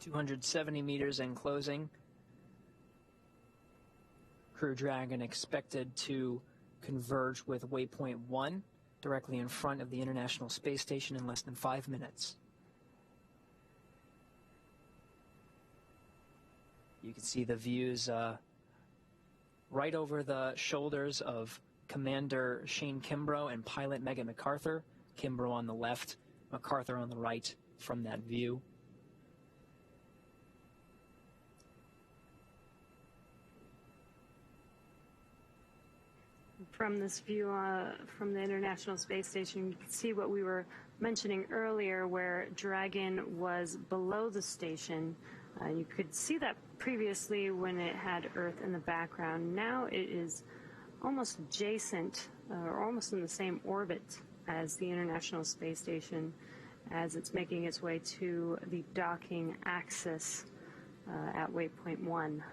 270 meters in closing. Crew Dragon expected to converge with waypoint 1 directly in front of the International Space Station in less than 5 minutes. You can see the views right over the shoulders of Commander Shane Kimbrough and pilot Megan McArthur. Kimbrough on the left, McArthur on the right from that view. From this view from the International Space Station, you can see what we were mentioning earlier, where Dragon was below the station. You could see that previously when it had Earth in the background. Now it is almost adjacent, or almost in the same orbit as the International Space Station, as it's making its way to the docking axis at waypoint 1.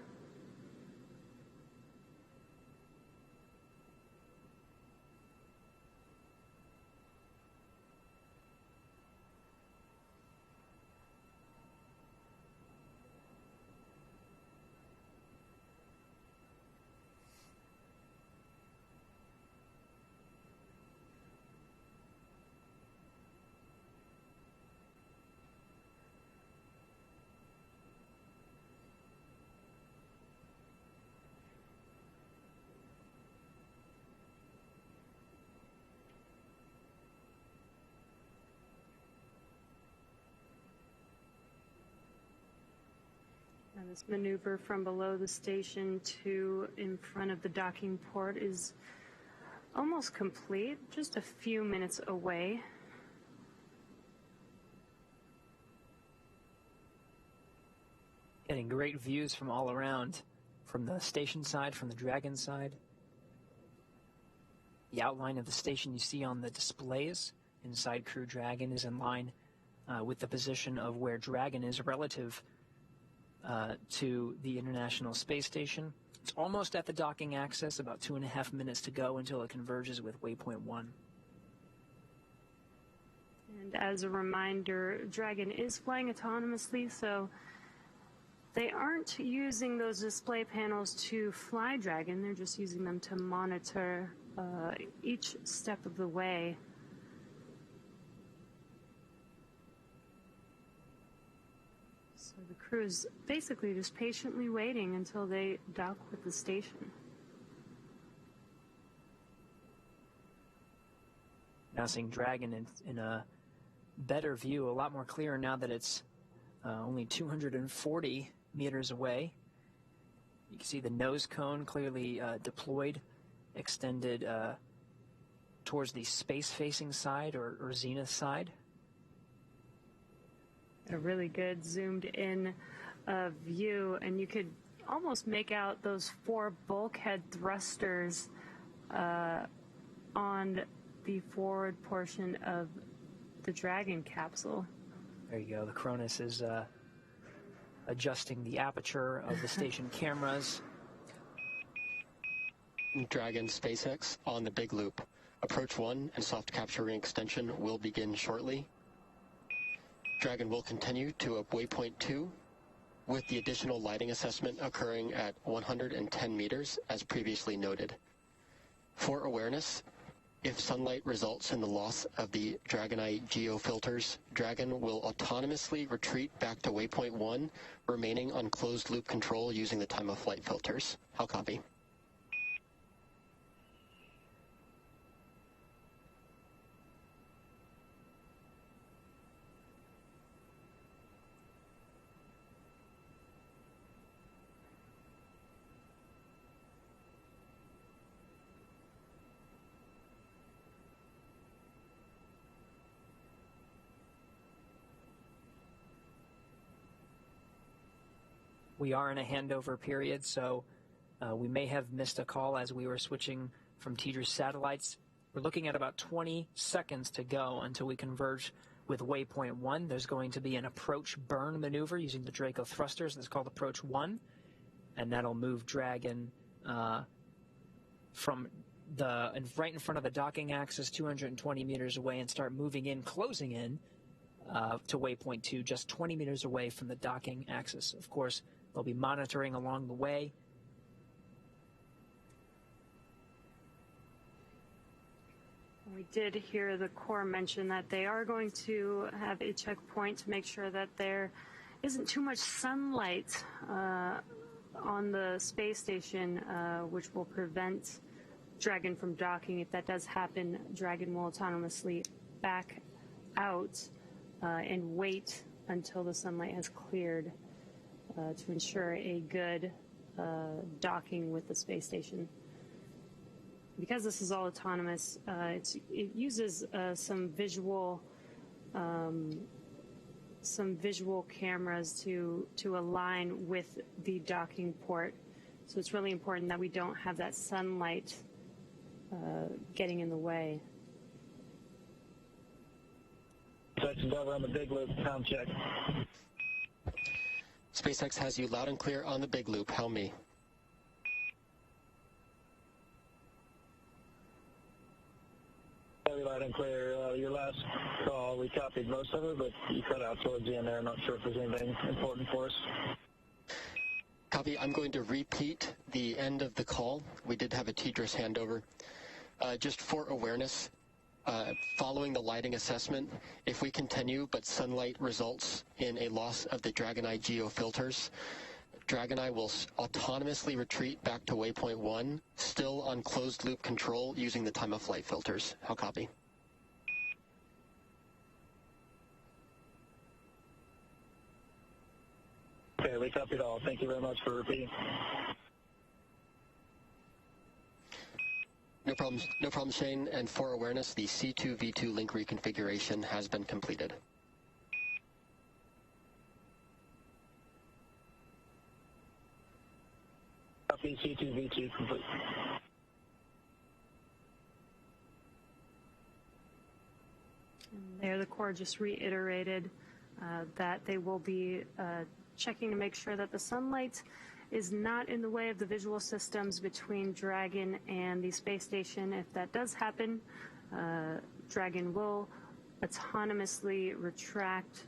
Now this maneuver from below the station to in front of the docking port is almost complete, just a few minutes away. Getting great views from all around, from the station side, from the Dragon side. The outline of the station you see on the displays inside Crew Dragon is in line with the position of where Dragon is relative to the International Space Station. It's almost at the docking axis, about 2.5 minutes to go until it converges with waypoint 1. And as a reminder, Dragon is flying autonomously, so they aren't using those display panels to fly Dragon. They're just using them to monitor each step of the way. So the crew is basically just patiently waiting until they dock with the station. Now seeing Dragon in a better view, a lot more clear now that it's only 240 meters away. You can see the nose cone clearly deployed, extended towards the space-facing side or zenith side. A really good zoomed-in view, and you could almost make out those 4 bulkhead thrusters on the forward portion of the Dragon capsule. There you go. The Cronus is adjusting the aperture of the station cameras. Dragon SpaceX on the big loop. Approach 1 and soft capturing extension will begin shortly. Dragon will continue to waypoint 2, with the additional lighting assessment occurring at 110 meters, as previously noted. For awareness, if sunlight results in the loss of the Dragonite geofilters, Dragon will autonomously retreat back to waypoint 1, remaining on closed-loop control using the time-of-flight filters. I'll copy. We are in a handover period, so we may have missed a call as we were switching from TDRS satellites. We're looking at about 20 seconds to go until we converge with waypoint 1. There's going to be an approach burn maneuver using the Draco thrusters. That's called approach 1, and that'll move Dragon from right in front of the docking axis, 220 meters away, and start moving in, closing in to waypoint 2, just 20 meters away from the docking axis. Of course, they'll be monitoring along the way. We did hear the Corps mention that they are going to have a checkpoint to make sure that there isn't too much sunlight on the space station, which will prevent Dragon from docking. If that does happen, Dragon will autonomously back out and wait until the sunlight has cleared to ensure a good docking with the space station. Because this is all autonomous, it uses some visual cameras to align with the docking port. So it's really important that we don't have that sunlight getting in the way. SpaceX Endeavour on the big loop, sound check. SpaceX has you loud and clear on the big loop. Helm me. Very loud and clear. Your last call, we copied most of it, but you cut out towards the end there. I'm not sure if there's anything important for us. Copy. I'm going to repeat the end of the call. We did have a TDRS handover. Just for awareness, following the lighting assessment, if we continue but sunlight results in a loss of the Dragon Eye geofilters, Dragon Eye will autonomously retreat back to waypoint 1, still on closed-loop control using the time-of-flight filters. How copy? Okay, we copied all. Thank you very much for repeating. No problem, Shane. And for awareness, the C2V2 link reconfiguration has been completed. Copy, C2V2 complete. And there, the Corps just reiterated that they will be checking to make sure that the sunlight is not in the way of the visual systems between Dragon and the space station. If that does happen, Dragon will autonomously retract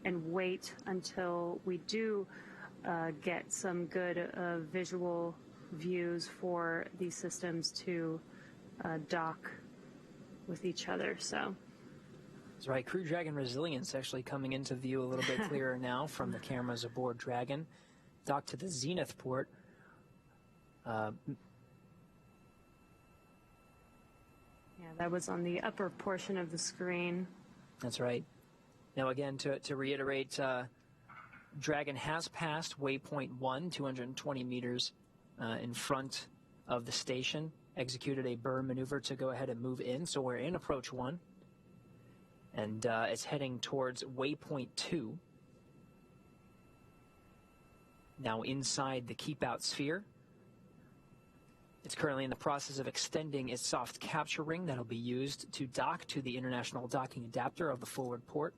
and wait until we do get some good visual views for these systems to dock with each other. So that's right. Crew Dragon resilience actually coming into view a little bit clearer now from the cameras aboard Dragon. Docked to the zenith port. Yeah, that was on the upper portion of the screen. That's right. Now again, to reiterate, Dragon has passed waypoint 1, 220 meters in front of the station, executed a burn maneuver to go ahead and move in, so we're in approach 1, and it's heading towards waypoint 2. Now inside the keep-out sphere. It's currently in the process of extending its soft capture ring that'll be used to dock to the international docking adapter of the forward port.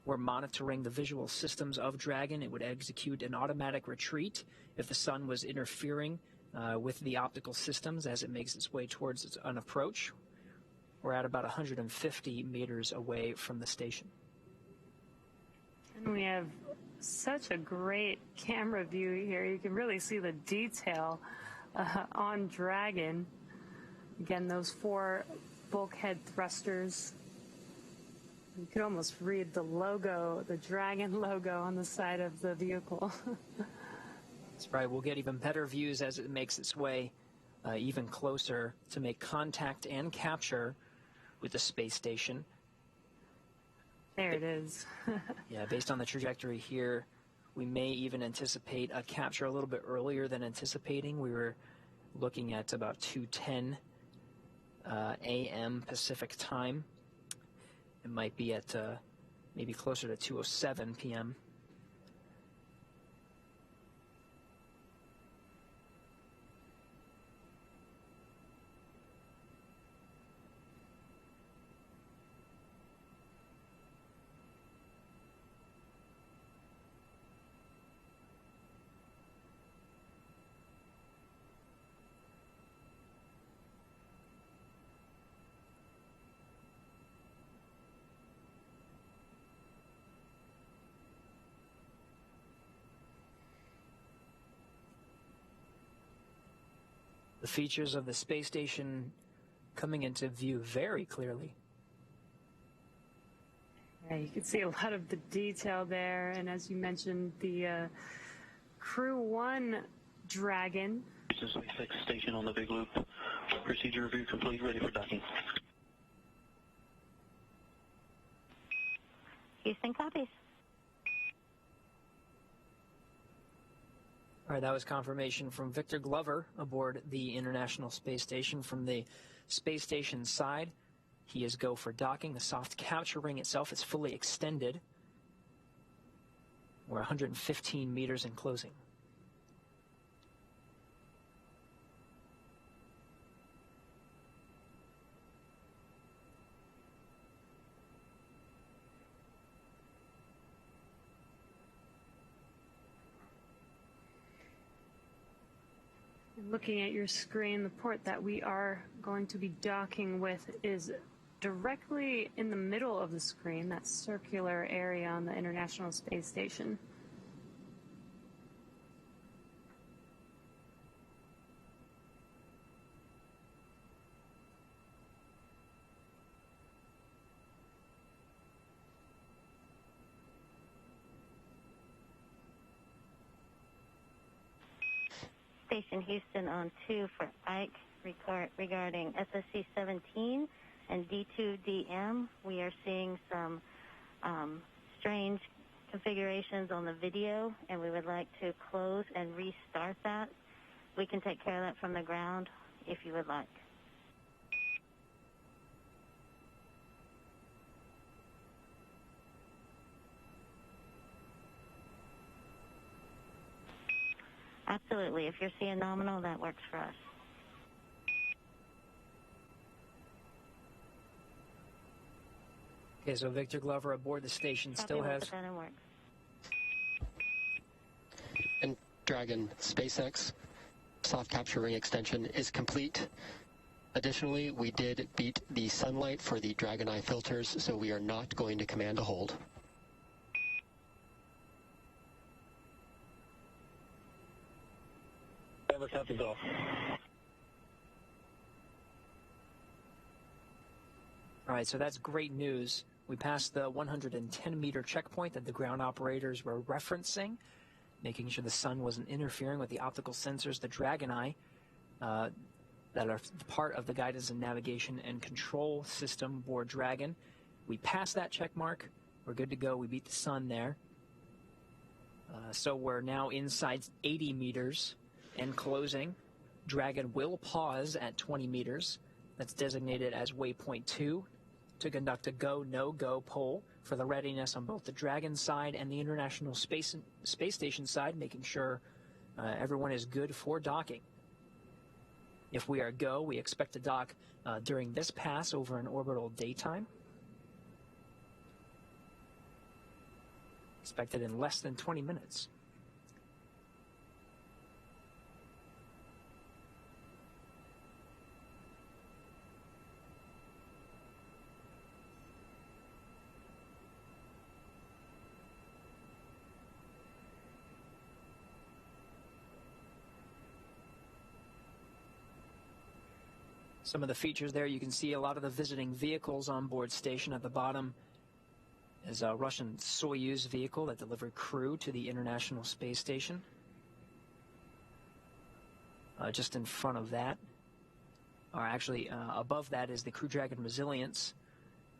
We're monitoring the visual systems of Dragon. It would execute an automatic retreat if the sun was interfering with the optical systems as it makes its way towards an approach. We're at about 150 meters away from the station. And we have such a great camera view here. You can really see the detail on Dragon. Again, those 4 bulkhead thrusters. You could almost read the logo, the Dragon logo on the side of the vehicle. That's right. We'll get even better views as it makes its way even closer to make contact and capture with the space station. There it is. Yeah, based on the trajectory here, we may even anticipate a capture a little bit earlier than anticipating. We were looking at about 2:10 a.m. Pacific time. It might be at maybe closer to 2:07 p.m. The features of the space station coming into view very clearly. Yeah, you can see a lot of the detail there, and as you mentioned, the Crew-1 Dragon. This is SpaceX station on the big loop. Procedure review complete, ready for docking. Houston copies. All right, that was confirmation from Victor Glover aboard the International Space Station. From the space station side, he is go for docking. The soft capture ring itself is fully extended. We're 115 meters in closing. Looking at your screen, the port that we are going to be docking with is directly in the middle of the screen, that circular area on the International Space Station. Station Houston on 2 for Ike regarding SSC 17 and D2DM. We are seeing some strange configurations on the video, and we would like to close and restart that. We can take care of that from the ground if you would like. Absolutely. If you're seeing nominal, that works for us. Okay, so Victor Glover aboard the station still has... Put that in work. And Dragon, SpaceX soft capture ring extension is complete. Additionally, we did beat the sunlight for the Dragon Eye filters, so we are not going to command a hold. Never copies off. All right, so that's great news. We passed the 110-meter checkpoint that the ground operators were referencing, making sure the sun wasn't interfering with the optical sensors, the Dragon Eye, that are part of the guidance and navigation and control system aboard Dragon. We passed that check mark. We're good to go. We beat the sun there. So we're now inside 80 meters and closing. Dragon will pause at 20 meters. That's designated as waypoint 2 to conduct a go, no-go poll for the readiness on both the Dragon side and the International Space Station side, making sure everyone is good for docking. If we are go, we expect to dock during this pass over an orbital daytime. Expected in less than 20 minutes. Some of the features there, you can see a lot of the visiting vehicles on board station. At the bottom is a Russian Soyuz vehicle that delivered crew to the International Space Station. Just in front of that, or actually above that, is the Crew Dragon Resilience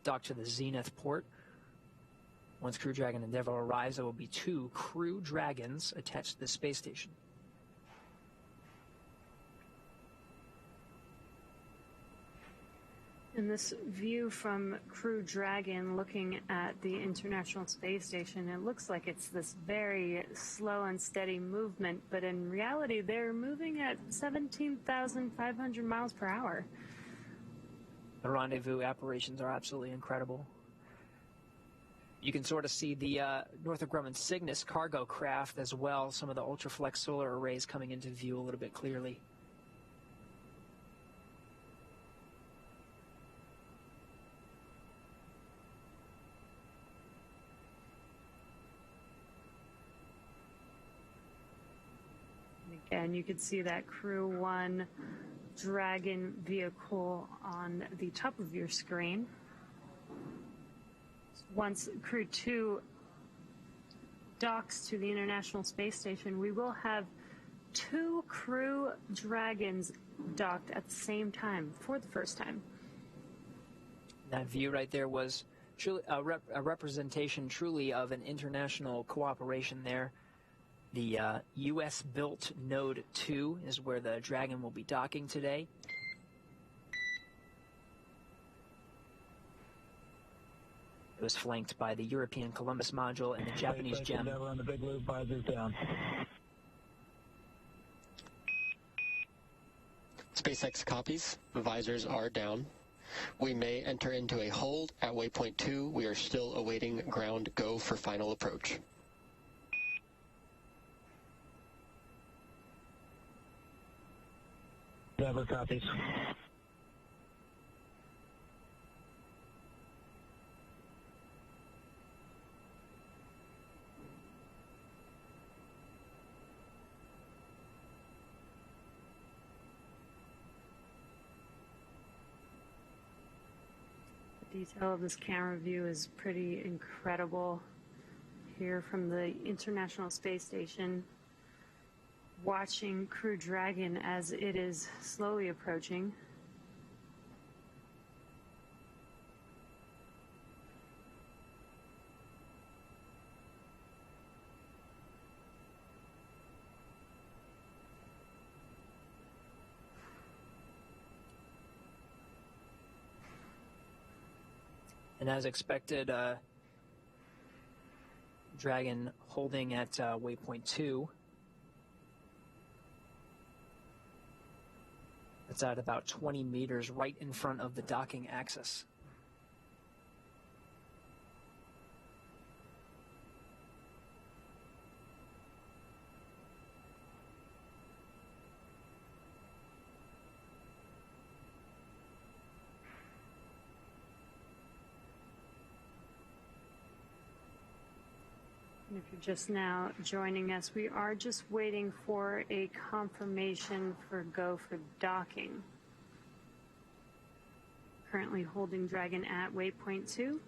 docked to the Zenith port. Once Crew Dragon Endeavour arrives, there will be 2 Crew Dragons attached to the space station. And this view from Crew Dragon looking at the International Space Station, it looks like it's this very slow and steady movement, but in reality they're moving at 17,500 miles per hour. The rendezvous operations are absolutely incredible. You can sort of see the Northrop Grumman Cygnus cargo craft as well, some of the ultraflex solar arrays coming into view a little bit clearly. And you can see that Crew-1 Dragon vehicle on the top of your screen. Once Crew-2 docks to the International Space Station, we will have 2 Crew Dragons docked at the same time for the first time. That view right there was truly a representation truly of an international cooperation there. The U.S.-built Node 2 is where the Dragon will be docking today. It was flanked by the European Columbus module and the Japanese SpaceX GEM. Endeavour on the big loop, visors down. SpaceX copies. The visors are down. We may enter into a hold at waypoint 2. We are still awaiting ground go for final approach. Endeavour copies. The detail of this camera view is pretty incredible. Here from the International Space Station, watching Crew Dragon as it is slowly approaching. And as expected, Dragon holding at waypoint 2. It's at about 20 meters right in front of the docking axis. And if you're just now joining us, we are just waiting for a confirmation for go for docking. Currently holding Dragon at waypoint 2.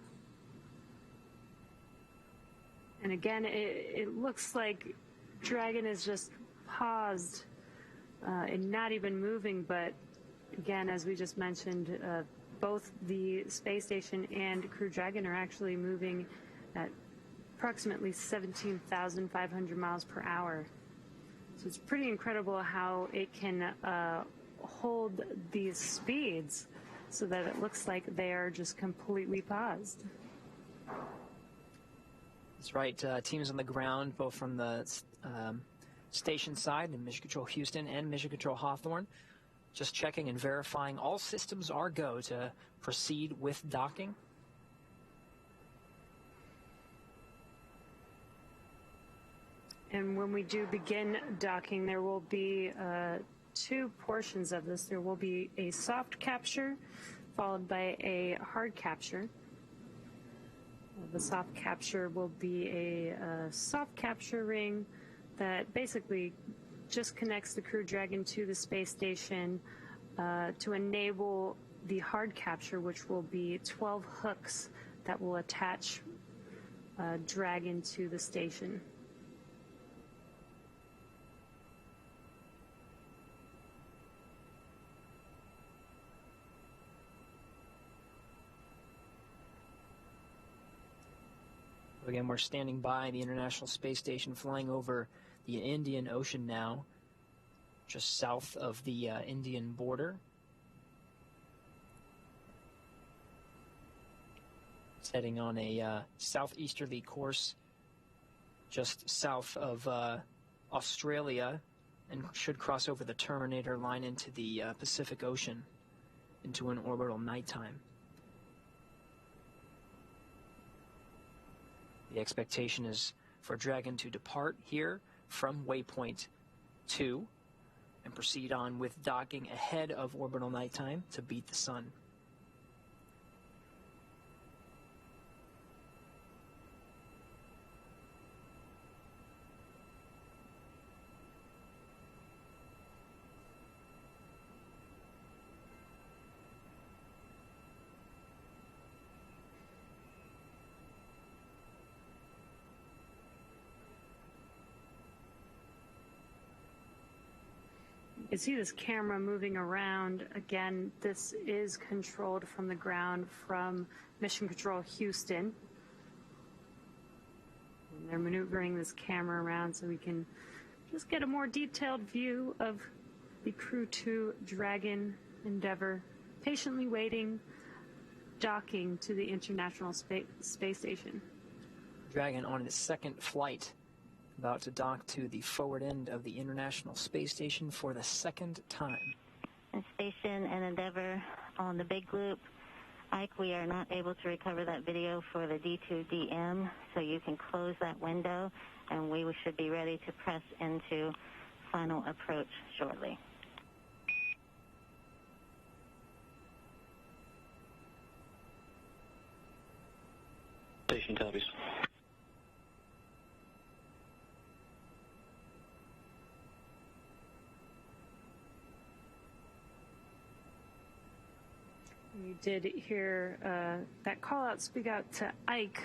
And again, it looks like Dragon is just paused and not even moving, but again, as we just mentioned, both the space station and Crew Dragon are actually moving at approximately 17,500 miles per hour. So it's pretty incredible how it can hold these speeds so that it looks like they are just completely paused. That's right. Teams on the ground, both from the station side in Mission Control Houston and Mission Control Hawthorne, just checking and verifying all systems are go to proceed with docking. And when we do begin docking, there will be 2 portions of this. There will be a soft capture followed by a hard capture. The soft capture will be a soft capture ring that basically just connects the Crew Dragon to the space station to enable the hard capture, which will be 12 hooks that will attach Dragon to the station. Again, we're standing by the International Space Station, flying over the Indian Ocean now, just south of the Indian border. It's heading on a southeasterly course just south of Australia and should cross over the Terminator line into the Pacific Ocean into an orbital nighttime. The expectation is for Dragon to depart here from waypoint 2 and proceed on with docking ahead of orbital nighttime to beat the sun. can see this camera moving around. Again, this is controlled from the ground from Mission Control Houston. And they're maneuvering this camera around so we can just get a more detailed view of the Crew-2 Dragon Endeavour patiently waiting, docking to the International Space Station. Dragon on its second flight, about to dock to the forward end of the International Space Station for the second time. And Station and Endeavour on the big loop. Ike, we are not able to recover that video for the D2DM, so you can close that window, and we should be ready to press into final approach shortly. Station copies. You did hear that call out speak out to Ike.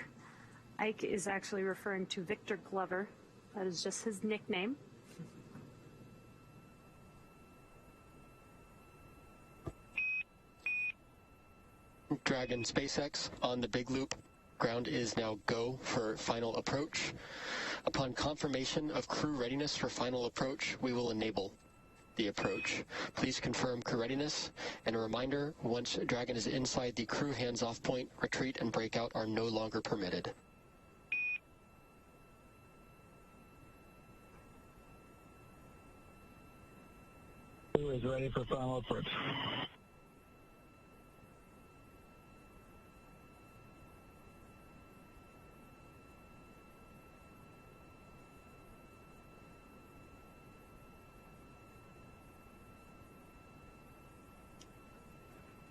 Ike is actually referring to Victor Glover. That is just his nickname. Dragon SpaceX on the big loop. Ground is now go for final approach. Upon confirmation of crew readiness for final approach, we will enable the approach. Please confirm crew readiness, and a reminder, once Dragon is inside the crew hands-off point, retreat and breakout are no longer permitted. Crew is ready for final approach.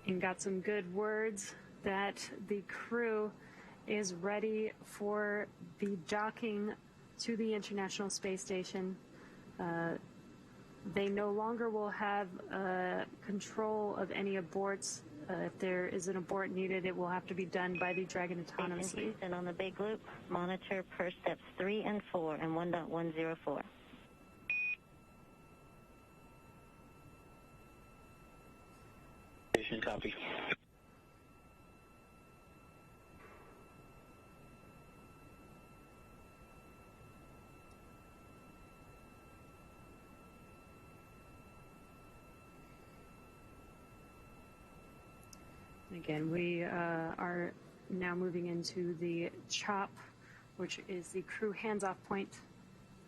And got some good words that the crew is ready for the docking to the International Space Station. They no longer will have control of any aborts. If there is an abort needed, it will have to be done by the Dragon autonomously. And on the big loop, monitor per steps 3 and 4 and 1.104. Station copy. Again, we are now moving into the CHOP, which is the crew hands-off point.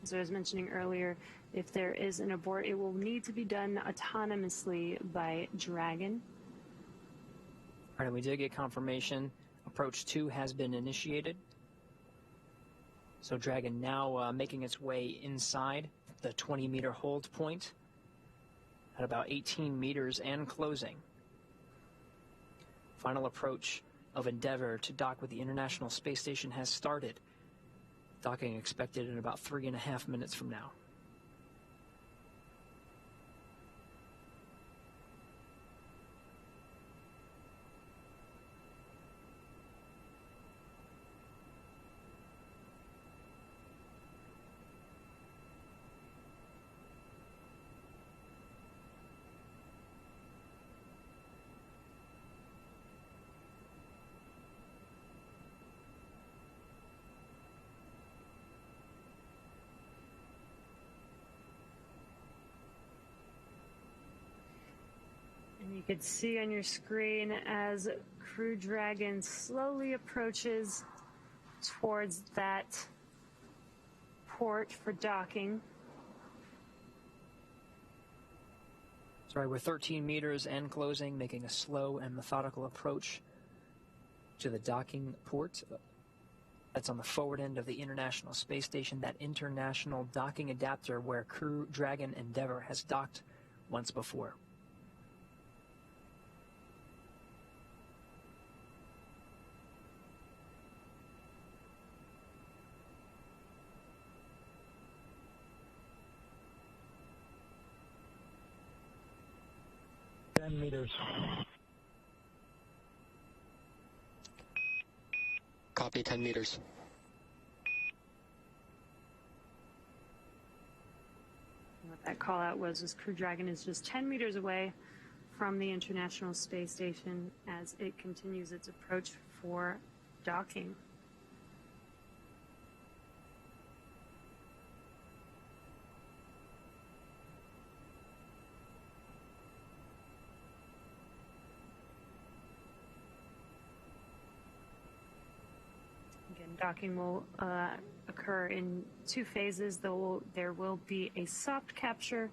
As I was mentioning earlier, if there is an abort, it will need to be done autonomously by Dragon. All right, we did get confirmation. Approach 2 has been initiated. So Dragon now making its way inside the 20-meter hold point at about 18 meters and closing. Final approach of Endeavour to dock with the International Space Station has started. Docking expected in about 3.5 minutes from now. You can see on your screen as Crew Dragon slowly approaches towards that port for docking. Sorry, we're 13 meters and closing, making a slow and methodical approach to the docking port. That's on the forward end of the International Space Station, that international docking adapter where Crew Dragon Endeavour has docked once before. Meters. Copy, 10 meters. With that call out was Crew Dragon is just 10 meters away from the International Space Station as it continues its approach for docking. Again, docking will occur in two phases. There will be a soft capture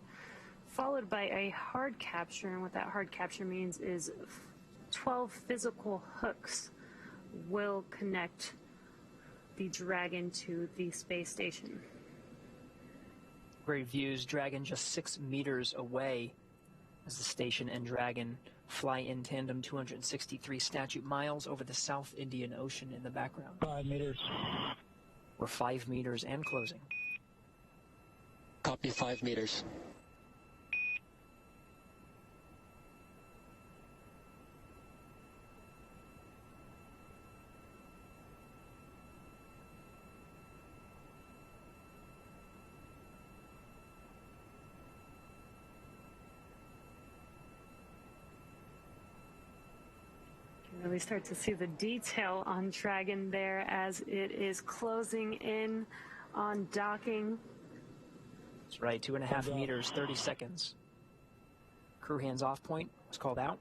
followed by a hard capture, and what that hard capture means is 12 physical hooks will connect the Dragon to the space station. Great views. Dragon just 6 meters away as the station and Dragon fly in tandem 263 statute miles over the South Indian Ocean in the background. 5 meters. We're 5 meters and closing. Copy 5 meters. Really start to see the detail on Dragon there as it is closing in on docking. That's right, 2.5 meters, 30 seconds. Crew hands off point was called out.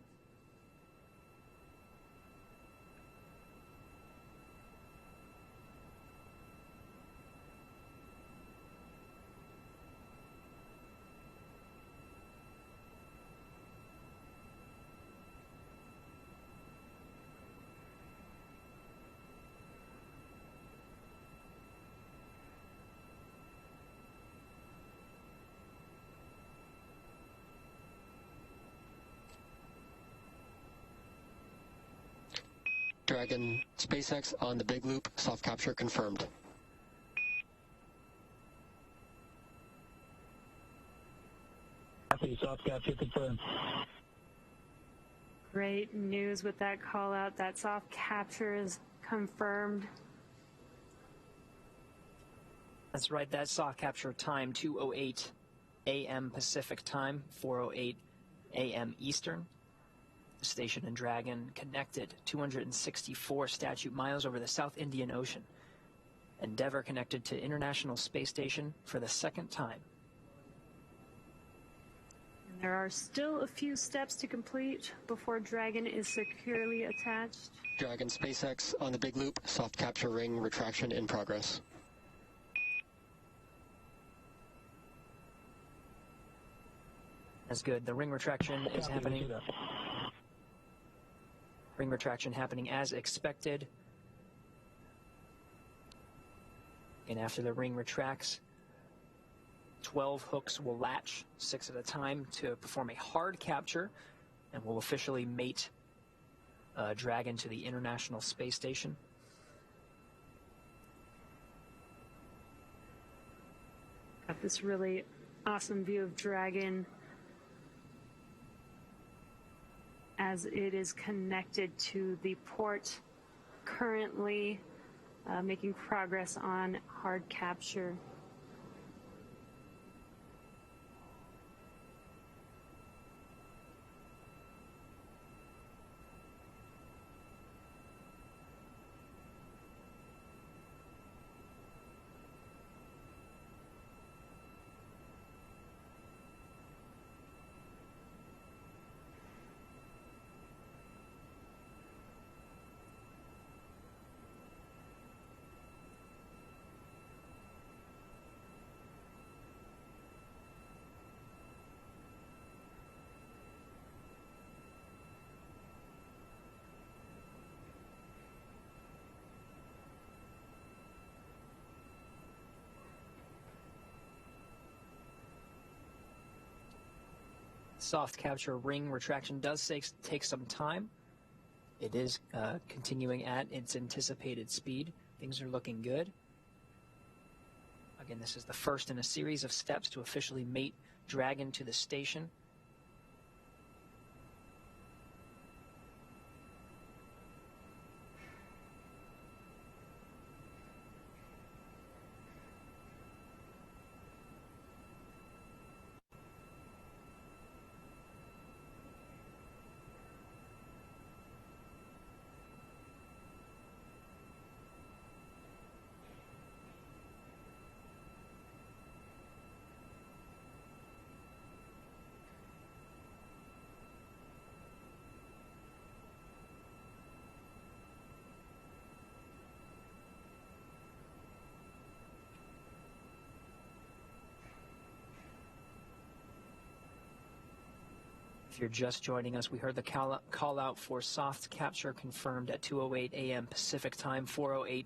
Dragon, SpaceX on the big loop, soft capture confirmed. Copy, soft capture confirmed. Great news with that call out. That soft capture is confirmed. That's right, that soft capture time, 2:08 a.m. Pacific time, 4:08 a.m. Eastern. The station and Dragon connected 264 statute miles over the South Indian Ocean. Endeavour connected to International Space Station for the second time. And there are still a few steps to complete before Dragon is securely attached. Dragon, SpaceX on the big loop, soft capture ring retraction in progress. That's good. The ring retraction is happening. Ring retraction happening as expected. And after the ring retracts, 12 hooks will latch, 6 at a time, to perform a hard capture, and will officially mate Dragon to the International Space Station. Got this really awesome view of Dragon as it is connected to the port, currently making progress on hard capture. Soft capture ring retraction does take some time. It is continuing at its anticipated speed. Things are looking good. Again, this is the first in a series of steps to officially mate Dragon to the station. If you're just joining us, we heard the call out for soft capture confirmed at 2:08 a.m. Pacific time, 4:08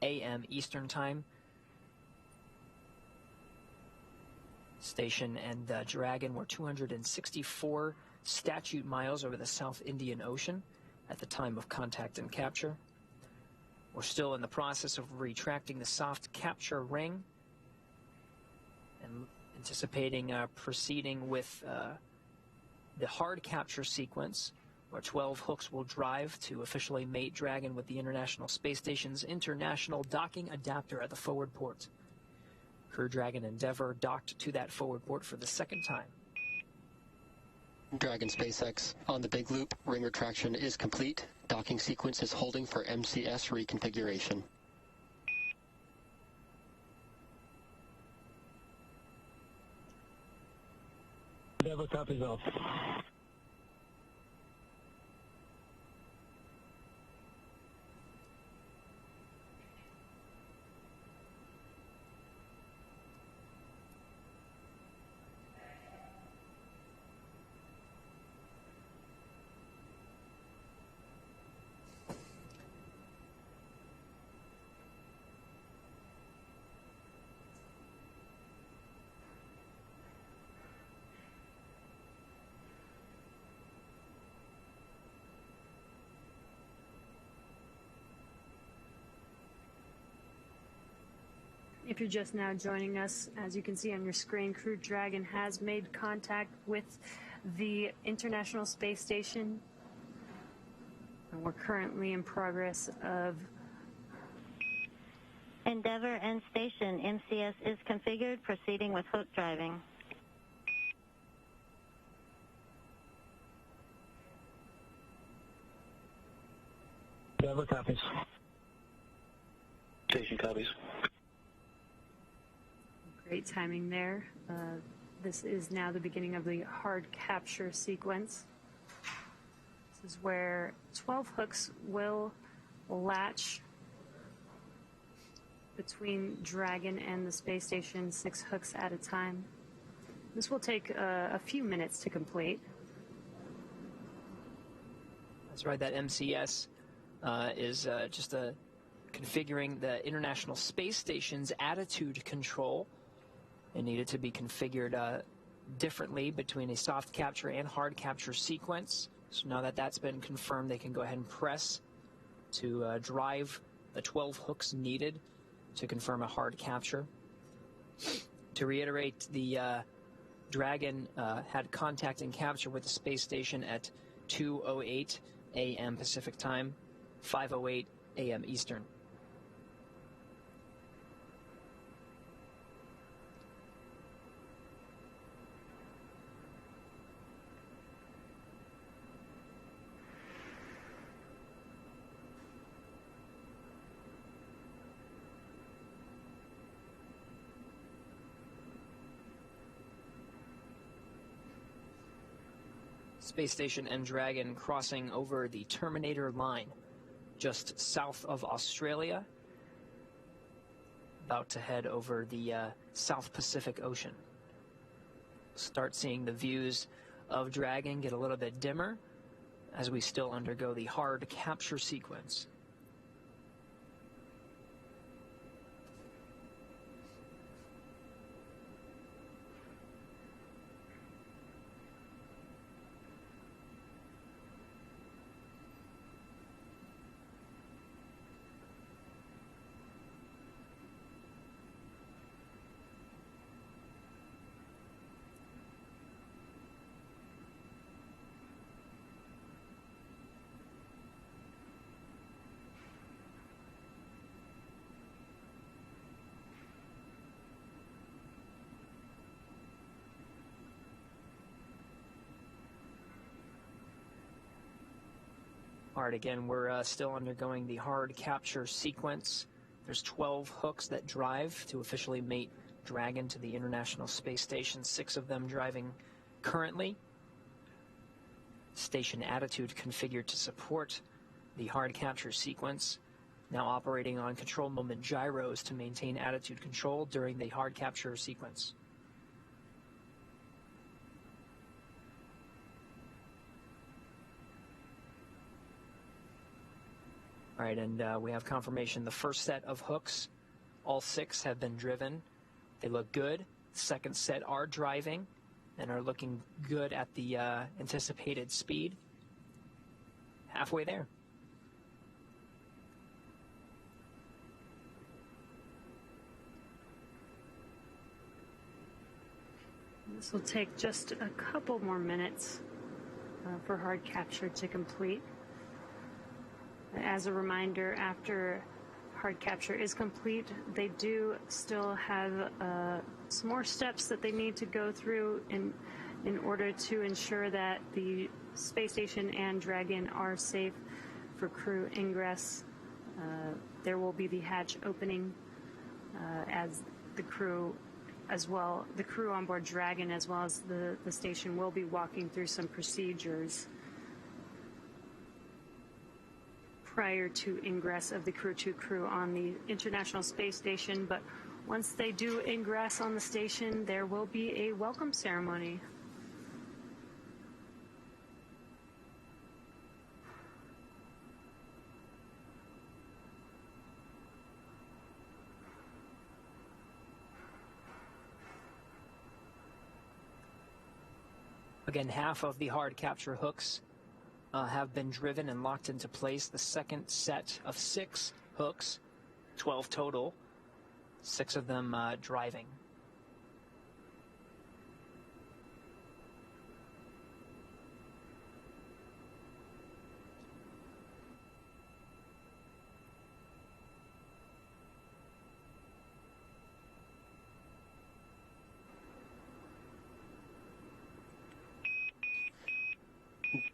a.m. Eastern time. Station and Dragon were 264 statute miles over the South Indian Ocean at the time of contact and capture. We're still in the process of retracting the soft capture ring and anticipating proceeding with the hard capture sequence, where 12 hooks will drive to officially mate Dragon with the International Space Station's International Docking Adapter at the forward port. Crew Dragon Endeavour docked to that forward port for the second time. Dragon SpaceX on the big loop. Ring retraction is complete. Docking sequence is holding for MCS reconfiguration. Endeavour copies off. If you're just now joining us, as you can see on your screen, Crew Dragon has made contact with the International Space Station. And we're currently in progress of... Endeavour and station. MCS is configured. Proceeding with hook driving. Endeavour copies. Station copies. Great timing there. This is now the beginning of the hard capture sequence. This is where 12 hooks will latch between Dragon and the space station, 6 hooks at a time. This will take a few minutes to complete. That's right, that MCS is just configuring the International Space Station's attitude control. It needed to be configured differently between a soft capture and hard capture sequence. So now that that's been confirmed, they can go ahead and press to drive the 12 hooks needed to confirm a hard capture. To reiterate, the Dragon had contact and capture with the space station at 2:08 a.m. Pacific time, 5:08 a.m. Eastern. Space Station and Dragon crossing over the Terminator line just south of Australia, about to head over the South Pacific Ocean. Start seeing the views of Dragon get a little bit dimmer as we still undergo the hard capture sequence. All right, again, we're still undergoing the hard capture sequence. There's 12 hooks that drive to officially mate Dragon to the International Space Station, 6 of them driving currently. Station attitude configured to support the hard capture sequence. Now operating on control moment gyros to maintain attitude control during the hard capture sequence. All right, and we have confirmation the first set of hooks, all 6 have been driven. They look good. The second set are driving and are looking good at the anticipated speed. Halfway there. This will take just a couple more minutes for hard capture to complete. As a reminder, after hard capture is complete, they do still have some more steps that they need to go through in order to ensure that the space station and Dragon are safe for crew ingress. There will be the hatch opening as the crew on board Dragon as well as the station will be walking through some procedures prior to ingress of the Crew-2 crew on the International Space Station. But once they do ingress on the station, there will be a welcome ceremony. Again, half of the hard capture hooks have been driven and locked into place. The second set of 6 hooks, 12 total, 6 of them driving.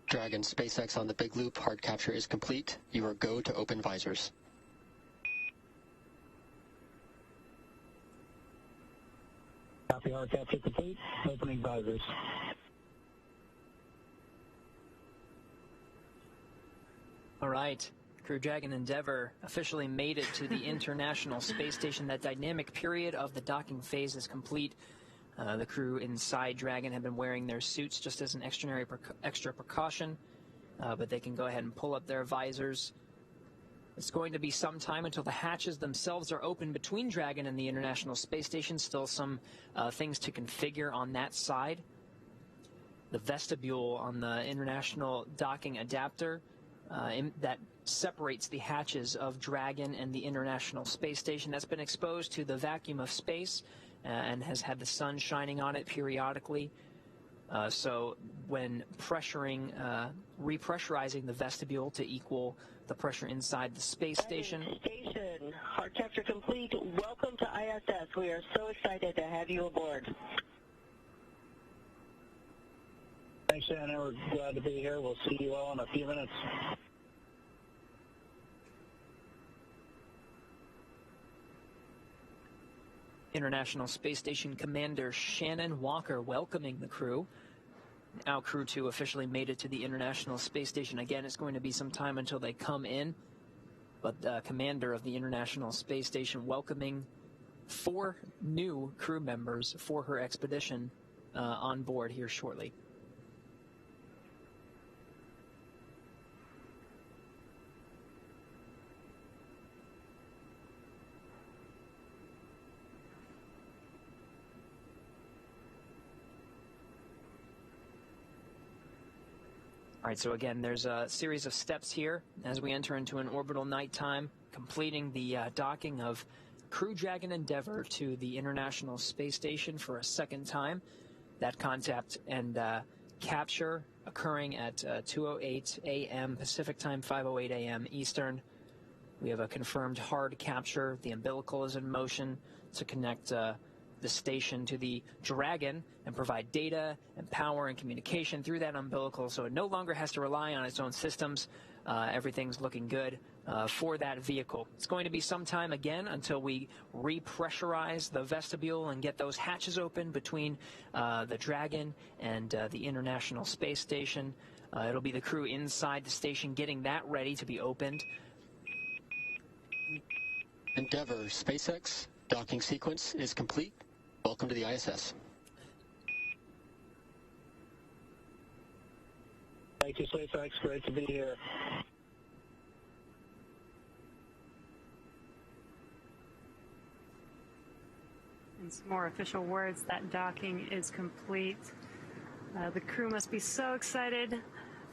Dragon SpaceX on the big loop. Hard capture is complete. You are go to open visors. Copy, hard capture complete. Opening visors. All right. Crew Dragon Endeavour officially made it to the International Space Station. That dynamic period of the docking phase is complete. The crew inside Dragon have been wearing their suits just as an extra precaution, but they can go ahead and pull up their visors. It's going to be some time until the hatches themselves are open between Dragon and the International Space Station. Still some things to configure on that side. The vestibule on the International Docking Adapter that separates the hatches of Dragon and the International Space Station, that's been exposed to the vacuum of space and has had the sun shining on it periodically. So when repressurizing the vestibule to equal the pressure inside the space station. Hard capture complete. Welcome to ISS. We are so excited to have you aboard. Thanks, Shannon. We're glad to be here. We'll see you all in a few minutes. International Space Station Commander Shannon Walker welcoming the crew. Now Crew-2 officially made it to the International Space Station. Again, it's going to be some time until they come in, but the commander of the International Space Station welcoming 4 new crew members for her expedition on board here shortly. All right, so again, there's a series of steps here as we enter into an orbital nighttime, completing the docking of Crew Dragon Endeavour to the International Space Station for a second time. That contact and capture occurring at 2:08 a.m. Pacific time, 5:08 a.m. Eastern. We have a confirmed hard capture. The umbilical is in motion to connect the station to the Dragon and provide data and power and communication through that umbilical, so it no longer has to rely on its own systems. Everything's looking good for that vehicle. It's going to be some time again until we repressurize the vestibule and get those hatches open between the Dragon and the International Space Station. It'll be the crew inside the station getting that ready to be opened. Endeavour SpaceX docking sequence is complete. Welcome to the ISS. Thank you, SpaceX. Great to be here. In some more official words, that docking is complete. The crew must be so excited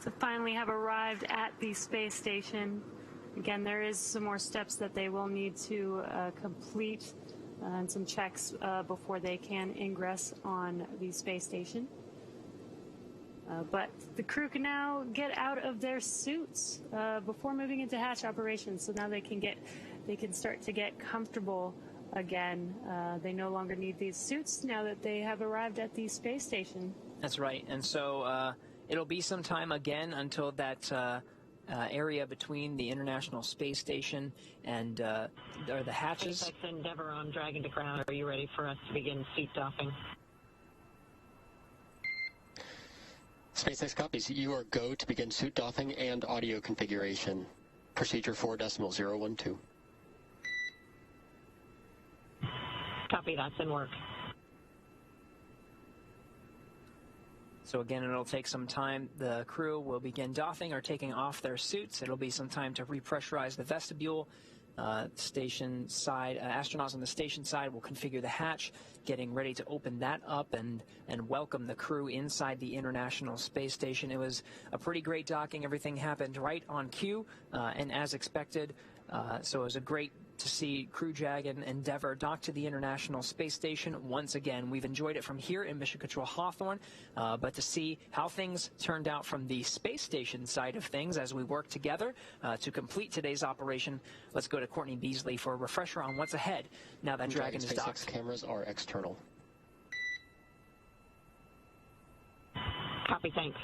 to finally have arrived at the space station. Again, there is some more steps that they will need to complete and some checks before they can ingress on the space station. But the crew can now get out of their suits before moving into hatch operations. So now they can start to get comfortable again. They no longer need these suits now that they have arrived at the space station. That's right. And so it'll be some time again until that area between the International Space Station and the hatches. SpaceX Endeavour on Dragon to ground. Are you ready for us to begin seat doffing? SpaceX copies. You are go to begin suit doffing and audio configuration. Procedure 4.012. Copy, that's in work. So again, it'll take some time. The crew will begin doffing or taking off their suits. It'll be some time to repressurize the vestibule. Station side, astronauts on the station side will configure the hatch, getting ready to open that up and welcome the crew inside the International Space Station. It was a pretty great docking. Everything happened right on cue and as expected. So it was a great to see Crew Dragon Endeavour dock to the International Space Station once again. We've enjoyed it from here in Mission Control Hawthorne, but to see how things turned out from the space station side of things as we work together to complete today's operation, let's go to Courtney Beasley for a refresher on what's ahead now that Dragon is docked. SpaceX cameras are external. Copy, thanks.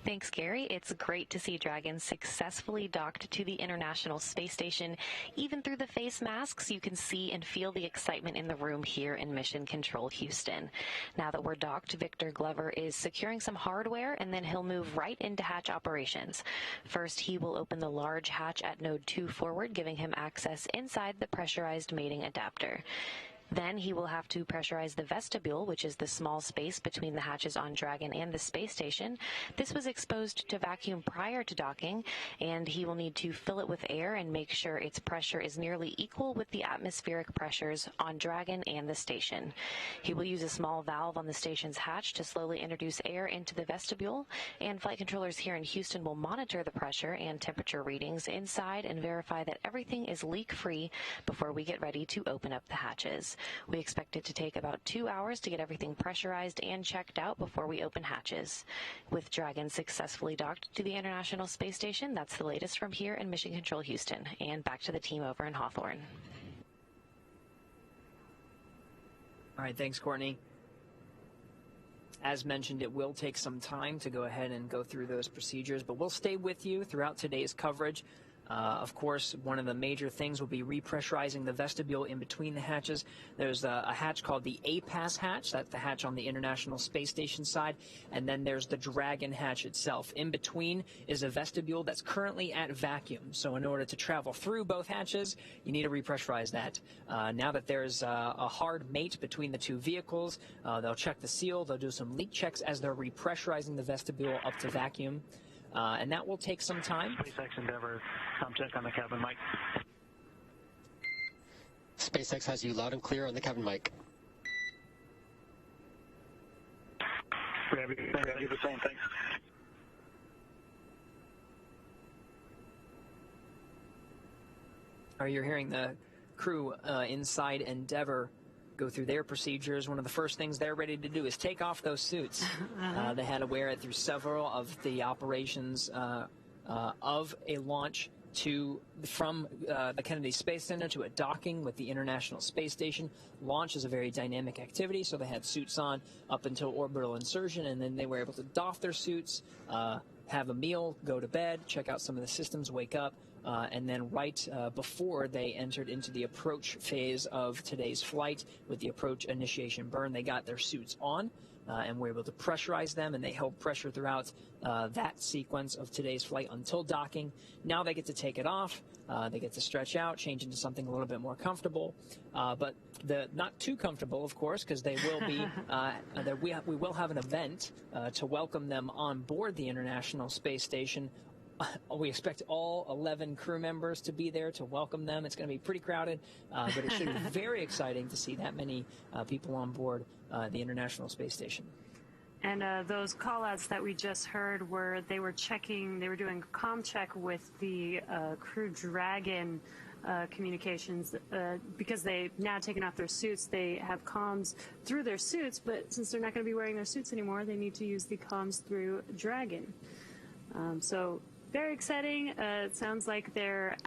Thanks, Gary. It's great to see Dragon successfully docked to the International Space Station. Even through the face masks, you can see and feel the excitement in the room here in Mission Control Houston. Now that we're docked, Victor Glover is securing some hardware, and then he'll move right into hatch operations. First, he will open the large hatch at Node 2 forward, giving him access inside the pressurized mating adapter. Then he will have to pressurize the vestibule, which is the small space between the hatches on Dragon and the space station. This was exposed to vacuum prior to docking, and he will need to fill it with air and make sure its pressure is nearly equal with the atmospheric pressures on Dragon and the station. He will use a small valve on the station's hatch to slowly introduce air into the vestibule, and flight controllers here in Houston will monitor the pressure and temperature readings inside and verify that everything is leak-free before we get ready to open up the hatches. We expect it to take about 2 hours to get everything pressurized and checked out before we open hatches. With Dragon successfully docked to the International Space Station, that's the latest from here in Mission Control Houston. And back to the team over in Hawthorne. All right, thanks, Courtney. As mentioned, it will take some time to go ahead and go through those procedures, but we'll stay with you throughout today's coverage. Of course, one of the major things will be repressurizing the vestibule in between the hatches. There's a hatch called the A-Pass hatch. That's the hatch on the International Space Station side. And then there's the Dragon hatch itself. In between is a vestibule that's currently at vacuum. So in order to travel through both hatches, you need to repressurize that. Now that there's a hard mate between the two vehicles, they'll check the seal. They'll do some leak checks as they're repressurizing the vestibule up to vacuum. And that will take some time. SpaceX Endeavour, check on the cabin mic. SpaceX has you loud and clear on the cabin mic. Ready, the same, thanks. You're hearing the crew inside Endeavour go through their procedures. One of the first things they're ready to do is take off those suits. They had to wear it through several of the operations of a launch from the Kennedy Space Center to a docking with the International Space Station. Launch is a very dynamic activity, so they had suits on up until orbital insertion, and then they were able to doff their suits, have a meal, go to bed, check out some of the systems, wake up, and then right before they entered into the approach phase of today's flight with the approach initiation burn, they got their suits on and were able to pressurize them, and they held pressure throughout that sequence of today's flight until docking. Now they get to take it off. They get to stretch out, change into something a little bit more comfortable, but not too comfortable, of course, because they will be. We will have an event to welcome them on board the International Space Station we expect all 11 crew members to be there to welcome them. It's going to be pretty crowded, but it should be very exciting to see that many people on board the International Space Station. And those call-outs that we just heard they were doing a comm check with the Crew Dragon communications because they've now taken off their suits. They have comms through their suits, but since they're not going to be wearing their suits anymore, they need to use the comms through Dragon. So very exciting. It sounds like they're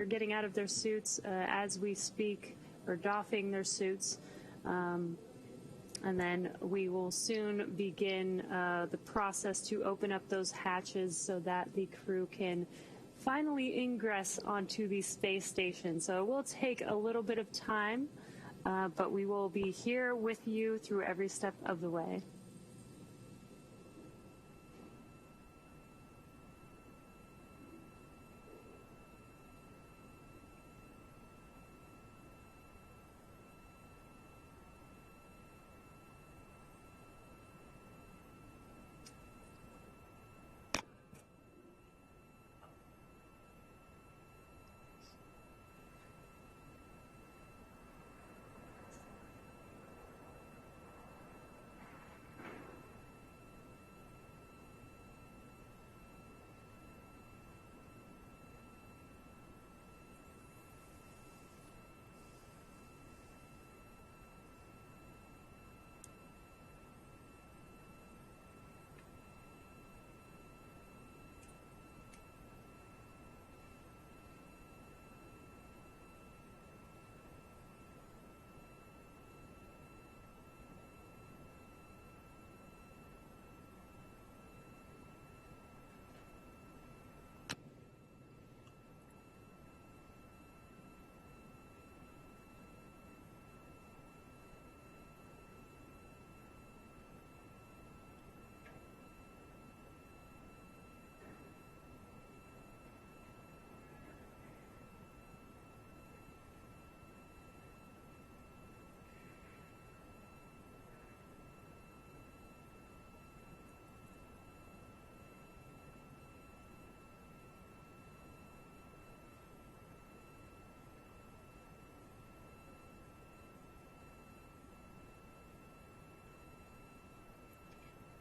getting out of their suits as we speak, or doffing their suits. And then we will soon begin the process to open up those hatches so that the crew can finally ingress onto the space station. So it will take a little bit of time, but we will be here with you through every step of the way.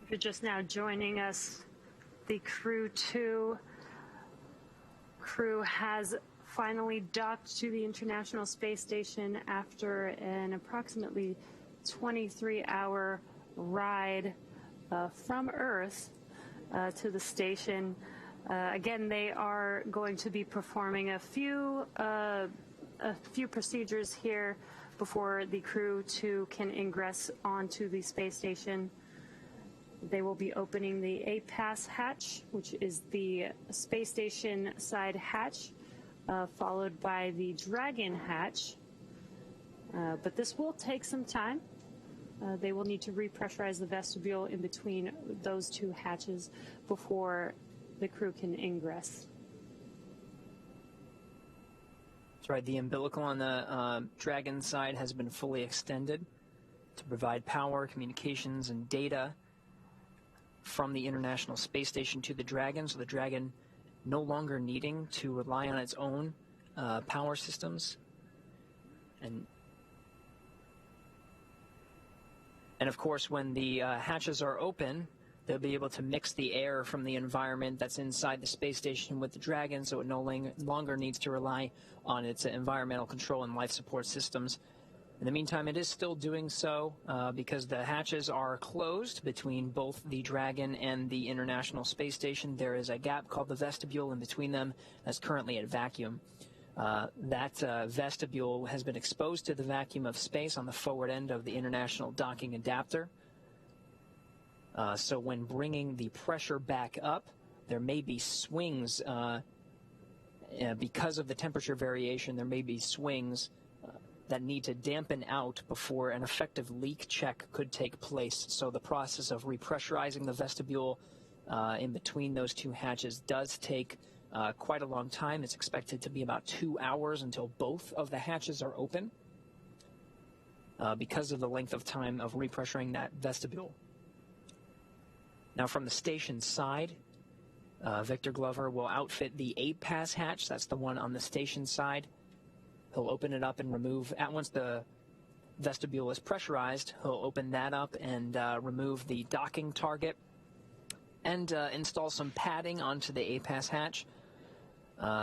If you're just now joining us, the Crew-2 crew has finally docked to the International Space Station after an approximately 23-hour ride from Earth to the station. Again, they are going to be performing a few procedures here before the Crew-2 can ingress onto the space station. They will be opening the APAS hatch, which is the space station side hatch, followed by the Dragon hatch. But this will take some time. They will need to repressurize the vestibule in between those two hatches before the crew can ingress. That's right. The umbilical on the Dragon side has been fully extended to provide power, communications, and data from the International Space Station to the Dragon, so the Dragon no longer needing to rely on its own power systems. And of course, when the hatches are open, they'll be able to mix the air from the environment that's inside the space station with the Dragon, so it no longer needs to rely on its environmental control and life support systems. In the meantime, it is still doing so because the hatches are closed between both the Dragon and the International Space Station. There is a gap called the vestibule in between them that's currently at vacuum. That vestibule has been exposed to the vacuum of space on the forward end of the International Docking Adapter. So when bringing the pressure back up, there may be swings. Because of the temperature variation, there may be swings that need to dampen out before an effective leak check could take place. So the process of repressurizing the vestibule in between those two hatches does take quite a long time. It's expected to be about 2 hours until both of the hatches are open because of the length of time of repressuring that vestibule. Now from the station side, Victor Glover will outfit the 8-pass hatch. That's the one on the station side. He'll open it up and remove, once the vestibule is pressurized, he'll open that up and remove the docking target and install some padding onto the 8-pass hatch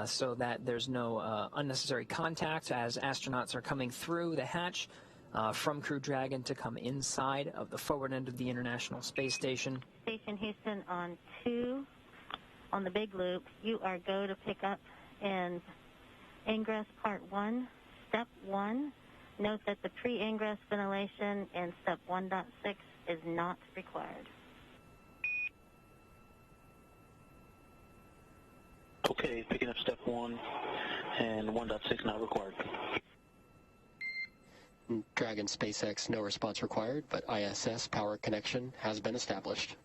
so that there's no unnecessary contact as astronauts are coming through the hatch from Crew Dragon to come inside of the forward end of the International Space Station. Station Houston on 2 on the big loop. You are go to pick up in ingress part 1, step 1. Note that the pre-ingress ventilation in step 1.6 is not required. Okay, picking up step 1 and 1.6 not required. Dragon SpaceX, no response required, but ISS power connection has been established.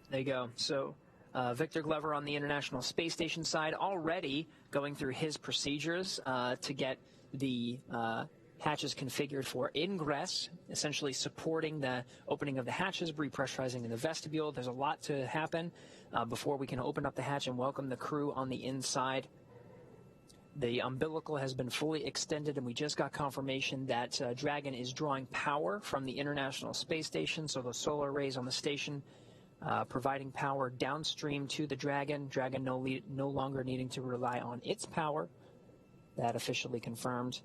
There you go. So Victor Glover on the International Space Station side already going through his procedures to get the hatches configured for ingress, essentially supporting the opening of the hatches, repressurizing in the vestibule. There's a lot to happen before we can open up the hatch and welcome the crew on the inside. The umbilical has been fully extended, and we just got confirmation that Dragon is drawing power from the International Space Station, so the solar arrays on the station providing power downstream to the Dragon. Dragon no longer needing to rely on its power. That officially confirmed.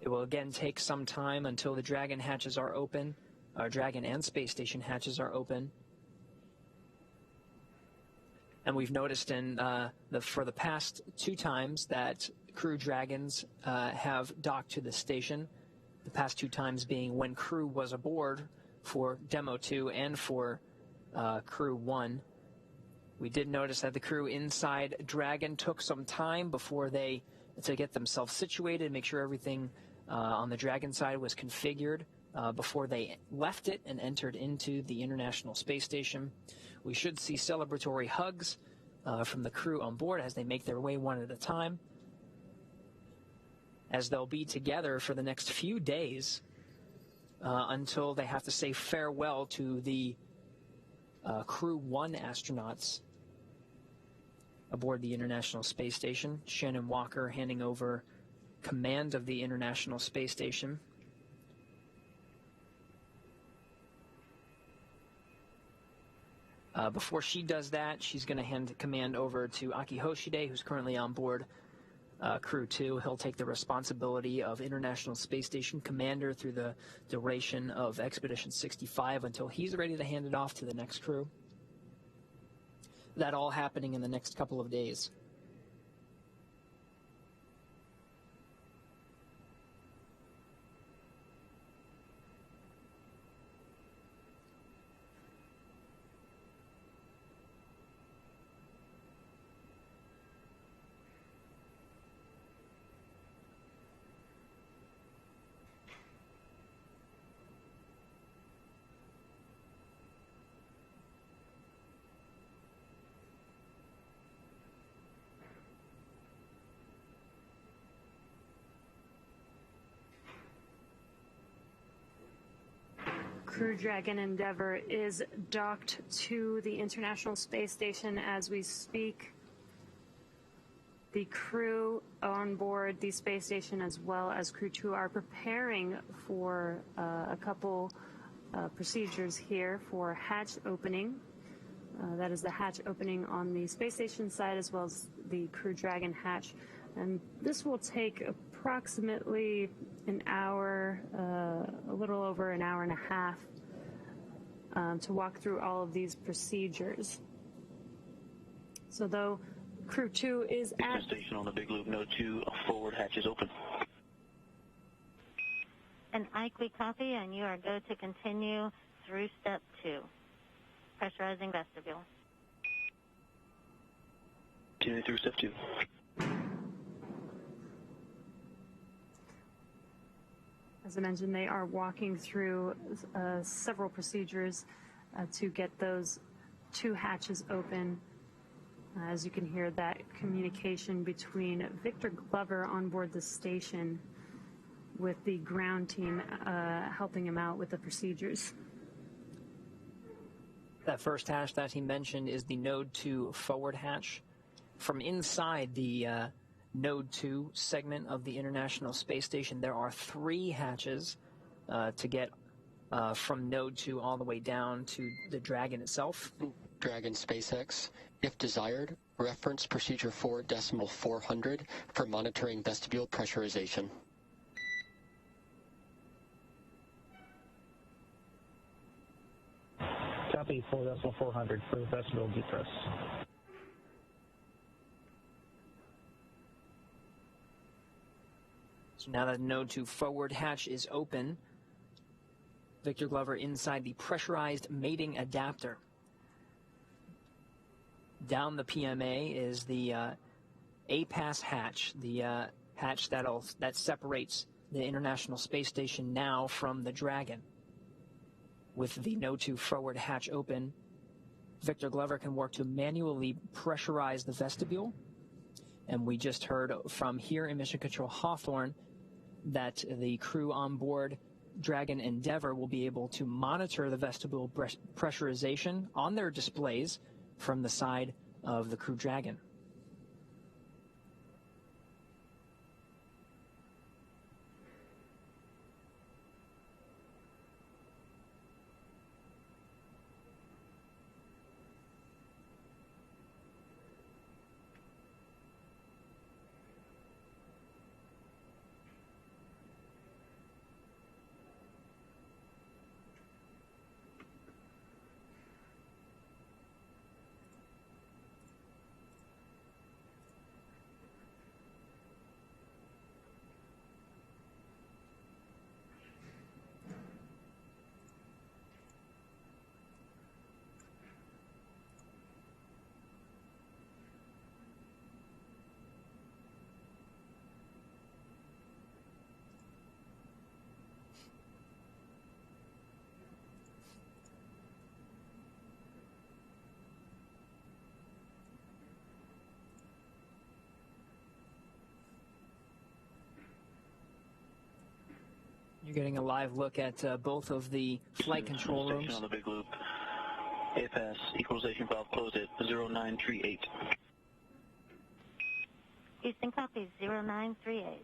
It will again take some time until the Dragon hatches are open. Our Dragon and Space Station hatches are open. And we've noticed for the past 2 times that Crew Dragons have docked to the station. The past 2 times being when Crew was aboard for Demo 2 and for Crew 1. We did notice that the crew inside Dragon took some time to get themselves situated, make sure everything on the Dragon side was configured before they left it and entered into the International Space Station. We should see celebratory hugs from the crew on board as they make their way one at a time, as they'll be together for the next few days until they have to say farewell to the Crew 1 astronauts aboard the International Space Station. Shannon Walker handing over command of the International Space Station. Before she does that, she's going to hand command over to Akihiko Hoshide, who's currently on board Crew-2. He'll take the responsibility of International Space Station commander through the duration of Expedition 65 until he's ready to hand it off to the next crew. That all happening in the next couple of days. Crew Dragon Endeavour is docked to the International Space Station as we speak. The crew on board the space station as well as Crew-2 are preparing for a couple procedures here for hatch opening. That is the hatch opening on the space station side as well as the Crew Dragon hatch. And this will take approximately an hour, a little over an hour and a half to walk through all of these procedures. So though Crew-2 is at... Station on the big loop, no 2 forward hatches open. And Ike, we copy, and you are go to continue through step 2, pressurizing vestibule. Continue through step 2. As I mentioned, they are walking through several procedures to get those 2 hatches open As you can hear, that communication between Victor Glover on board the station with the ground team helping him out with the procedures. That first hatch that he mentioned is the Node 2 forward hatch. From inside the Node 2 segment of the International Space Station, there are 3 hatches to get from Node 2 all the way down to the Dragon itself. Dragon SpaceX, if desired, reference procedure 4.400 for monitoring vestibule pressurization. Copy 4.400 for vestibule depress. So now that Node 2 forward hatch is open, Victor Glover inside the pressurized mating adapter. Down the PMA is the A-pass hatch, the hatch that separates the International Space Station now from the Dragon. With the Node 2 forward hatch open, Victor Glover can work to manually pressurize the vestibule. And we just heard from here in Mission Control Hawthorne that the crew on board Dragon Endeavour will be able to monitor the vestibule pressurization on their displays from the side of the Crew Dragon. You're getting a live look at both of the flight control rooms. On the big loop. APAS equalization valve closed at 0938. Houston copy 0938.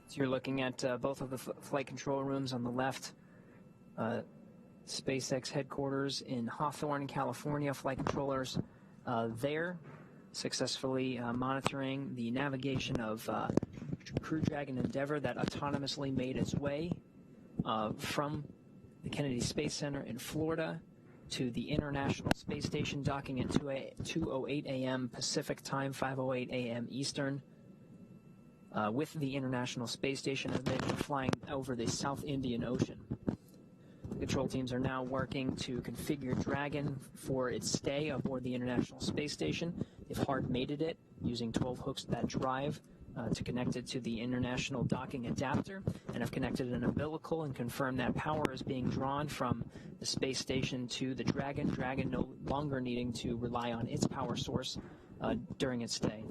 So you're looking at both of the flight control rooms on the left. SpaceX headquarters in Hawthorne, California. Flight controllers there successfully monitoring the navigation of Crew Dragon Endeavour that autonomously made its way from the Kennedy Space Center in Florida to the International Space Station, docking at 2:08 a.m. Pacific time, 5:08 a.m. Eastern. With the International Space Station as they've been flying over the South Indian Ocean. The control teams are now working to configure Dragon for its stay aboard the International Space Station. They've hard mated it using 12 hooks that drive to connect it to the International Docking Adapter, and have connected an umbilical and confirmed that power is being drawn from the space station to the Dragon, Dragon no longer needing to rely on its power source during its stay.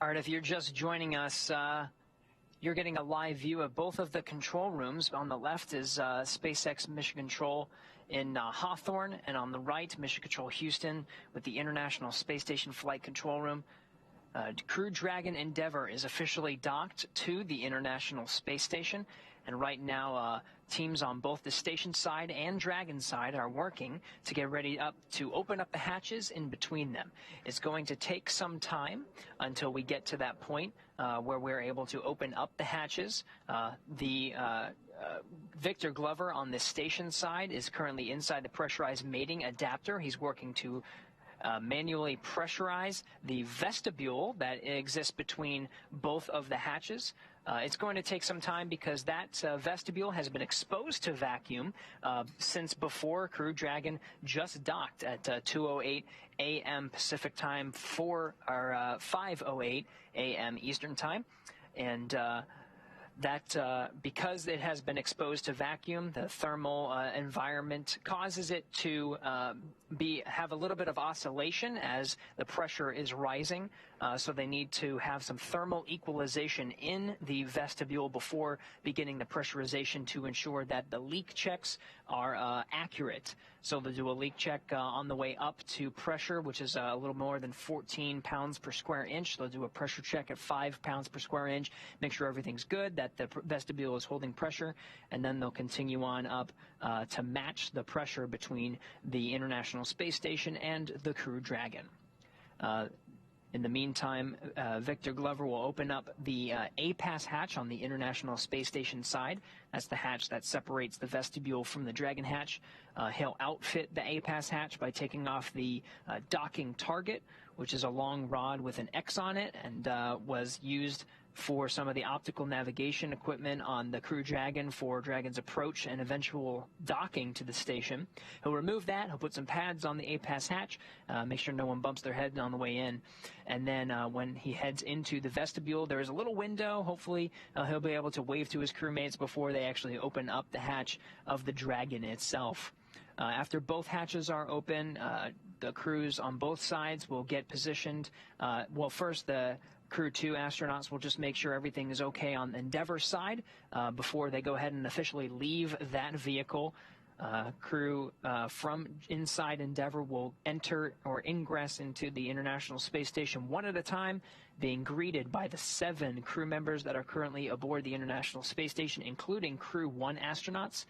All right, if you're just joining us, you're getting a live view of both of the control rooms. On the left is SpaceX Mission Control in Hawthorne, and on the right, Mission Control Houston with the International Space Station Flight Control Room. Crew Dragon Endeavour is officially docked to the International Space Station, and right now teams on both the station side and Dragon side are working to get ready to open up the hatches in between them. It's going to take some time until we get to that point where we're able to open up the hatches. Victor Glover on the station side is currently inside the pressurized mating adapter. He's working to manually pressurize the vestibule that exists between both of the hatches. It's going to take some time because that vestibule has been exposed to vacuum since before Crew Dragon just docked at 2:08 a.m. Pacific time, 5:08 a.m. Eastern time, and because it has been exposed to vacuum, the thermal environment causes it to have a little bit of oscillation as the pressure is rising. So they need to have some thermal equalization in the vestibule before beginning the pressurization to ensure that the leak checks are accurate. So they'll do a leak check on the way up to pressure, which is a little more than 14 pounds per square inch. They'll do a pressure check at 5 pounds per square inch, make sure everything's good, that the vestibule is holding pressure, and then they'll continue on up to match the pressure between the International Space Station and the Crew Dragon. In the meantime, Victor Glover will open up the A-Pass hatch on the International Space Station side. That's the hatch that separates the vestibule from the Dragon hatch. He'll outfit the A-Pass hatch by taking off the docking target, which is a long rod with an X on it and was used for some of the optical navigation equipment on the Crew Dragon for Dragon's approach and eventual docking to the station. He'll remove that. He'll put some pads on the A-Pass hatch, make sure no one bumps their head on the way in. And then when he heads into the vestibule, there is a little window. Hopefully he'll be able to wave to his crewmates before they actually open up the hatch of the Dragon itself. After both hatches are open, the crews on both sides will get positioned. Well, first the Crew-2 astronauts will just make sure everything is okay on the Endeavour side before they go ahead and officially leave that vehicle. Crew from inside Endeavour will enter or ingress into the International Space Station one at a time, being greeted by the 7 crew members that are currently aboard the International Space Station, including Crew-1 astronauts.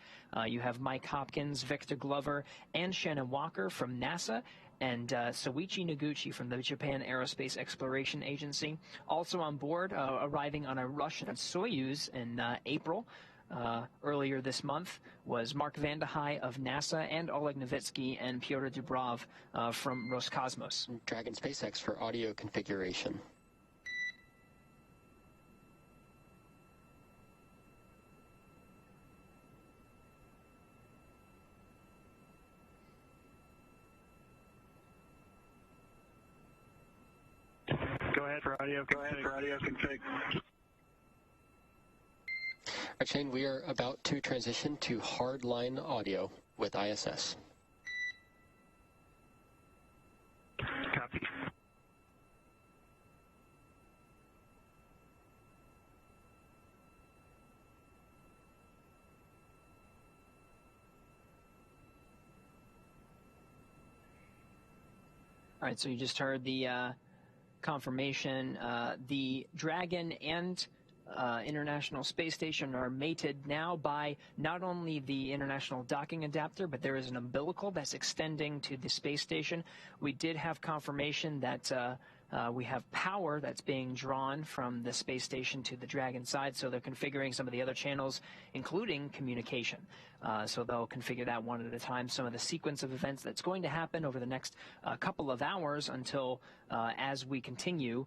You have Mike Hopkins, Victor Glover, and Shannon Walker from NASA, and Soichi Noguchi from the Japan Aerospace Exploration Agency. Also on board, arriving on a Russian Soyuz in April, earlier this month, was Mark Vande Hei of NASA and Oleg Novitsky and Pyotr Dubrov from Roscosmos. Dragon SpaceX for audio configuration. Go ahead for audio config. All right, Shane, we are about to transition to hardline audio with ISS. Copy. All right, so you just heard the confirmation. The Dragon and International Space Station are mated now by not only the International Docking Adapter, but there is an umbilical that's extending to the space station. We did have confirmation that we have power that's being drawn from the space station to the Dragon side, so they're configuring some of the other channels, including communication. So they'll configure that one at a time. Some of the sequence of events that's going to happen over the next couple of hours until as we continue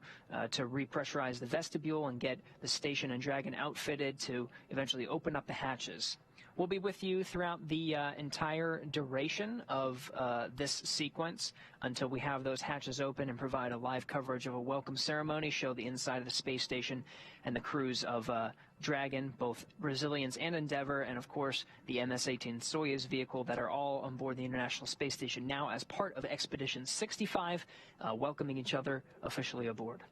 to repressurize the vestibule and get the station and Dragon outfitted to eventually open up the hatches. We'll be with you throughout the entire duration of this sequence until we have those hatches open and provide a live coverage of a welcome ceremony, show the inside of the space station and the crews of Dragon, both Resilience and Endeavour, and of course the MS-18 Soyuz vehicle that are all on board the International Space Station now as part of Expedition 65, welcoming each other officially aboard.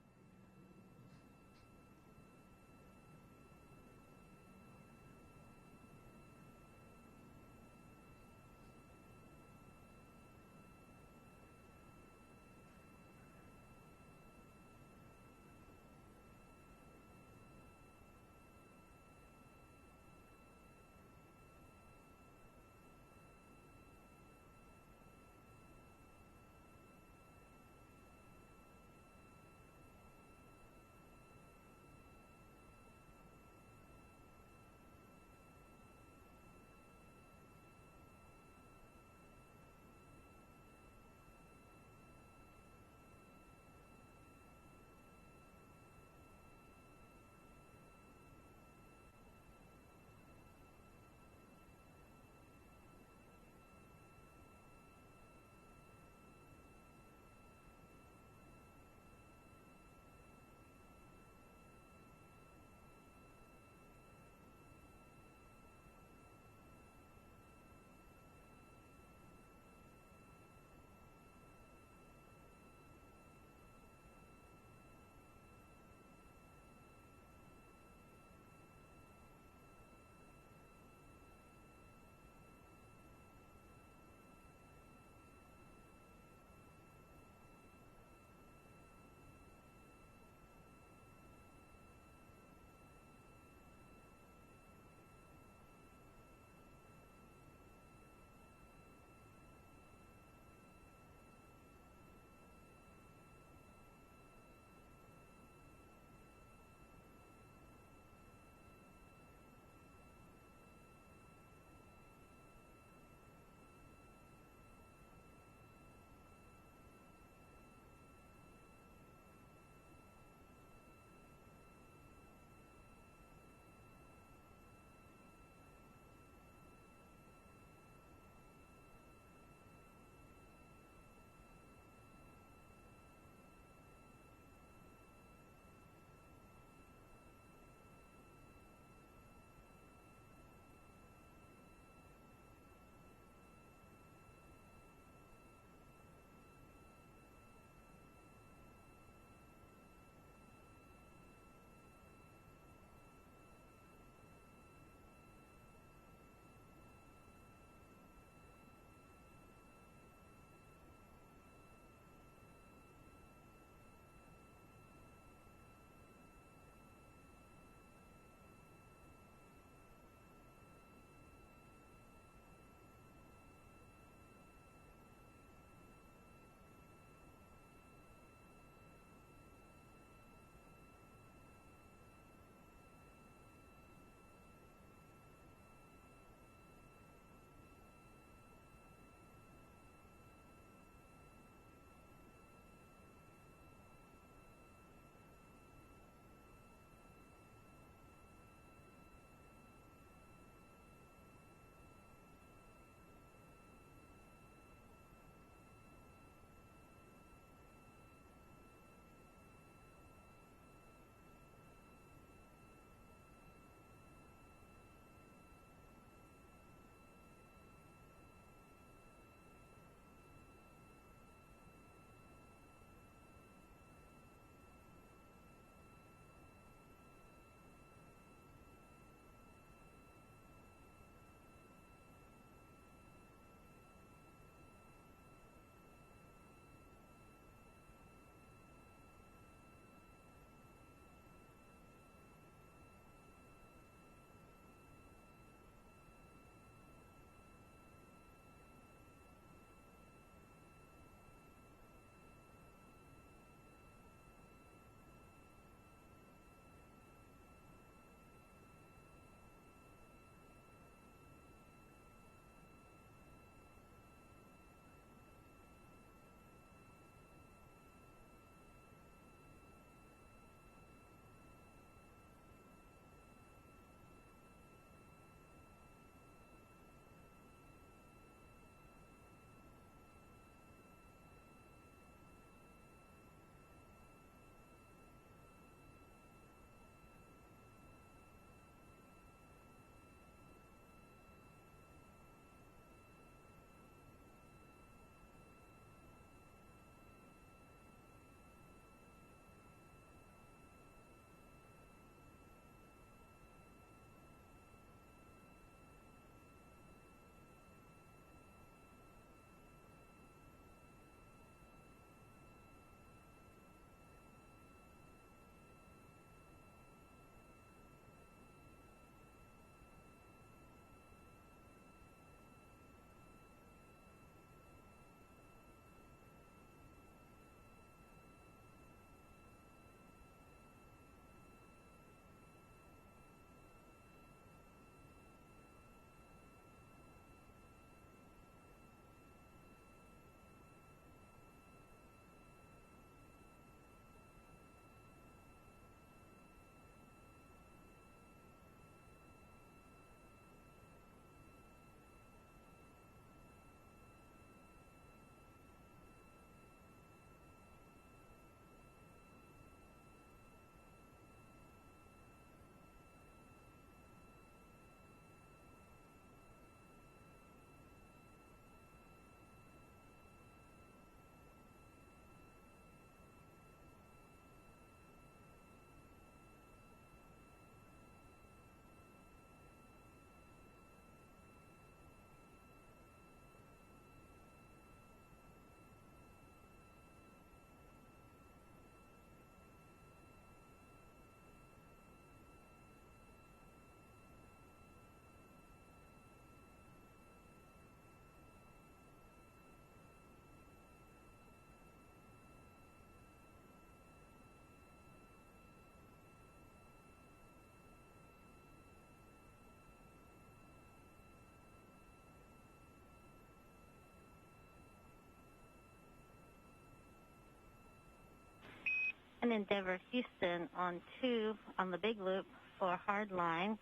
and Endeavour Houston on 2 on the big loop for hard line.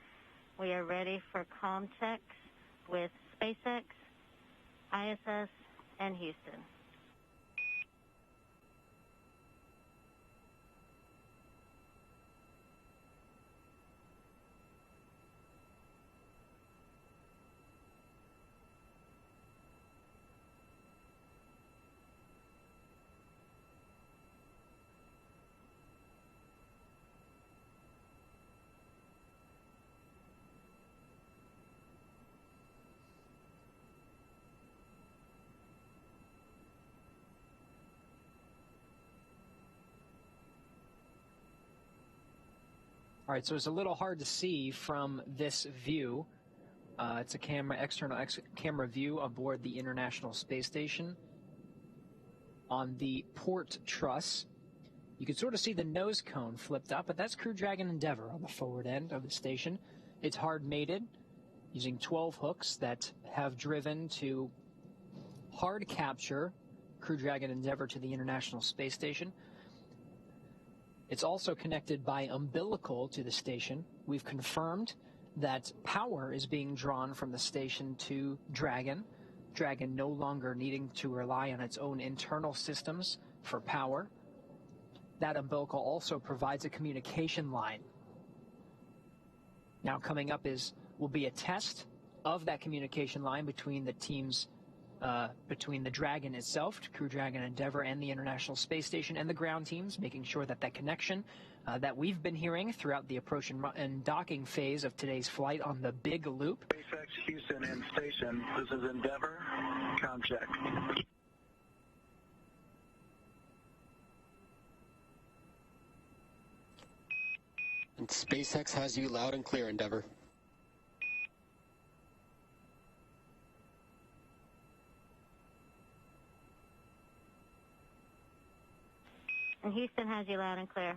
We are ready for comm checks with SpaceX, ISS, and Houston. All right, so it's a little hard to see from this view. It's a external camera view aboard the International Space Station. On the port truss, you can sort of see the nose cone flipped up, but that's Crew Dragon Endeavour on the forward end of the station. It's hard mated using 12 hooks that have driven to hard capture Crew Dragon Endeavour to the International Space Station. It's also connected by umbilical to the station. We've confirmed that power is being drawn from the station to Dragon. Dragon no longer needing to rely on its own internal systems for power. That umbilical also provides a communication line. Now coming up will be a test of that communication line between the teams, between the Dragon itself, Crew Dragon Endeavour, and the International Space Station, and the ground teams, making sure that that connection that we've been hearing throughout the approach and docking phase of today's flight on the big loop. SpaceX Houston and station. This is Endeavour. Comm check. And SpaceX has you loud and clear, Endeavour. And Houston has you loud and clear.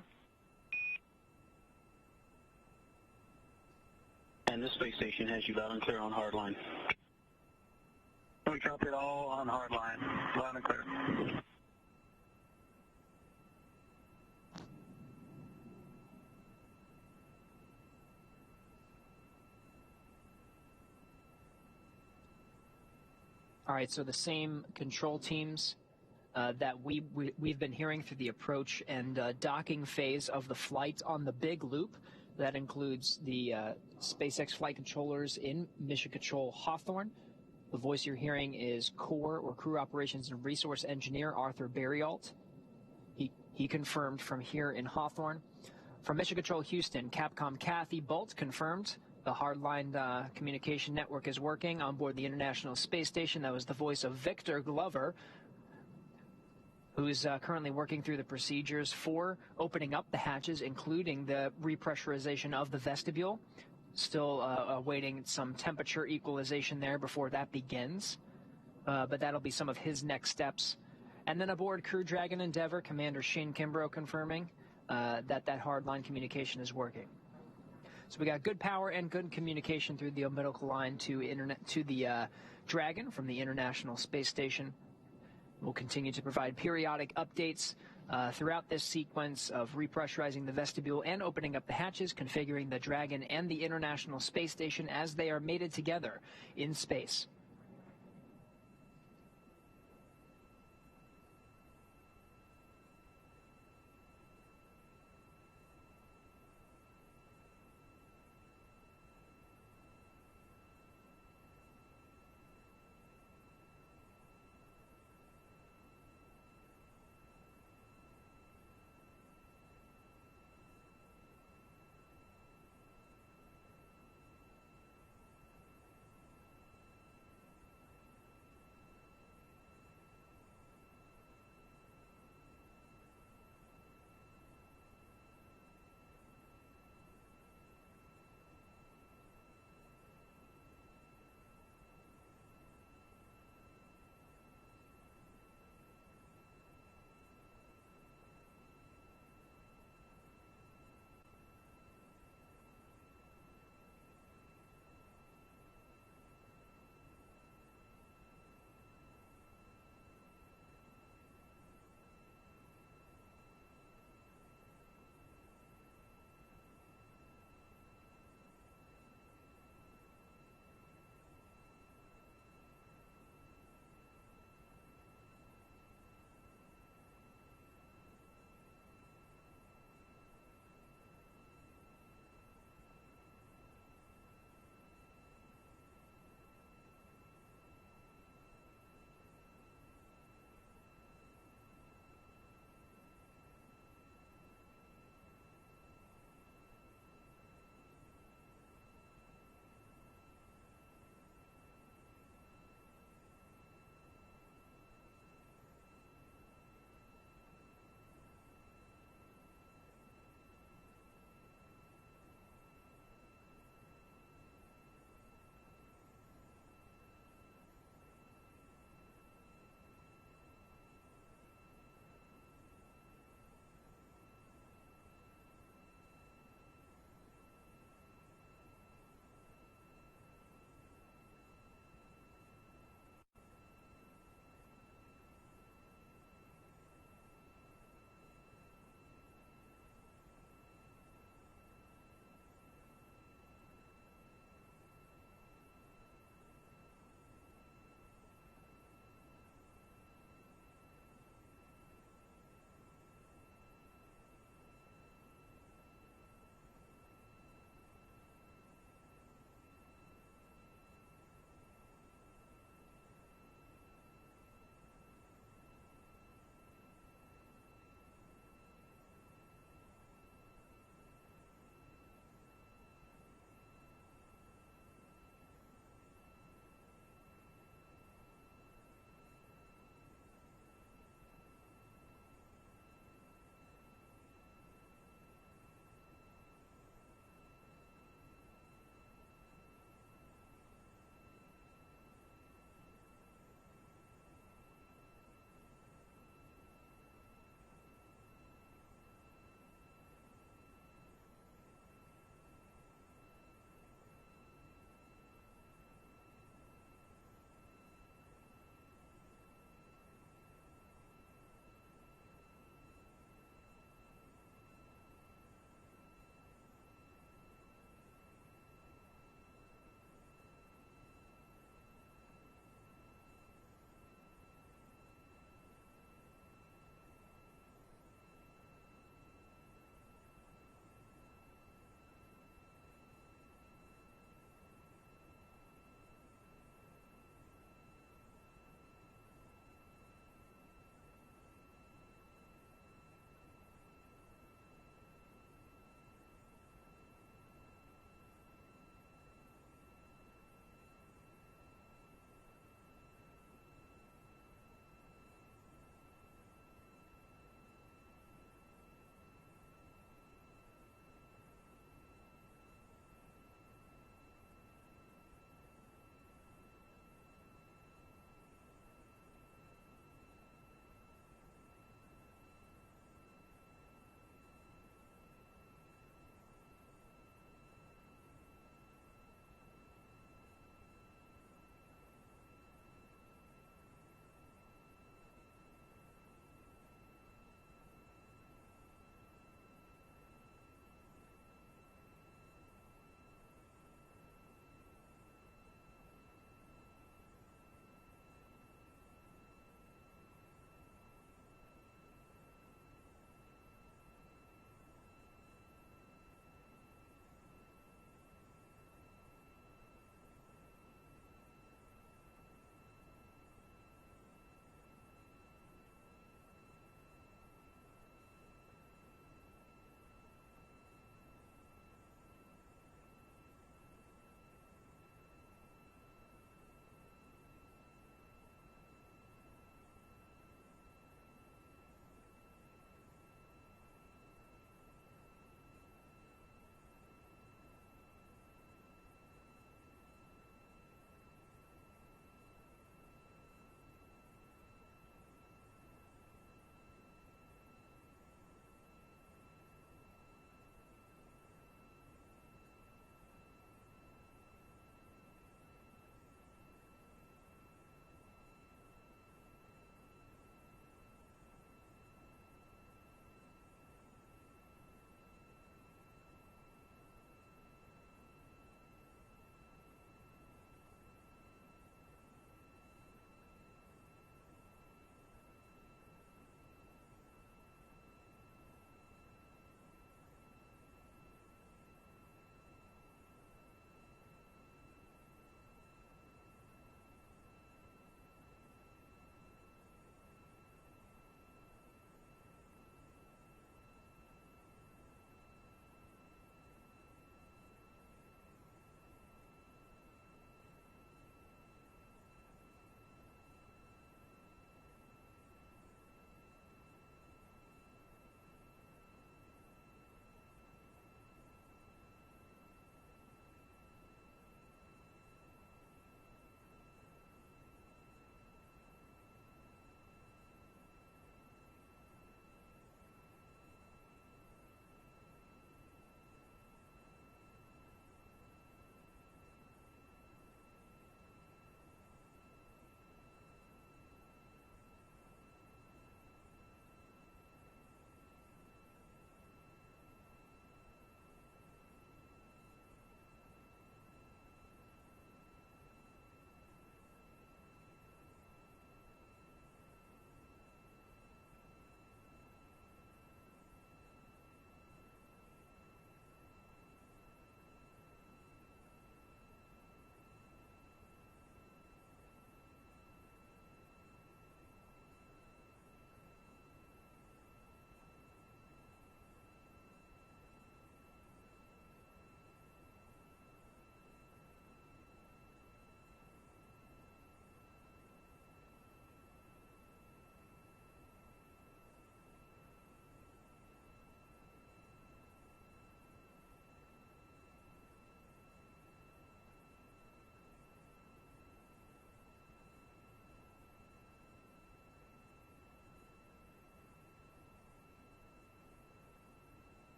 And the space station has you loud and clear on hardline. We copy it all on hardline. Loud and clear. All right, so the same control teams that we've been hearing through the approach and docking phase of the flight on the big loop. That includes the SpaceX flight controllers in Mission Control Hawthorne. The voice you're hearing is Core or Crew Operations and Resource Engineer Arthur Berryalt. He confirmed from here in Hawthorne. From Mission Control Houston, Capcom Kathy Bolt confirmed the hardline communication network is working on board the International Space Station. That was the voice of Victor Glover, who is currently working through the procedures for opening up the hatches, including the repressurization of the vestibule. Still awaiting some temperature equalization there before that begins. But that'll be some of his next steps. And then aboard Crew Dragon Endeavour, Commander Shane Kimbrough confirming that hardline communication is working. So we got good power and good communication through the umbilical line to the Dragon from the International Space Station. We'll continue to provide periodic updates throughout this sequence of repressurizing the vestibule and opening up the hatches, configuring the Dragon and the International Space Station as they are mated together in space.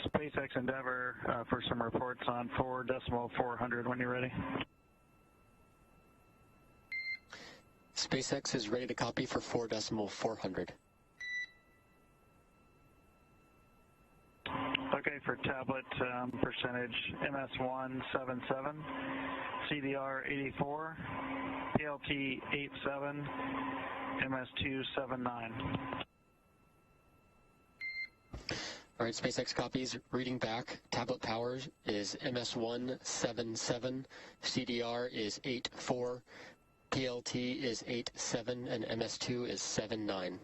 SpaceX Endeavour for some reports on 4.400 when you're ready. SpaceX is ready to copy for 4.400. Okay, for tablet percentage, MS177, CDR 84, PLT 87, MS2 79. All right, SpaceX copies. Reading back, tablet power is MS177, CDR is 84, PLT is 87, and MS2 is 79.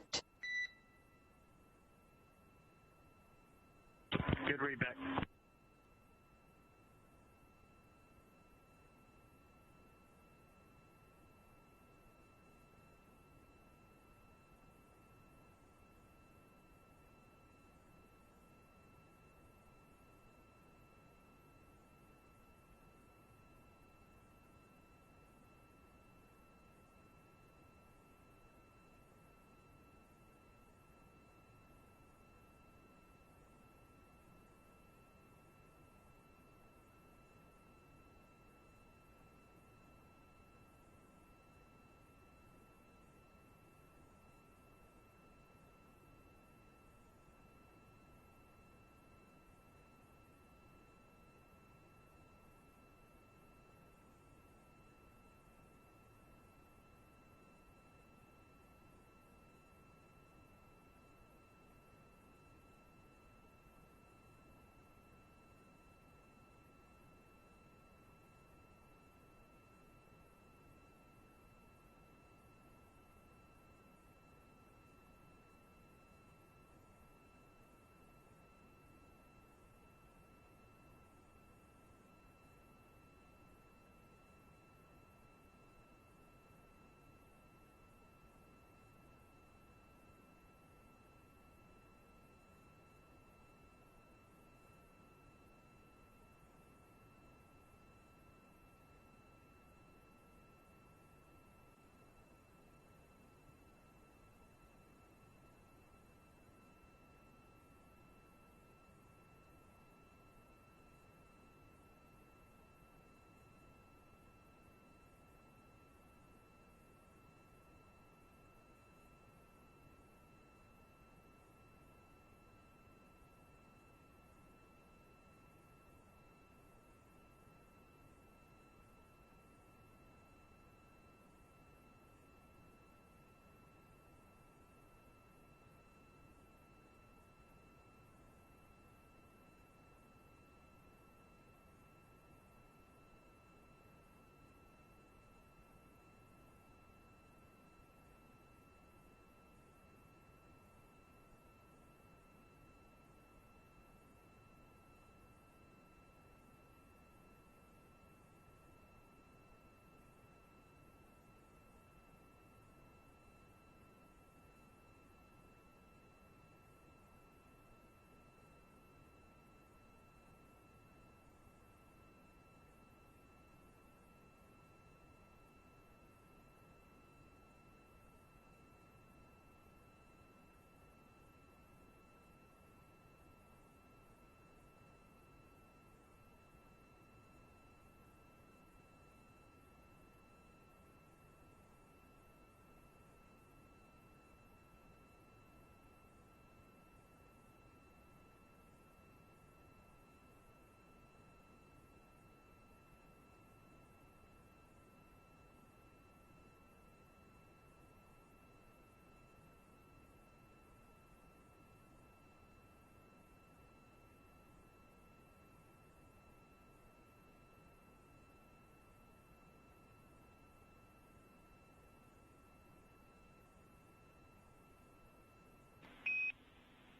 Good readback.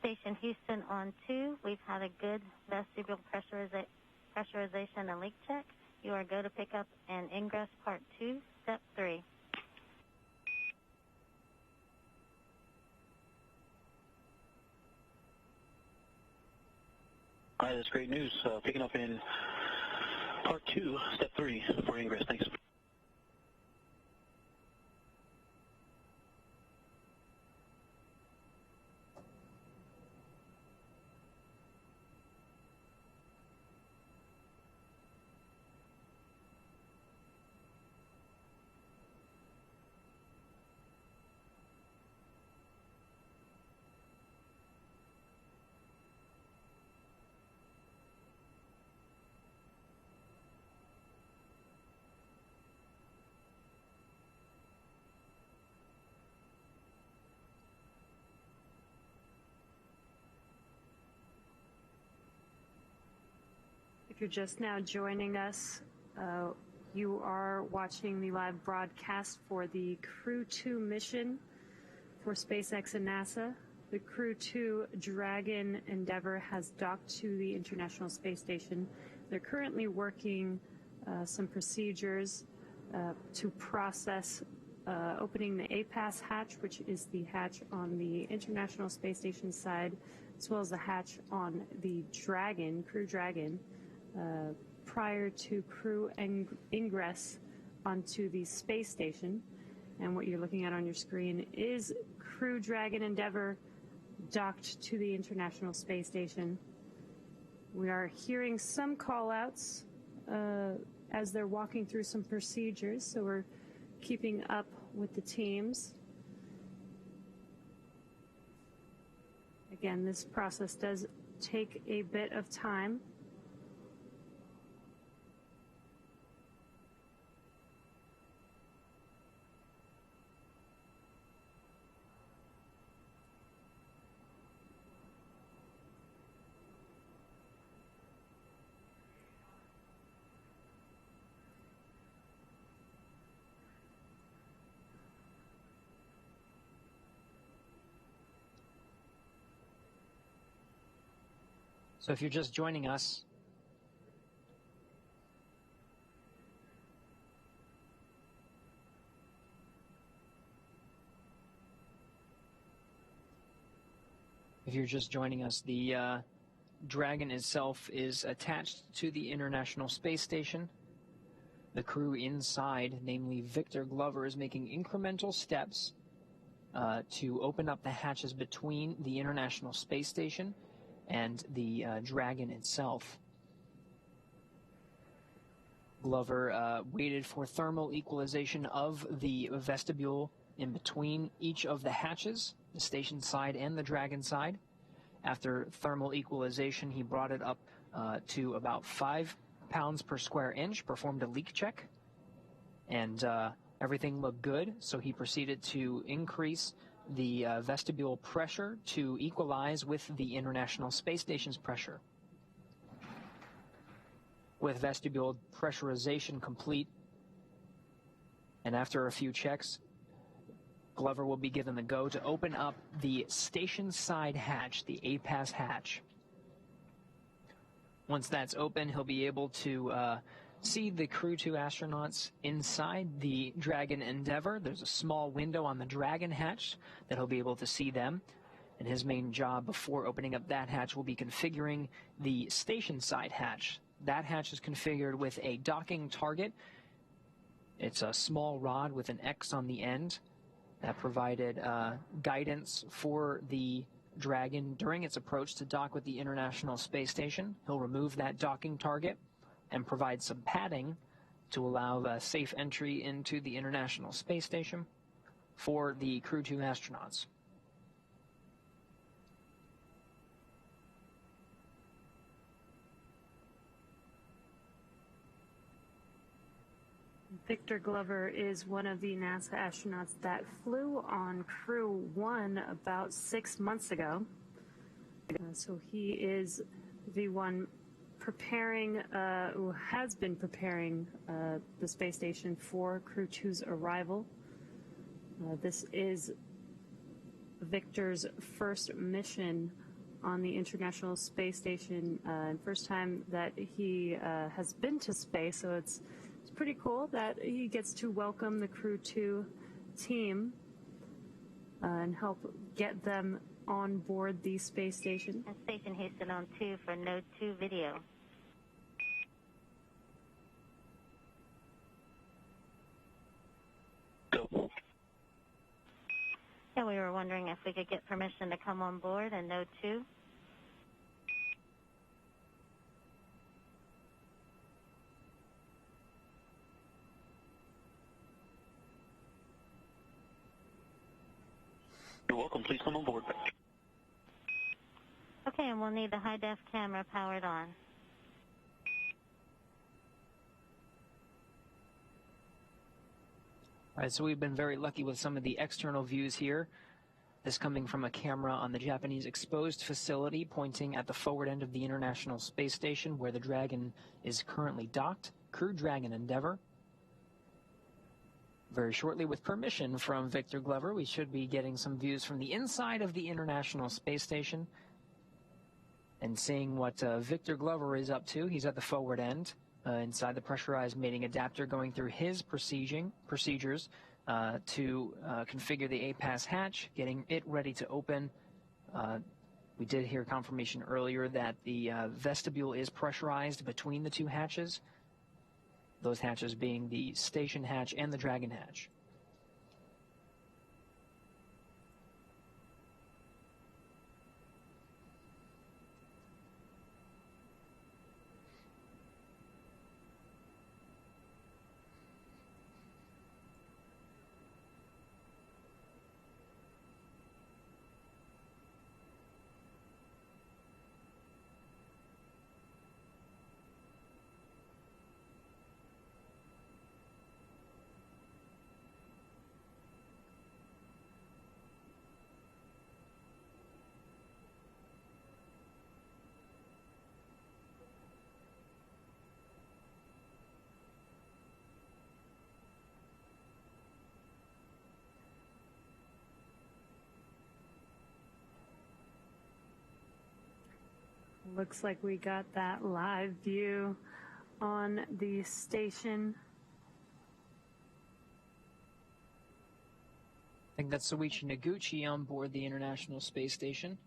Station Houston on 2. We've had a good vestibule pressurization and leak check. You are go to pick up and ingress part 2, step 3. Hi, that's great news. Picking up in part 2, step 3 for ingress. Thanks. you're just now joining us, you are watching the live broadcast for the Crew-2 mission for SpaceX and NASA. The Crew-2 Dragon Endeavour has docked to the International Space Station. They're currently working some procedures to process opening the APAS hatch, which is the hatch on the International Space Station side, as well as the hatch on the Dragon, Crew Dragon, prior to crew ingress onto the space station. And what you're looking at on your screen is Crew Dragon Endeavour docked to the International Space Station. We are hearing some call-outs as they're walking through some procedures, so we're keeping up with the teams. Again, this process does take a bit of time. So if you're just joining us, the Dragon itself is attached to the International Space Station. The crew inside, namely Victor Glover, is making incremental steps to open up the hatches between the International Space Station and the Dragon itself. Glover waited for thermal equalization of the vestibule in between each of the hatches, the station side and the Dragon side. After thermal equalization, he brought it up to about 5 pounds per square inch, performed a leak check, and everything looked good, so he proceeded to increase the vestibule pressure to equalize with the International Space Station's pressure. With vestibule pressurization complete, and after a few checks, Glover will be given the go to open up the station side hatch, the APAS hatch. Once that's open, he'll be able to see the Crew-2 astronauts inside the Dragon Endeavour. There's a small window on the Dragon hatch that he'll be able to see them. And his main job before opening up that hatch will be configuring the station side hatch. That hatch is configured with a docking target. It's a small rod with an X on the end that provided guidance for the Dragon during its approach to dock with the International Space Station. He'll remove that docking target and provide some padding to allow safe entry into the International Space Station for the Crew-2 astronauts. Victor Glover is one of the NASA astronauts that flew on Crew-1 about 6 months ago. So he is the one preparing, who has been preparing the space station for Crew-2's arrival. This is Victor's first mission on the International Space Station, and first time that he has been to space, so it's pretty cool that he gets to welcome the Crew-2 team and help get them on board the space station. And Station Houston on 2 for Node 2 video. Go. Yeah, we were wondering if we could get permission to come on board in Node 2. You're welcome. Please come on board. Okay, and we'll need the high-def camera powered on. All right, so we've been very lucky with some of the external views here. This coming from a camera on the Japanese exposed facility pointing at the forward end of the International Space Station where the Dragon is currently docked. Crew Dragon Endeavour. Very shortly, with permission from Victor Glover, we should be getting some views from the inside of the International Space Station and seeing what Victor Glover is up to. He's at the forward end, inside the pressurized mating adapter, going through his procedures to configure the APAS hatch, getting it ready to open. We did hear confirmation earlier that the vestibule is pressurized between the two hatches, those hatches being the station hatch and the Dragon hatch. Looks like we got that live view on the station. I think that's Soichi Noguchi on board the International Space Station.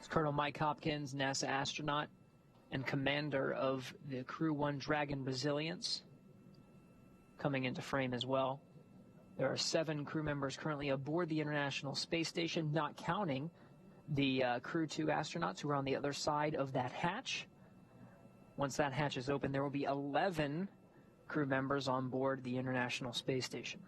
Colonel Mike Hopkins, NASA astronaut and commander of the Crew-1 Dragon Resilience, coming into frame as well. There are 7 crew members currently aboard the International Space Station, not counting the Crew-2 astronauts who are on the other side of that hatch. Once that hatch is open, there will be 11 crew members on board the International Space Station.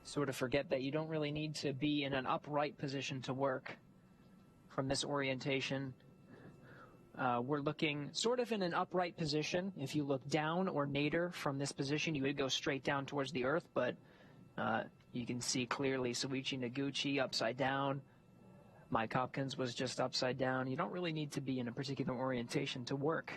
Sort of forget that you don't really need to be in an upright position to work from this orientation. We're looking sort of in an upright position. If you look down or nadir from this position, you would go straight down towards the Earth, but you can see clearly Soichi Noguchi upside down. Mike Hopkins was just upside down. You don't really need to be in a particular orientation to work.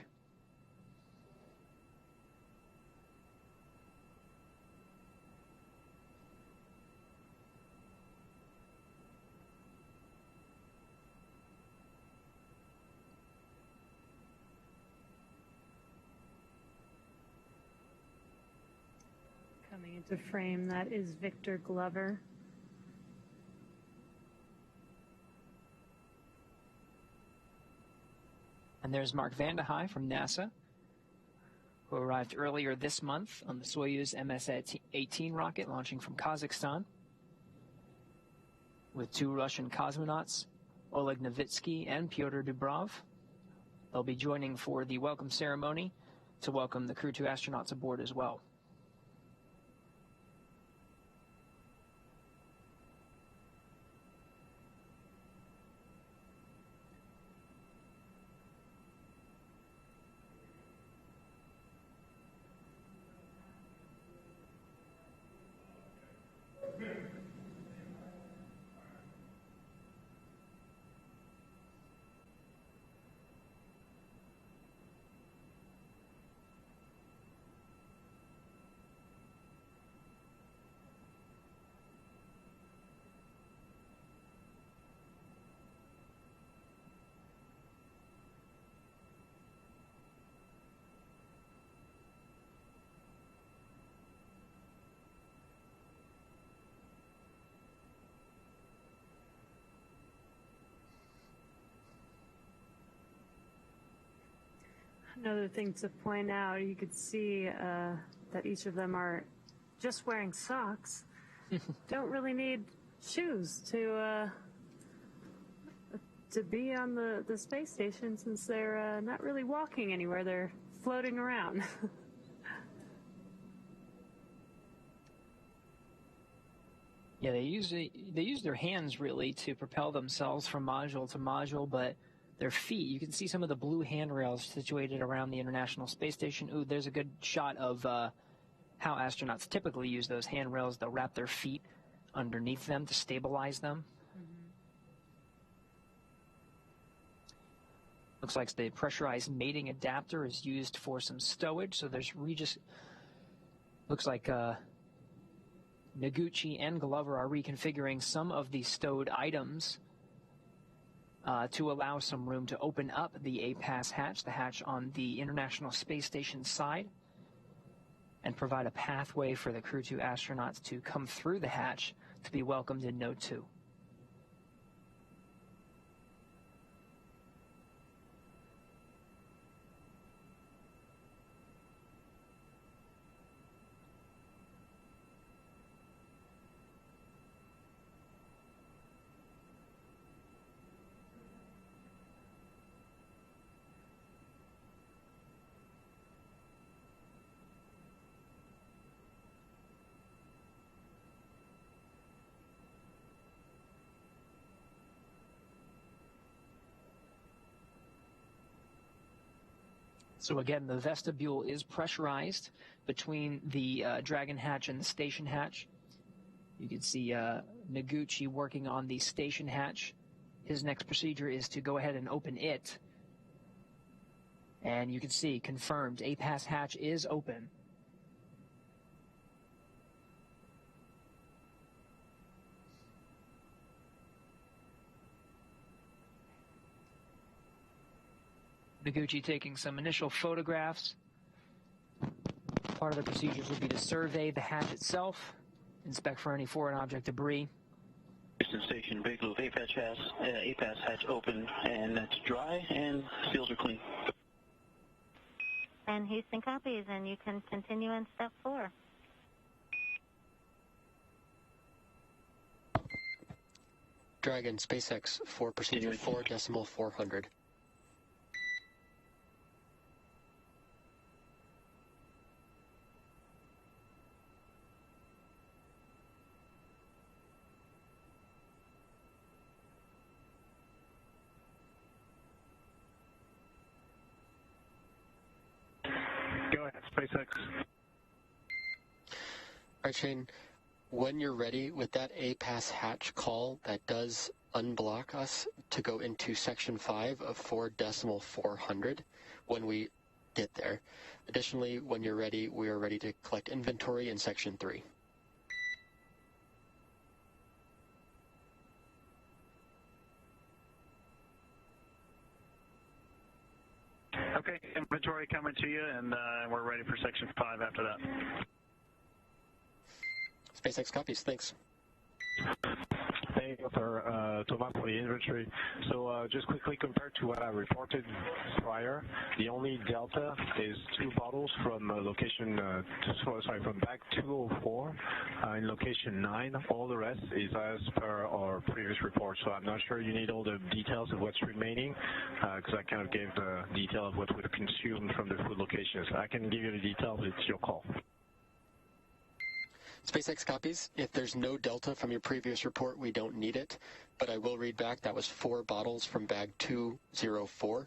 Coming into frame, that is Victor Glover. And there's Mark Vande Hei from NASA, who arrived earlier this month on the Soyuz MS-18 rocket launching from Kazakhstan, with 2 Russian cosmonauts, Oleg Novitsky and Pyotr Dubrov. They'll be joining for the welcome ceremony to welcome the Crew-2 astronauts aboard as well. Another thing to point out, you could see that each of them are just wearing socks. Don't really need shoes to be on the space station, since they're not really walking anywhere. They're floating around. Yeah, they use their hands really to propel themselves from module to module, but their feet, you can see some of the blue handrails situated around the International Space Station. Ooh, there's a good shot of how astronauts typically use those handrails. They'll wrap their feet underneath them to stabilize them. Looks like the pressurized mating adapter is used for some stowage, so there's looks like Noguchi and Glover are reconfiguring some of the stowed items to allow some room to open up the A-Pass hatch, the hatch on the International Space Station side, and provide a pathway for the Crew-2 astronauts to come through the hatch to be welcomed in Node 2. So again, the vestibule is pressurized between the Dragon hatch and the station hatch. You can see Noguchi working on the station hatch. His next procedure is to go ahead and open it. And you can see, confirmed, A-Pass hatch is open. Noguchi taking some initial photographs. Part of the procedures will be to survey the hatch itself, inspect for any foreign object debris. Houston Station, big loop, A-Pass hatch open, and it's dry, and seals are clean. And Houston copies, and you can continue in step 4. Dragon SpaceX for procedure 4.400. Go ahead, SpaceX. All right, Shane, when you're ready with that A-Pass hatch call, that does unblock us to go into section 5 of 4.400 when we get there. Additionally, when you're ready, we are ready to collect inventory in section 3. Okay, inventory coming to you, and we're ready for section 5 after that. SpaceX copies, thanks. Hey, Dr. Thomas for the inventory. So just quickly compared to what I reported prior, the only delta is 2 bottles from location, from bag 204 in location 9. All the rest is as per our previous report. So I'm not sure you need all the details of what's remaining, because I kind of gave the detail of what would consumed from the food locations. I can give you the details. It's your call. SpaceX copies. If there's no delta from your previous report, we don't need it. But I will read back, that was 4 bottles from bag 204.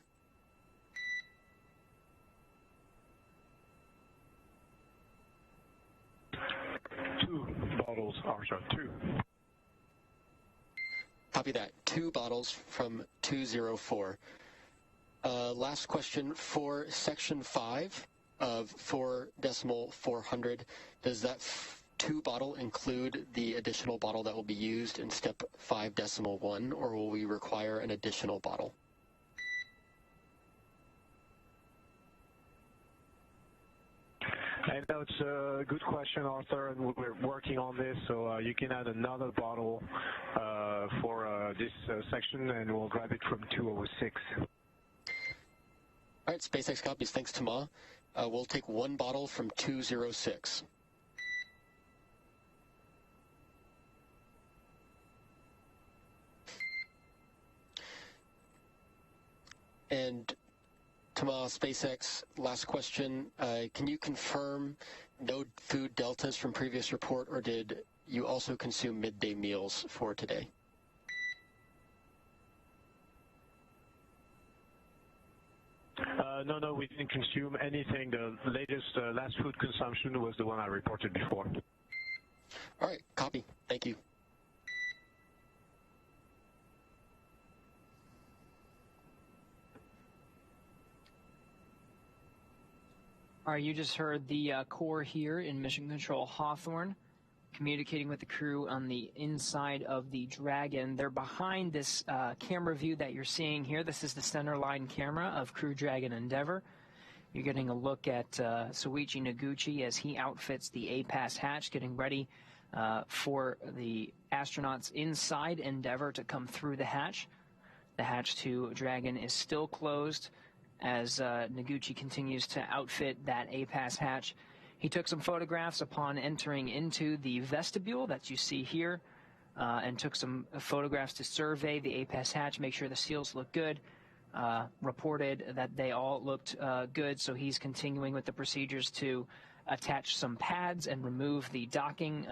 Two bottles, sorry, 2. Copy that. 2 bottles from 204. Last question for section 5 of 4.400. Does that 2 bottle include the additional bottle that will be used in step 5.1, or will we require an additional bottle? And that's a good question, Arthur, and we're working on this, so you can add another bottle for this section, and we'll grab it from 206. All All right, SpaceX copies. Thanks, Tama. We'll take one bottle from 206. And Tama, SpaceX, last question. Can you confirm no food deltas from previous report, or did you also consume midday meals for today? No, we didn't consume anything. The latest last food consumption was the one I reported before. All right, copy. Thank you. All right, you just heard the core here in Mission Control Hawthorne communicating with the crew on the inside of the Dragon. They're behind this camera view that you're seeing here. This is the center line camera of Crew Dragon Endeavour. You're getting a look at Soichi Noguchi as he outfits the APAS hatch, getting ready for the astronauts inside Endeavour to come through the hatch. The hatch to Dragon is still closed as Noguchi continues to outfit that APAS hatch. He took some photographs upon entering into the vestibule that you see here and took some photographs to survey the APAS hatch, make sure the seals look good, reported that they all looked good, so he's continuing with the procedures to attach some pads and remove the docking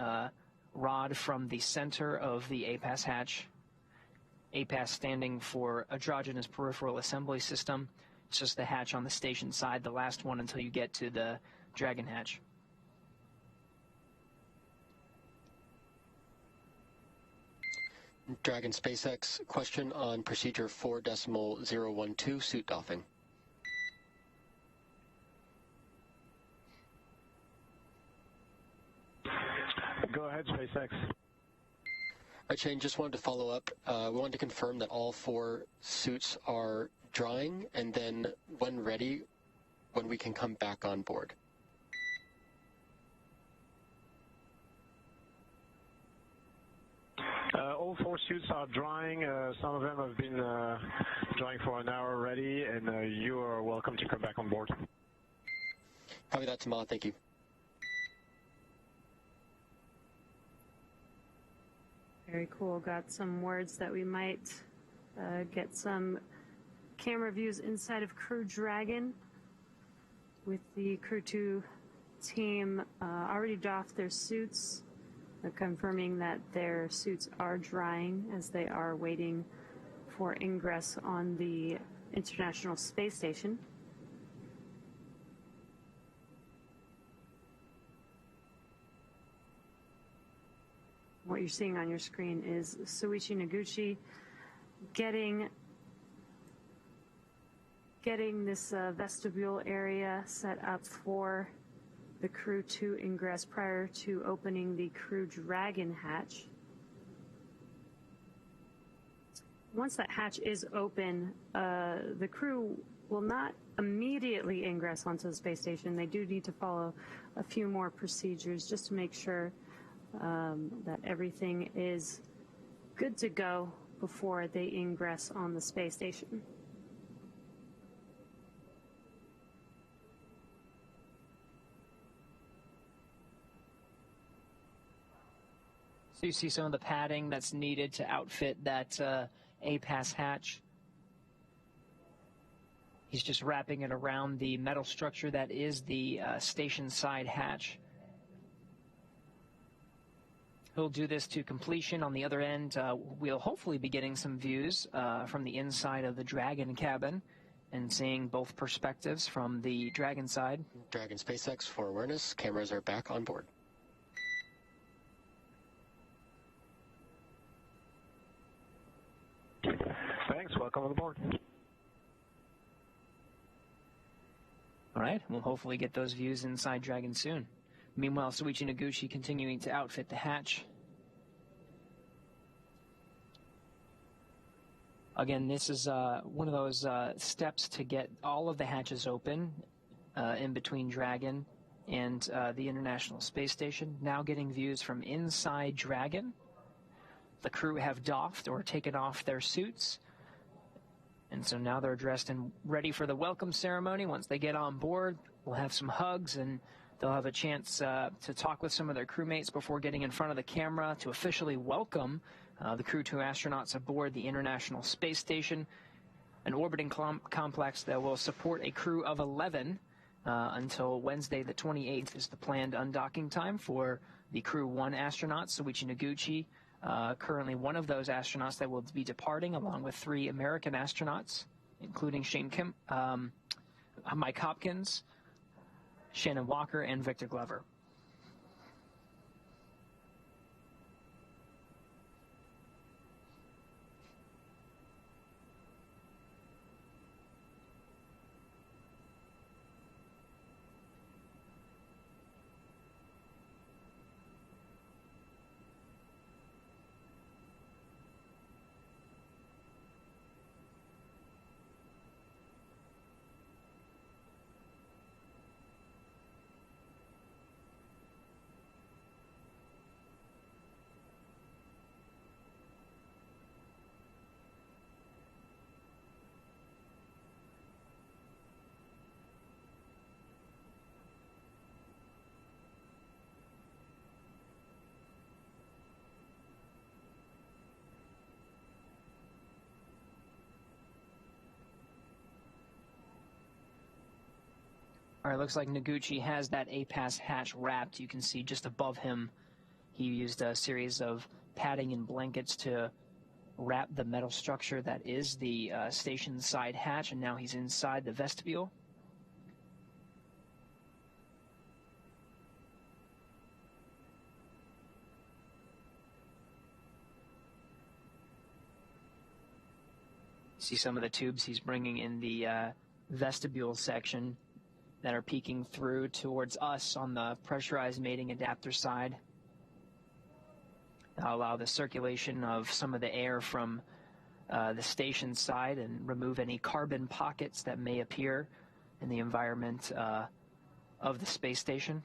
rod from the center of the APAS hatch. APAS standing for Androgynous Peripheral Assembly System. It's just the hatch on the station side, the last one until you get to the Dragon hatch. Dragon SpaceX, question on procedure 4.012, suit doffing. Go ahead, SpaceX. All right, Shane, just wanted to follow up. We wanted to confirm that all 4 suits are drying, and then when ready, when we can come back on board. All 4 suits are drying. Some of them have been drying for an hour already, and you are welcome to come back on board. Copy that, Tama. Thank you. Very cool. Got some words that we might get some camera views inside of Crew Dragon with the Crew-2 team already doffed their suits. They're confirming that their suits are drying as they are waiting for ingress on the International Space Station. What you're seeing on your screen is Soichi Noguchi getting this vestibule area set up for the Crew-2 ingress prior to opening the Crew Dragon hatch. Once that hatch is open, the crew will not immediately ingress onto the space station. They do need to follow a few more procedures just to make sure that everything is good to go before they ingress on the space station. So you see some of the padding that's needed to outfit that APAS hatch. He's just wrapping it around the metal structure that is the station side hatch. He'll do this to completion. On the other end, we'll hopefully be getting some views from the inside of the Dragon cabin and seeing both perspectives from the Dragon side. Dragon SpaceX, for awareness, cameras are back on board. Thanks. Welcome on board. All right. We'll hopefully get those views inside Dragon soon. Meanwhile, Soichi Noguchi continuing to outfit the hatch. Again, this is one of those steps to get all of the hatches open in between Dragon and the International Space Station. Now getting views from inside Dragon. The crew have doffed or taken off their suits. And so now they're dressed and ready for the welcome ceremony. Once they get on board, we'll have some hugs, and they'll have a chance to talk with some of their crewmates before getting in front of the camera to officially welcome the Crew-2 astronauts aboard the International Space Station, an orbiting complex that will support a crew of 11 until Wednesday the 28th is the planned undocking time for the Crew-1 astronauts. Soichi Noguchi, currently one of those astronauts that will be departing, along with 3 American astronauts, including Mike Hopkins, Shannon Walker, and Victor Glover. All right, looks like Noguchi has that APAS hatch wrapped. You can see just above him, he used a series of padding and blankets to wrap the metal structure that is the station side hatch, and now he's inside the vestibule. See some of the tubes he's bringing in the vestibule section that are peeking through towards us on the pressurized mating adapter side. That'll allow the circulation of some of the air from the station side and remove any carbon pockets that may appear in the environment of the space station.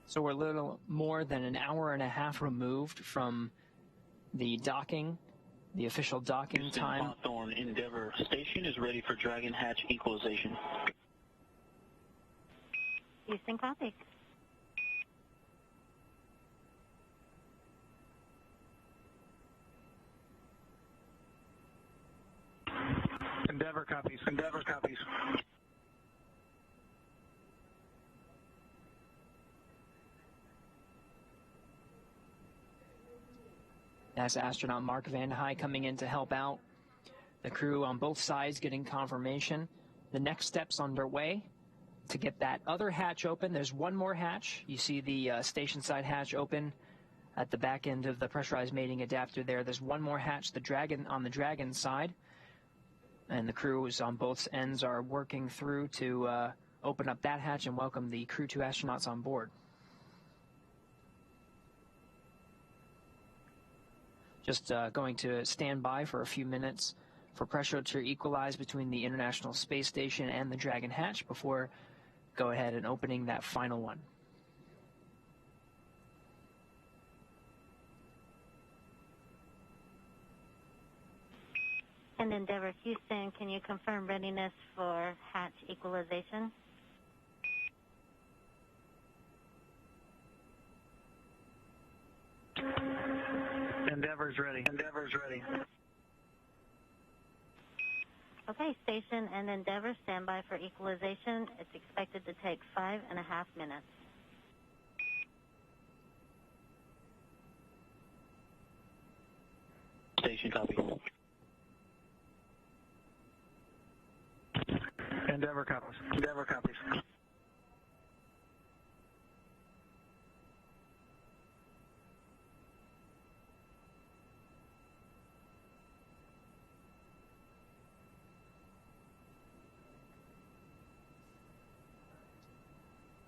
So we're a little more than an hour and a half removed from the docking, the official docking time. Hawthorne Endeavour station is ready for Dragon hatch equalization. Houston, copy. Endeavour copies. Endeavour copies. NASA astronaut Mark Van High coming in to help out. The crew on both sides getting confirmation. The next step's underway to get that other hatch open. There's one more hatch. You see the station side hatch open at the back end of the pressurized mating adapter there. There's one more hatch, the Dragon, on the Dragon side. And the crews on both ends are working through to open up that hatch and welcome the Crew-2 astronauts on board. Just going to stand by for a few minutes for pressure to equalize between the International Space Station and the Dragon hatch before go ahead and opening that final one. And Endeavour Houston, can you confirm readiness for hatch equalization? Endeavour's ready. Endeavour's ready. Okay, station and Endeavour, stand by for equalization. It's expected to take 5.5 minutes. station, copy. Endeavour copies. Endeavour copies.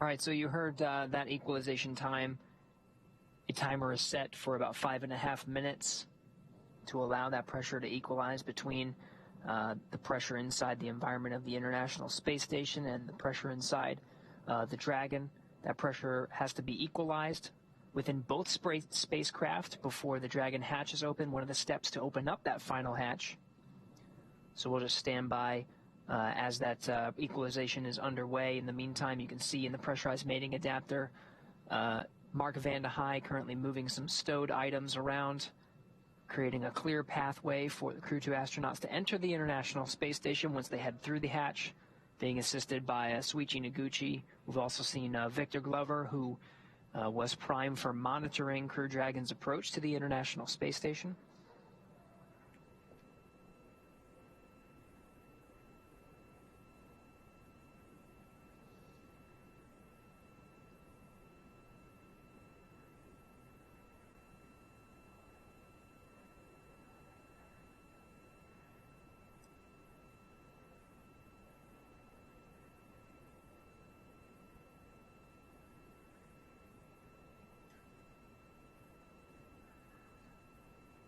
All right, so you heard that equalization time. A timer is set for about 5.5 minutes to allow that pressure to equalize between the pressure inside the environment of the International Space Station and the pressure inside the Dragon. That pressure has to be equalized within both spacecraft before the Dragon hatch is open, one of the steps to open up that final hatch. So we'll just stand by as that equalization is underway. In the meantime, you can see in the pressurized mating adapter, Mark Vande Hei currently moving some stowed items around, creating a clear pathway for the Crew-2 astronauts to enter the International Space Station once they head through the hatch, being assisted by Suichi Noguchi. We've also seen Victor Glover, who was primed for monitoring Crew Dragon's approach to the International Space Station.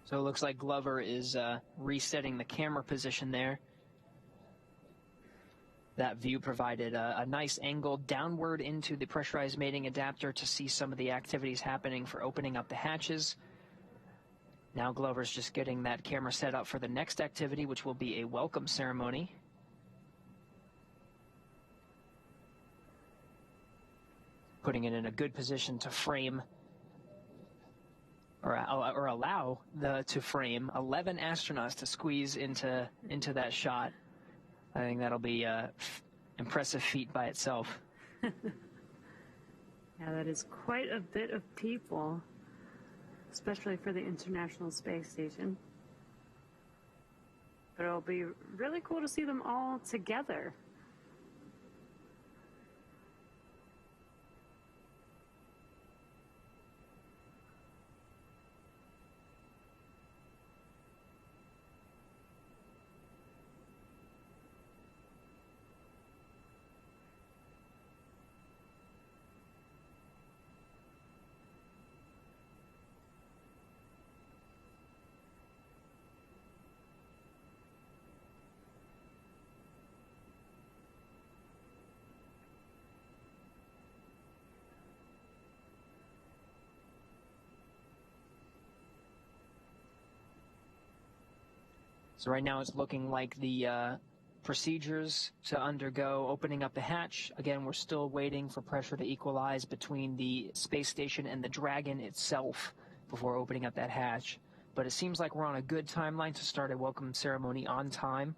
So it looks like Glover is resetting the camera position there. That view provided a nice angle downward into the pressurized mating adapter to see some of the activities happening for opening up the hatches. Now Glover's just getting that camera set up for the next activity, which will be a welcome ceremony. Putting it in a good position to frame or allow to frame 11 astronauts to squeeze into that shot. I think that'll be an impressive feat by itself. Yeah, that is quite a bit of people, especially for the International Space Station. But it'll be really cool to see them all together. So right now it's looking like the procedures to undergo opening up the hatch. Again, we're still waiting for pressure to equalize between the space station and the Dragon itself before opening up that hatch. But it seems like we're on a good timeline to start a welcome ceremony on time.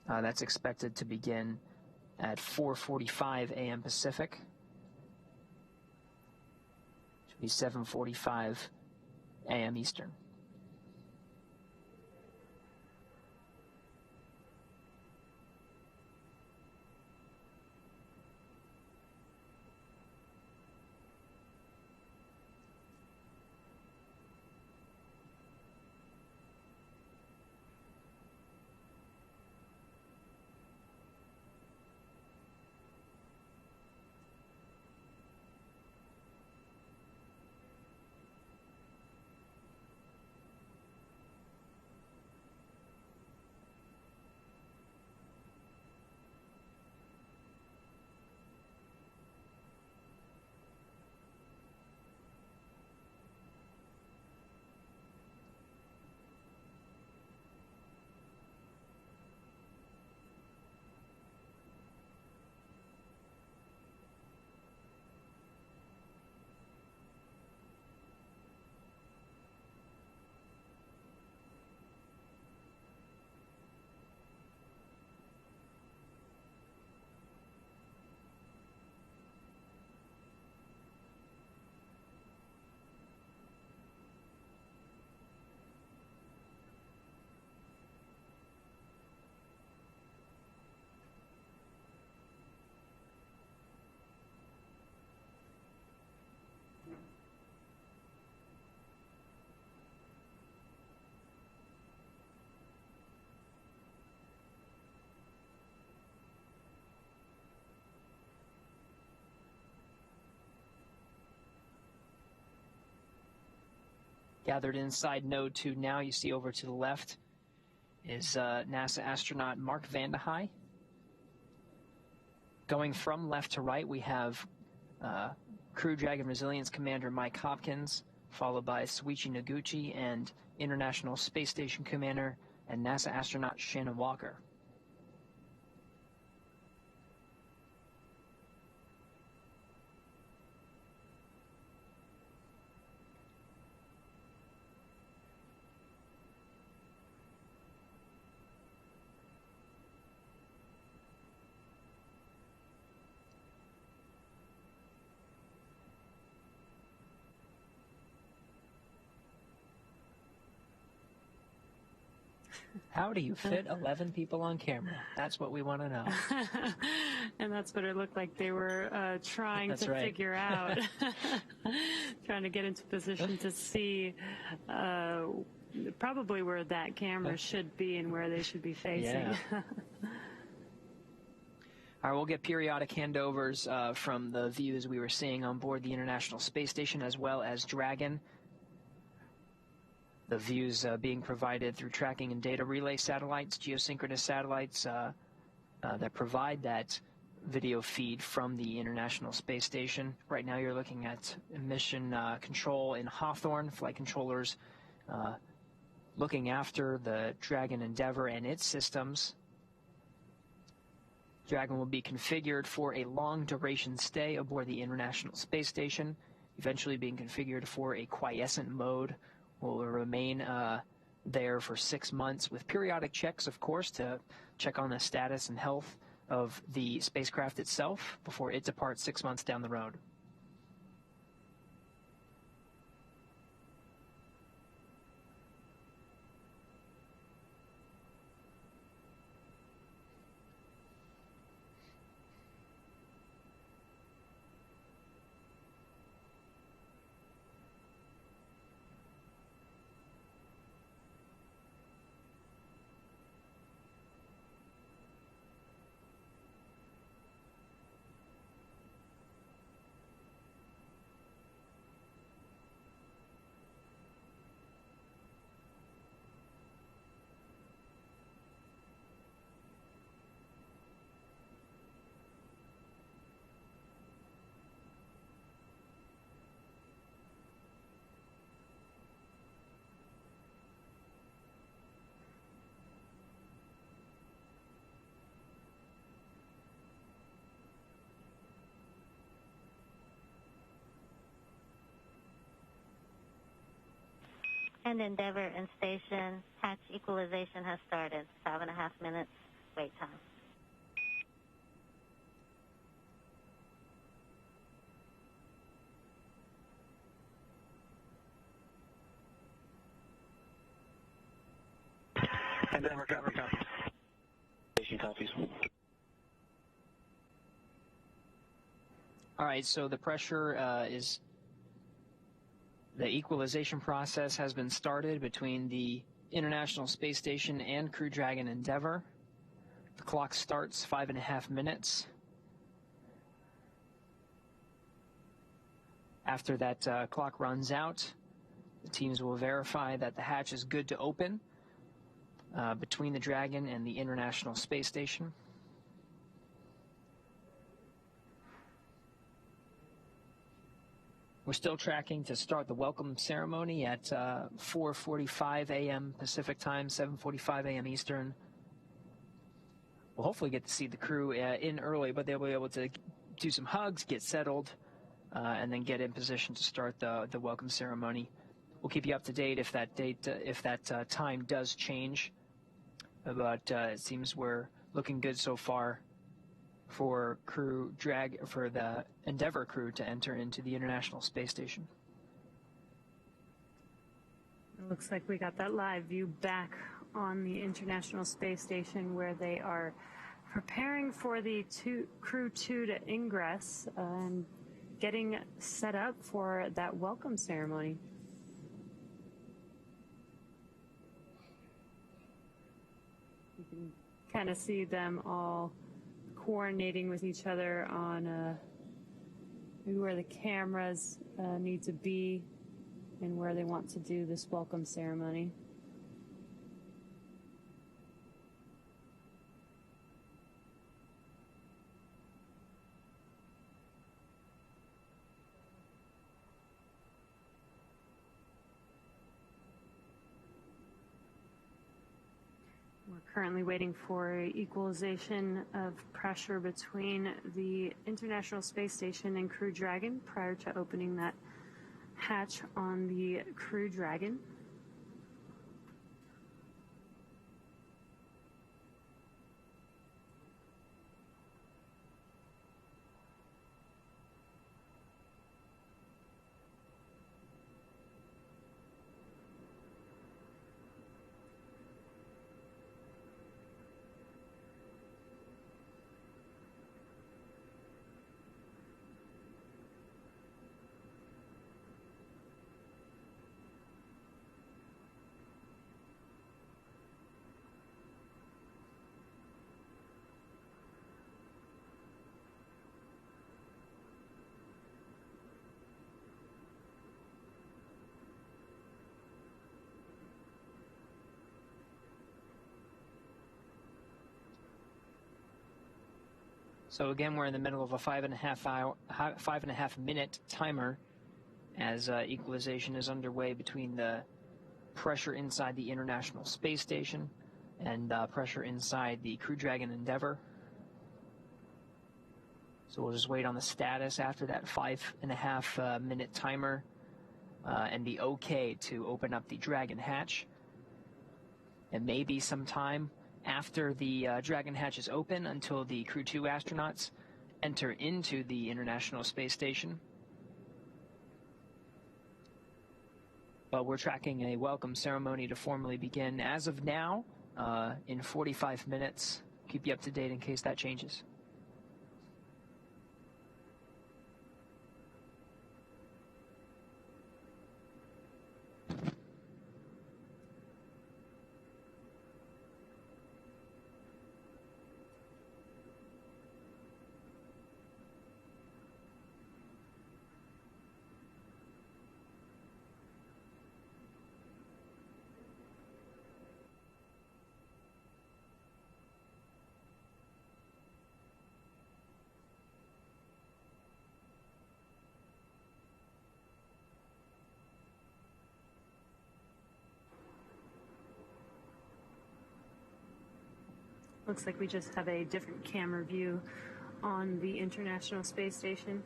That's expected to begin at 4:45 a.m. Pacific. Should be 7:45 a.m. Eastern. gathered inside Node 2 now. You see over to the left is NASA astronaut Mark Vande Hei. Going from left to right, we have Crew Dragon Resilience Commander Mike Hopkins, followed by Soichi Noguchi and International Space Station Commander and NASA astronaut Shannon Walker. How do you fit 11 people on camera? That's what we want to know. And that's what it looked like they were trying to figure out, trying to get into position to see probably where that camera should be and where they should be facing. Yeah. All right, we'll get periodic handovers from the views we were seeing on board the International Space Station as well as Dragon. The views being provided through tracking and data relay satellites, geosynchronous satellites that provide that video feed from the International Space Station. Right now you're looking at mission control in Hawthorne, flight controllers looking after the Dragon Endeavour and its systems. Dragon will be configured for a long duration stay aboard the International Space Station, eventually being configured for a quiescent mode. Will remain there for 6 months with periodic checks, of course, to check on the status and health of the spacecraft itself before it departs 6 months down the road. And Endeavour and station hatch equalization has started. 5.5 minutes wait time. Endeavour copies. Station copies. All right, so the pressure is... The equalization process has been started between the International Space Station and Crew Dragon Endeavour. The clock starts 5.5 minutes. After that clock runs out, the teams will verify that the hatch is good to open between the Dragon and the International Space Station. We're still tracking to start the welcome ceremony at 4:45 a.m. Pacific time, 7:45 a.m. Eastern. We'll hopefully get to see the crew in early, but they'll be able to do some hugs, get settled, and then get in position to start the welcome ceremony. We'll keep you up to date if that time does change, but it seems we're looking good so far for the Endeavour crew to enter into the International Space Station. It looks like we got that live view back on the International Space Station where they are preparing for the Crew-2 to ingress and getting set up for that welcome ceremony. You can kind of see them all coordinating with each other on maybe where the cameras need to be. and where they want to do this welcome ceremony. We're currently waiting for equalization of pressure between the International Space Station and Crew Dragon prior to opening that hatch on the Crew Dragon. So again, we're in the middle of a 5.5 minute timer as equalization is underway between the pressure inside the International Space Station and pressure inside the Crew Dragon Endeavour. So we'll just wait on the status after that 5.5 minute timer and the OK to open up the Dragon hatch. It may be some time after the Dragon hatch is open until the Crew-2 astronauts enter into the International Space Station. But we're tracking a welcome ceremony to formally begin as of now in 45 minutes. Keep you up to date in case that changes. Looks like we just have a different camera view on the International Space Station.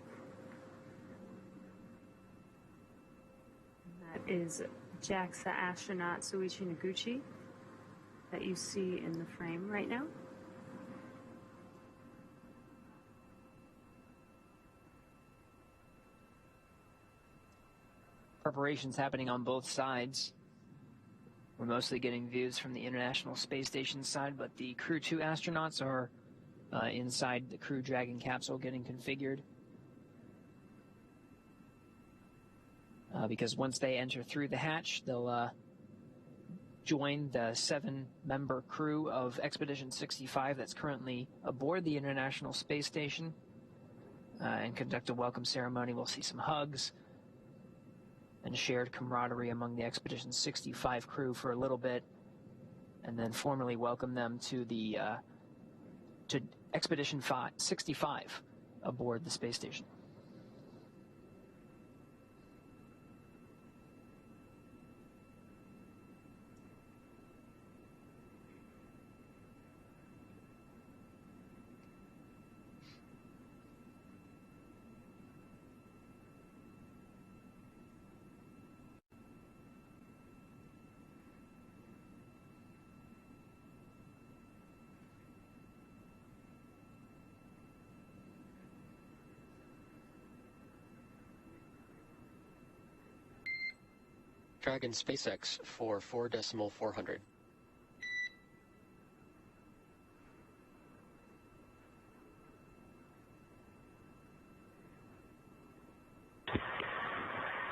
That is JAXA astronaut Soichi Noguchi that you see in the frame right now. Preparations happening on both sides. We're mostly getting views from the International Space Station side, but the Crew-2 astronauts are inside the Crew Dragon capsule getting configured. Because once they enter through the hatch, they'll join the 7-member crew of Expedition 65 that's currently aboard the International Space Station and conduct a welcome ceremony. We'll see some hugs and shared camaraderie among the Expedition 65 crew for a little bit, and then formally welcome them to the to Expedition 65 aboard the space station. Dragon SpaceX for 4.400.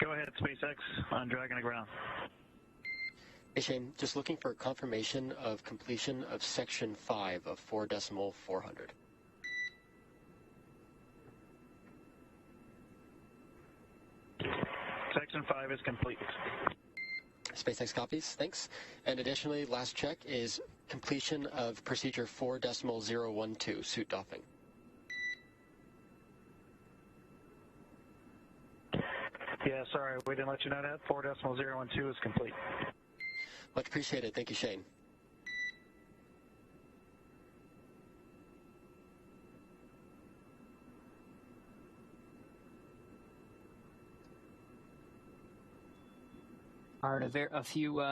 Go ahead, SpaceX, on Dragon to ground. Hey Shane, just looking for confirmation of completion of Section 5 of 4.400. Section Station 5 is complete. SpaceX copies, thanks. And additionally, last check is completion of procedure 4.012, suit doffing. Yeah, sorry, we didn't let you know that. 4.012 is complete. Much appreciated. Thank you, Shane. All right, a few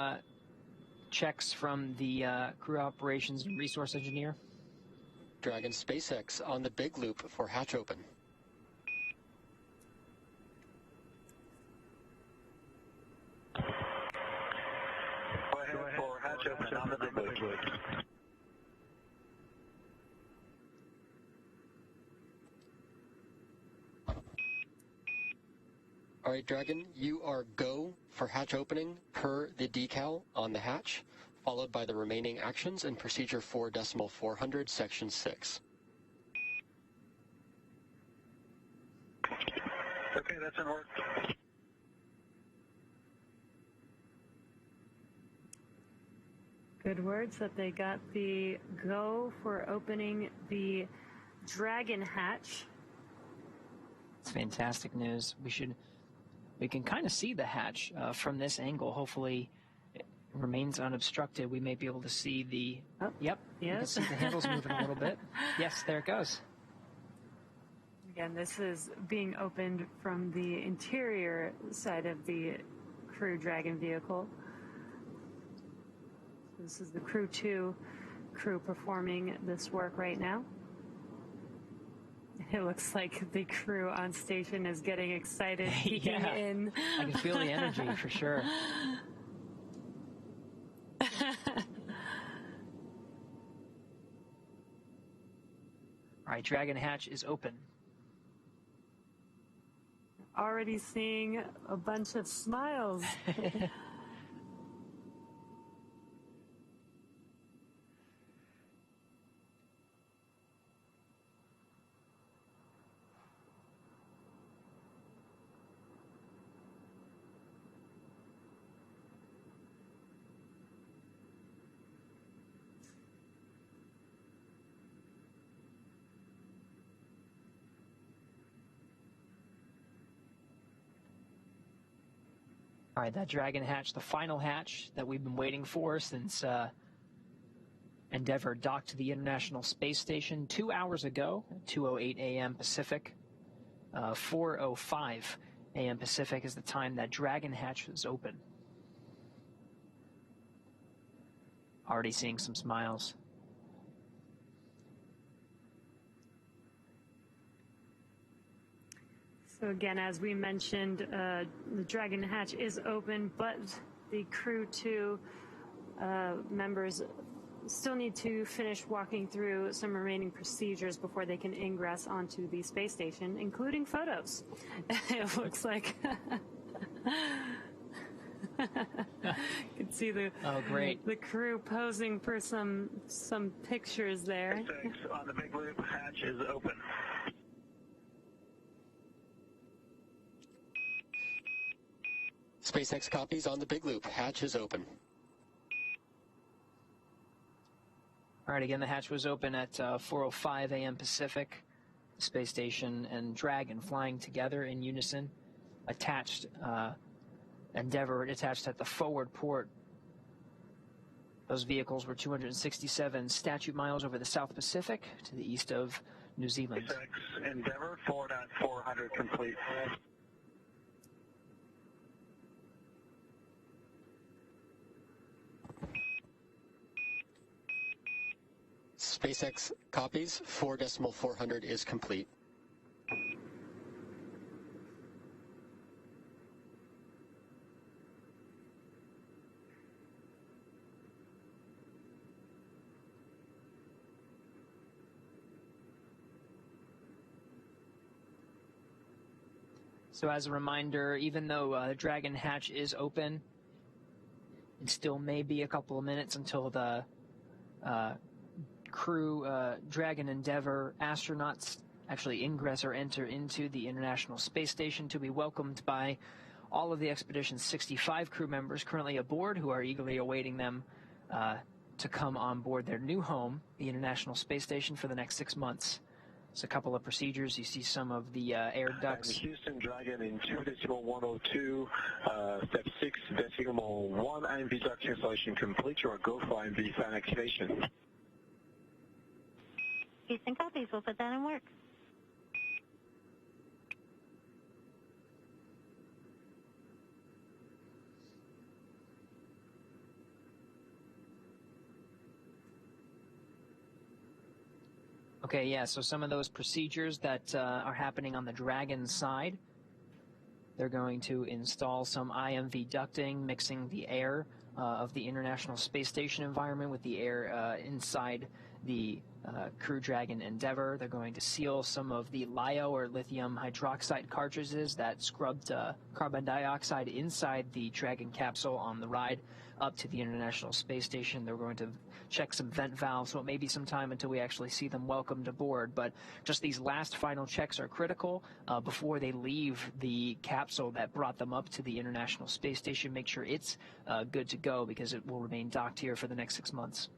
checks from the crew operations and resource engineer. Dragon SpaceX on the big loop for hatch open. Go ahead for hatch open on the big loop. All right, Dragon, you are go for hatch opening per the decal on the hatch, followed by the remaining actions in procedure 4.400, section 6. Okay, that's in order. Good words that they got the go for opening the Dragon hatch. It's fantastic news. We can kind of see the hatch from this angle. Hopefully it remains unobstructed. We may be able to see the, yep, you can see the handles moving a little bit. Yes, there it goes. Again, this is being opened from the interior side of the Crew Dragon vehicle. This is the Crew-2 crew performing this work right now. It looks like the crew on station is getting excited, peeking in. I can feel the energy for sure. All right, Dragon hatch is open. Already seeing a bunch of smiles. All right, that Dragon hatch, the final hatch that we've been waiting for since Endeavour docked to the International Space Station 2 hours ago, 2:08 a.m. Pacific. 4:05 a.m. Pacific is the time that Dragon hatch was open. Already seeing some smiles. So again, as we mentioned, the Dragon hatch is open, but the Crew-2 members still need to finish walking through some remaining procedures before they can ingress onto the space station, including photos. It looks like you can see the the crew posing for some pictures there. On the big loop, hatch is open. SpaceX copies on the big loop. Hatch is open. All right, again, the hatch was open at 4:05 a.m. Pacific. The space station and Dragon flying together in unison. Attached, Endeavour attached at the forward port. Those vehicles were 267 statute miles over the South Pacific to the east of New Zealand. SpaceX Endeavour 4.400 complete. SpaceX copies. 4.400 is complete. So as a reminder, even though Dragon hatch is open, it still may be a couple of minutes until the Crew Dragon Endeavour astronauts actually ingress or enter into the International Space Station to be welcomed by all of the expedition's 65 crew members currently aboard who are eagerly awaiting them to come on board their new home, the International Space Station, for the next 6 months. It's a couple of procedures. You see some of the air ducts. And Houston Dragon in 2.102, step 6, 1 IMV duct installation complete. You are go for IMV fan activation. Houston copies. We'll put that in work. Okay, yeah, so some of those procedures that are happening on the Dragon side, they're going to install some IMV ducting, mixing the air of the International Space Station environment with the air inside the Crew Dragon Endeavour. They're going to seal some of the LiO, or lithium hydroxide cartridges that scrubbed carbon dioxide inside the Dragon capsule on the ride up to the International Space Station. They're going to check some vent valves, so it may be some time until we actually see them welcomed aboard. But just these last final checks are critical before they leave the capsule that brought them up to the International Space Station. Make sure it's good to go, because it will remain docked here for the next 6 months.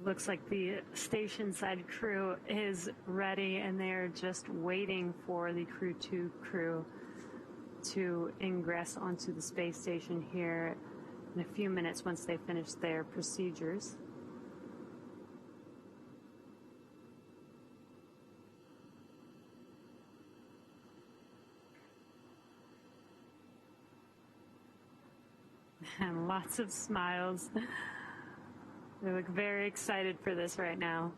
Looks like the station side crew is ready, and they're just waiting for the Crew-2 crew to ingress onto the space station here in a few minutes once they finish their procedures. And lots of smiles. They look very excited for this right now.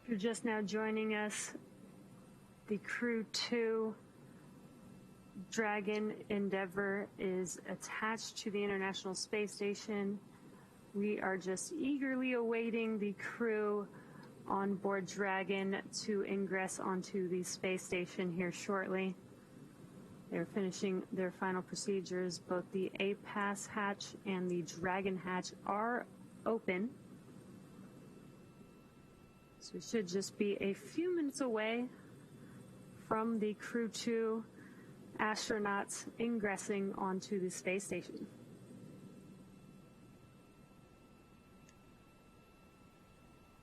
If you're just now joining us, the Crew-2 Dragon Endeavour is attached to the International Space Station. We are just eagerly awaiting the crew on board Dragon to ingress onto the space station here shortly. They're finishing their final procedures. Both the APAS hatch and the Dragon hatch are open. So we should just be a few minutes away from the Crew-2 astronauts ingressing onto the space station. –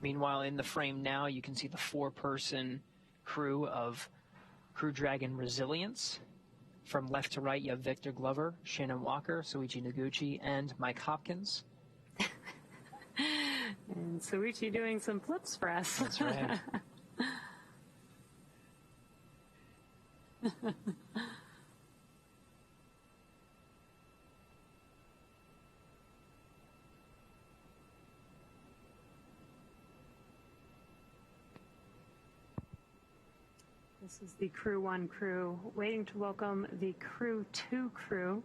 Meanwhile, in the frame now, you can see the 4-person crew of Crew Dragon Resilience. From left to right, you have Victor Glover, Shannon Walker, Soichi Noguchi, and Mike Hopkins. And Soichi doing some flips for us. That's right. This is the Crew-1 crew waiting to welcome the Crew-2 crew,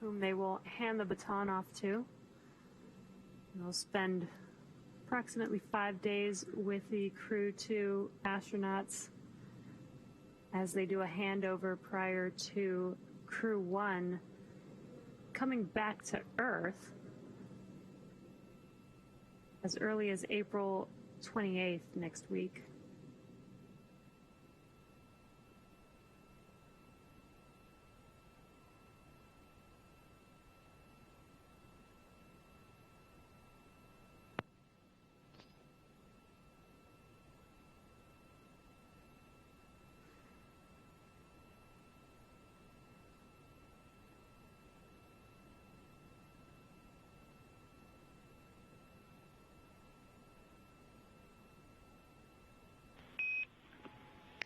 whom they will hand the baton off to. They'll spend approximately 5 days with the Crew-2 astronauts as they do a handover prior to Crew-1 coming back to Earth as early as April 28th next week.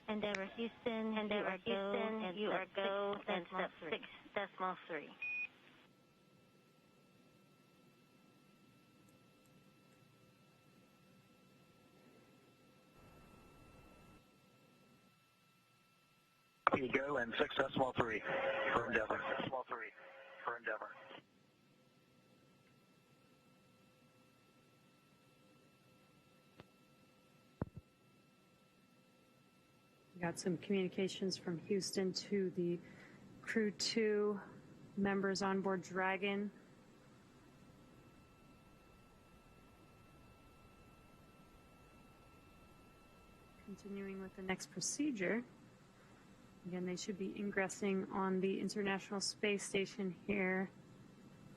Endeavour Houston, you are go and step 6.3. Here you go, and 6.3 for Endeavour. 6.3 for Endeavour. Got some communications from Houston to the Crew-2 members on board Dragon. Continuing with the next procedure. Again, they should be ingressing on the International Space Station here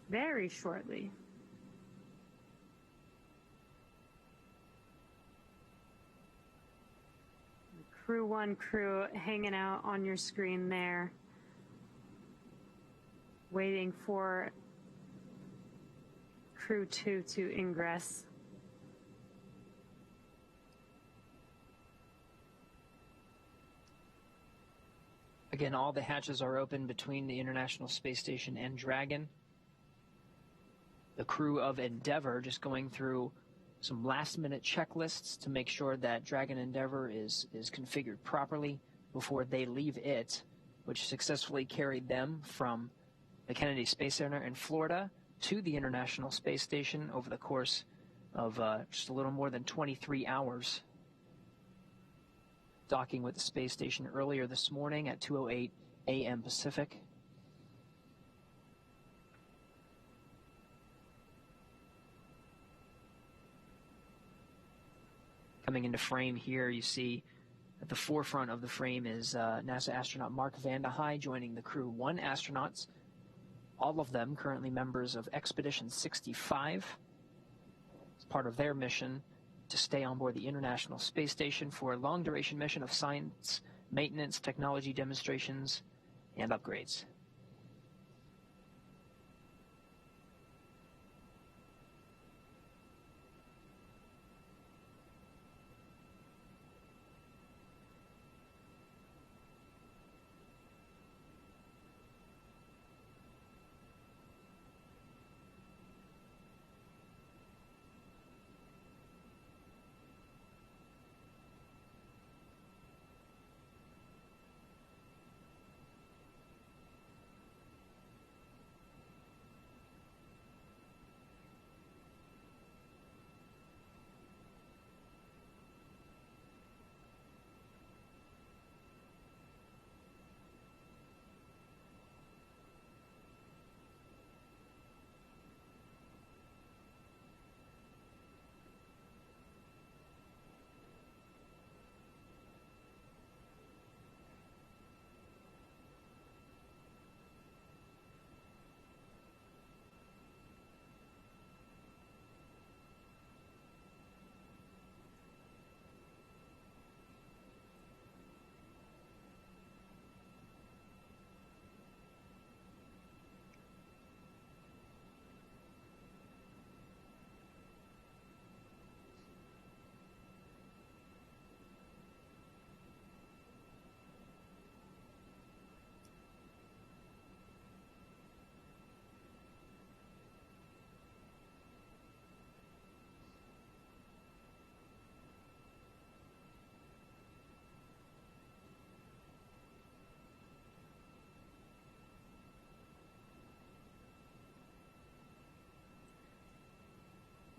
very shortly. Crew-1 crew hanging out on your screen there, waiting for Crew-2 to ingress. Again, all the hatches are open between the International Space Station and Dragon. The crew of Endeavour just going through some last-minute checklists to make sure that Dragon Endeavour is configured properly before they leave it, which successfully carried them from the Kennedy Space Center in Florida to the International Space Station over the course of just a little more than 23 hours. Docking with the space station earlier this morning at 2:08 a.m. Pacific. Coming into frame here, you see at the forefront of the frame is NASA astronaut Mark Vande Hei joining the Crew-1 astronauts, all of them currently members of Expedition 65. As part of their mission to stay on board the International Space Station for a long-duration mission of science, maintenance, technology demonstrations, and upgrades.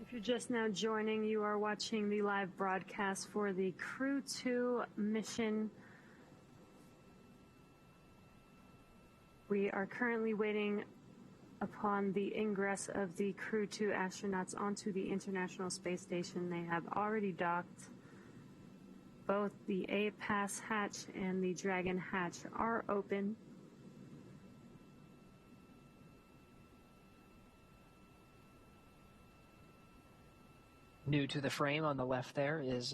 If you're just now joining, you are watching the live broadcast for the Crew-2 mission. We are currently waiting upon the ingress of the Crew-2 astronauts onto the International Space Station. They have already docked. Both the A-Pass hatch and the Dragon hatch are open. New to the frame on the left there is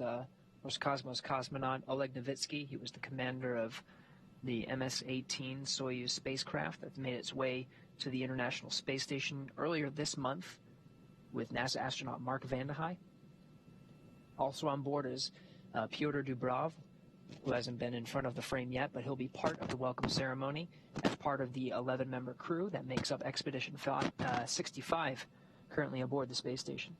Roscosmos cosmonaut Oleg Novitsky. He was the commander of the MS-18 Soyuz spacecraft that made its way to the International Space Station earlier this month with NASA astronaut Mark Vande Hei. Also on board is Pyotr Dubrov, who hasn't been in front of the frame yet, but he'll be part of the welcome ceremony as part of the 11-member crew that makes up Expedition 65 currently aboard the space station.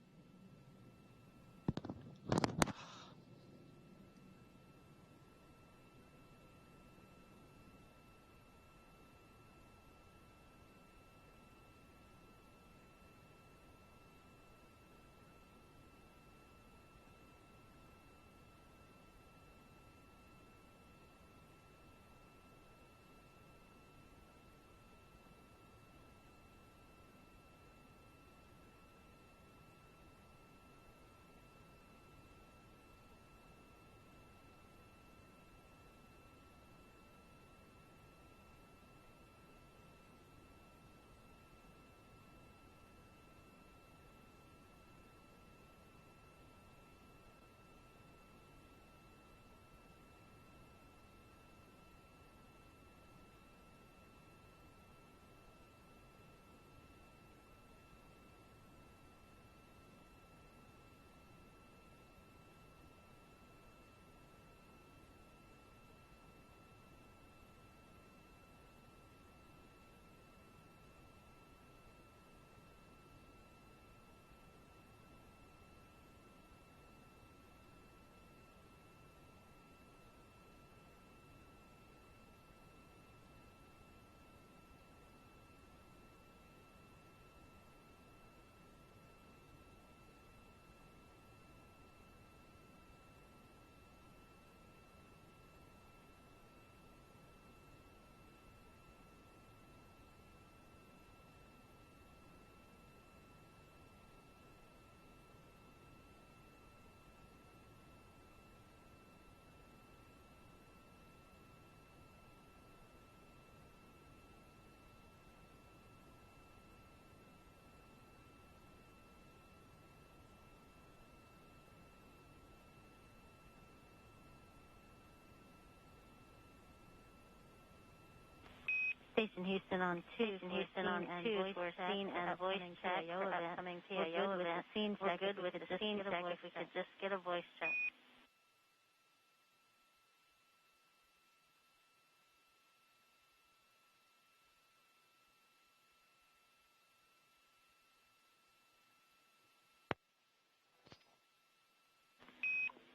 Station Houston on 2. Houston on 2. We're seen and voice check for upcoming PAO event. We're good with the scene check if we could just get a voice check.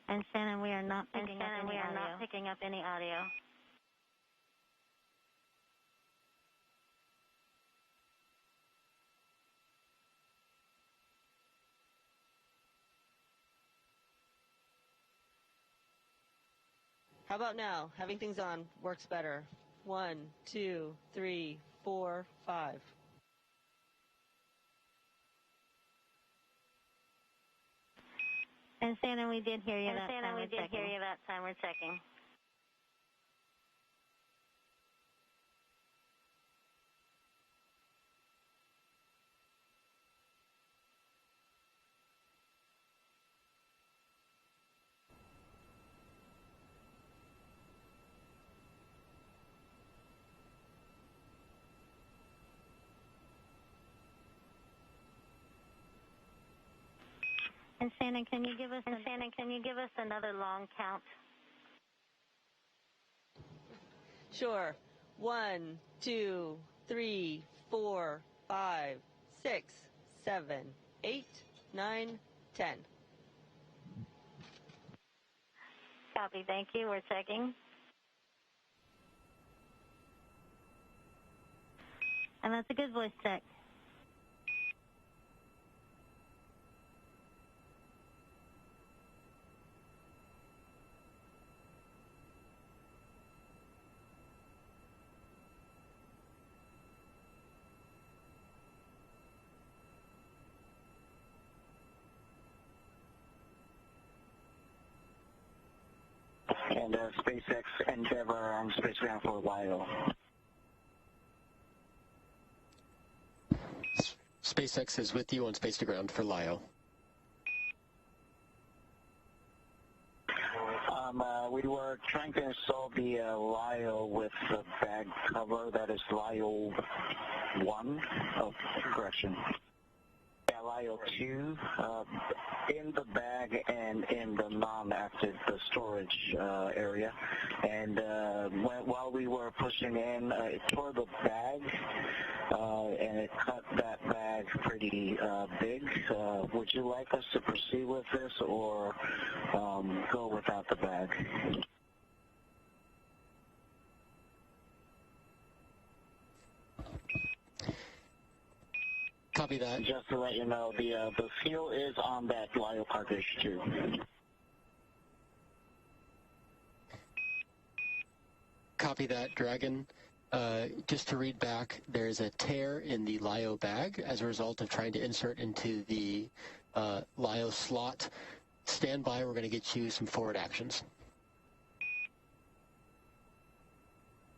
And Shannon, we are not picking up any audio. How about now? Having things on works better. 1, 2, 3, 4, 5. And Shannon, we did hear you that time. We're checking. And Shannon, can you give us another long count? Sure. 1, 2, 3, 4, 5, 6, 7, 8, 9, 10. Copy. Thank you. We're checking. And that's a good voice check. and SpaceX Endeavour on spacecraft for LIO. SpaceX is with you on space to ground for LIO. We were trying to install the LIO with the bag cover. That is LIO 1. Oh, correction. Yeah, LIO 2 in the bag and in the non-active storage area. And while we were pushing in, it tore the bag and it cut that bag pretty big. Would you like us to proceed with this or go without the bag? Copy that. Just to let you know, the fuel is on that LIO cartridge too. Copy that, Dragon. Just to read back, there's a tear in the LIO bag as a result of trying to insert into the LIO slot. Stand by, we're going to get you some forward actions.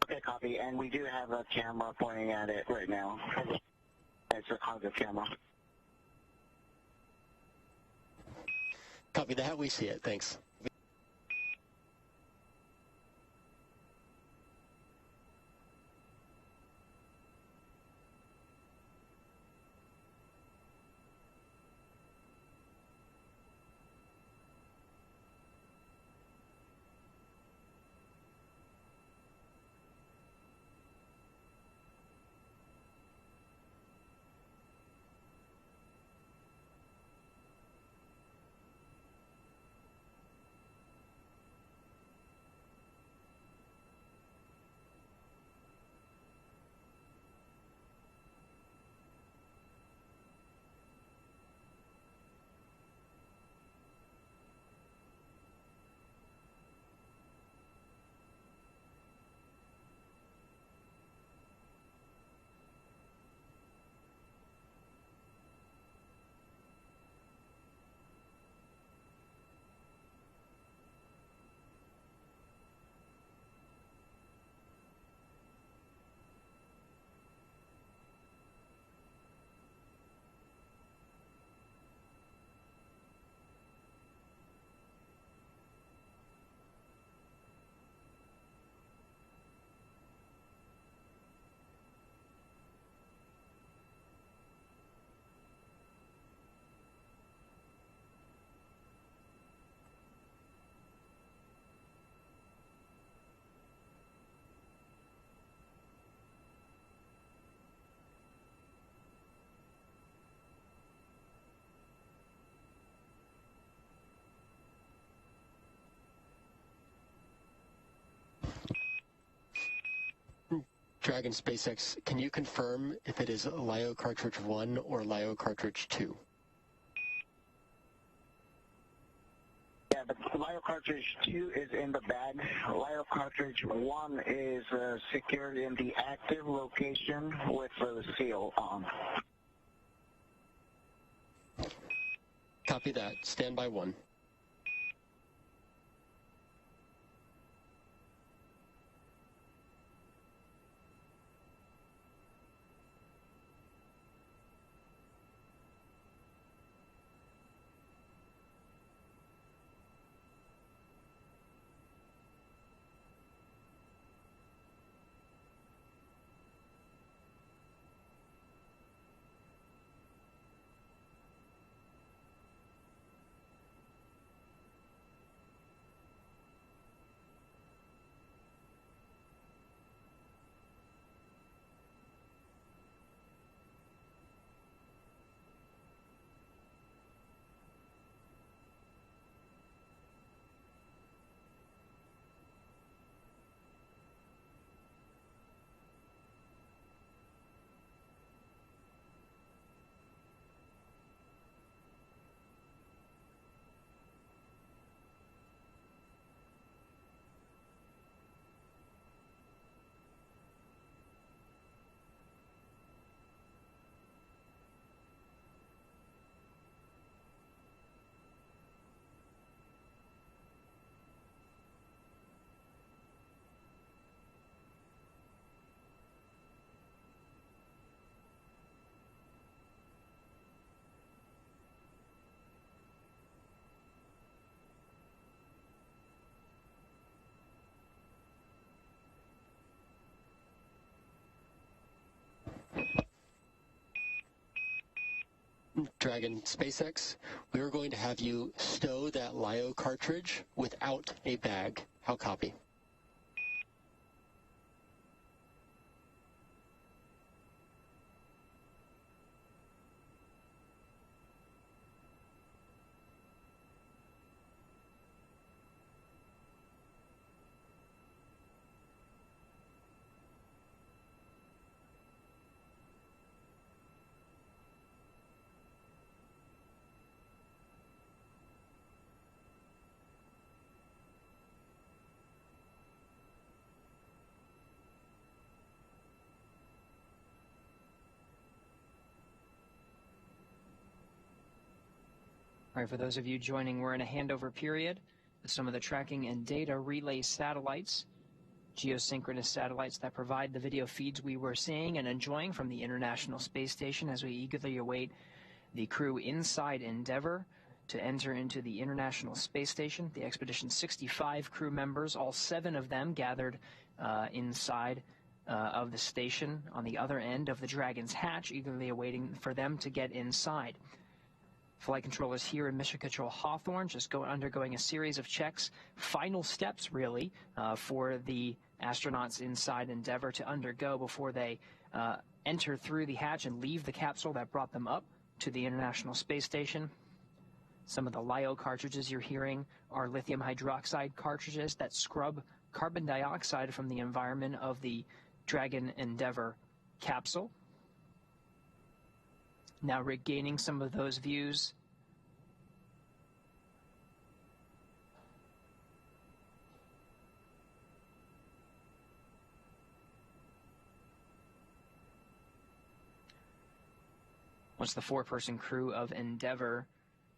Okay, copy. And we do have a camera pointing at it right now. It's a cargo camera. Copy that, we see it, thanks. Dragon SpaceX, can you confirm if it is LIO cartridge 1 or LIO cartridge 2? Yeah, the LIO cartridge 2 is in the bag. LIO cartridge 1 is secured in the active location with the seal on. Copy that. Stand by 1. Dragon SpaceX, we are going to have you stow that LiO cartridge without a bag. How copy? All right, for those of you joining, we're in a handover period with some of the tracking and data relay satellites, geosynchronous satellites that provide the video feeds we were seeing and enjoying from the International Space Station as we eagerly await the Crew inside Endeavour to enter into the International Space Station. The Expedition 65 crew members, all 7 of them gathered inside of the station on the other end of the Dragon's hatch, eagerly awaiting for them to get inside. Flight controllers here in Mission Control Hawthorne just undergoing a series of checks, final steps really, for the astronauts inside Endeavour to undergo before they enter through the hatch and leave the capsule that brought them up to the International Space Station. Some of the LiO cartridges you're hearing are lithium hydroxide cartridges that scrub carbon dioxide from the environment of the Dragon Endeavour capsule. Now regaining some of those views. Once the 4-person crew of Endeavour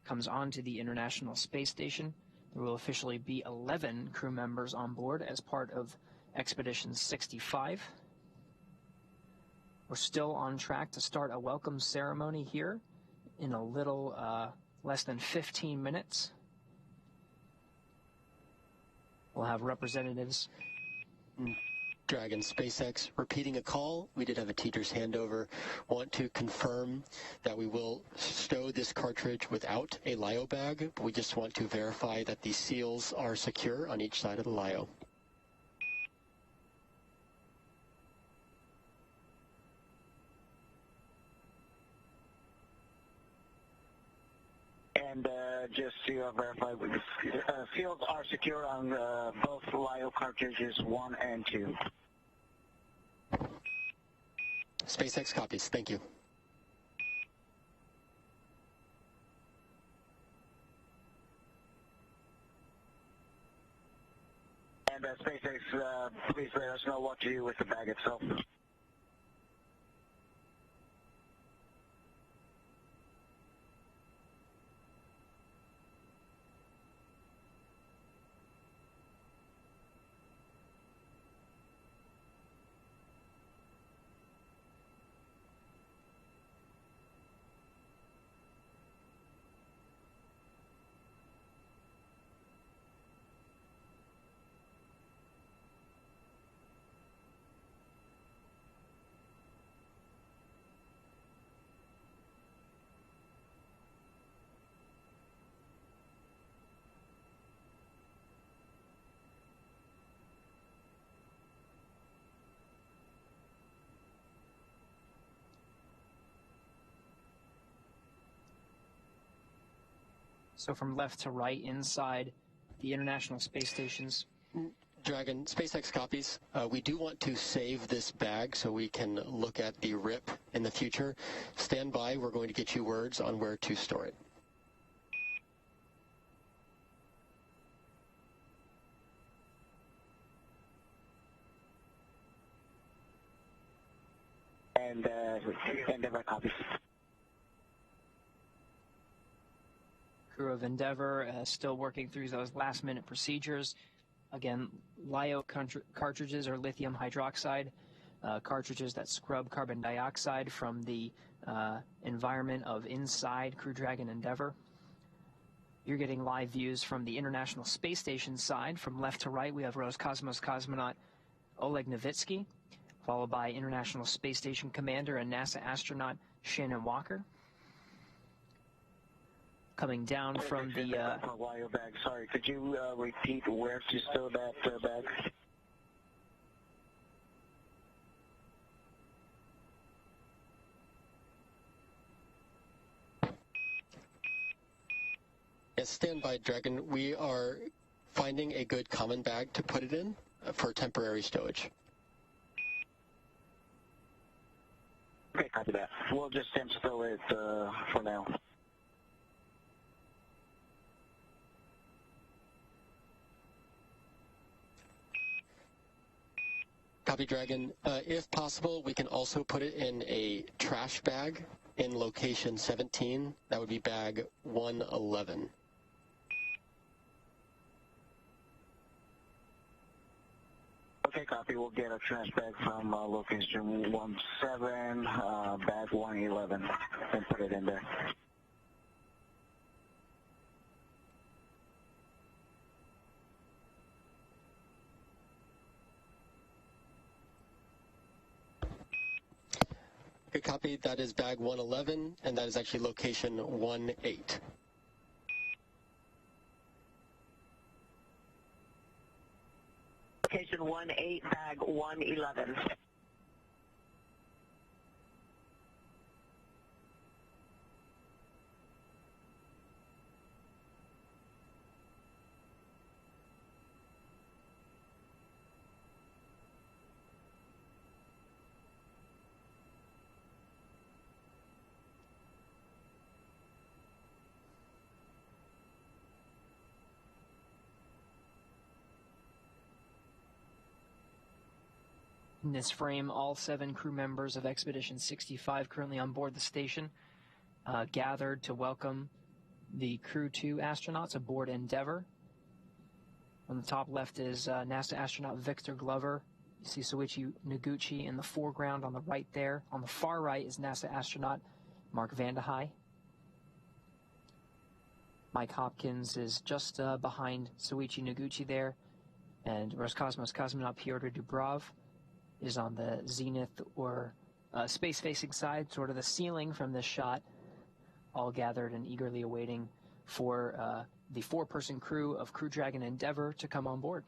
comes onto the International Space Station, there will officially be 11 crew members on board as part of Expedition 65. We're still on track to start a welcome ceremony here in a little less than 15 minutes. We'll have representatives. Dragon SpaceX, repeating a call. We did have a teacher's handover. Want to confirm that we will stow this cartridge without a LiO bag, but we just want to verify that the seals are secure on each side of the LiO. And just to verify, seals are secure on both LiO cartridges 1 and 2. SpaceX copies. Thank you. And SpaceX, please let us know what to do with the bag itself. So from left to right inside the International Space Station's. Dragon, SpaceX copies. We do want to save this bag so we can look at the RIP in the future. Stand by. We're going to get you words on where to store it. And Endeavour copies. Crew of Endeavour still working through those last-minute procedures. Again, LiO cartridges are lithium hydroxide cartridges that scrub carbon dioxide from the environment of inside Crew Dragon Endeavour. You're getting live views from the International Space Station side. From left to right, we have Roscosmos cosmonaut Oleg Novitsky, followed by International Space Station commander and NASA astronaut Shannon Walker. coming down from the... Wire bag. Sorry, could you repeat where to stow that bag? Yes, stand by, Dragon. We are finding a good common bag to put it in for temporary stowage. Okay, copy that. We'll just stow it for now. Copy, Dragon. If possible, we can also put it in a trash bag in location 17. That would be bag 111. Okay, copy. We'll get a trash bag from location 17, bag 111, and put it in there. Good copy. That is bag 111, and that is actually location 18. Location 18, bag 111. In this frame, all 7 crew members of Expedition 65 currently on board the station gathered to welcome the Crew-2 astronauts aboard Endeavour. On the top left is NASA astronaut Victor Glover. You see Soichi Noguchi in the foreground on the right there. On the far right is NASA astronaut Mark Vandehei. Mike Hopkins is just behind Soichi Noguchi there. And Roscosmos cosmonaut Pyotr Dubrov is on the zenith or space-facing side, sort of the ceiling from this shot, all gathered and eagerly awaiting for the 4-person crew of Crew Dragon Endeavour to come on board.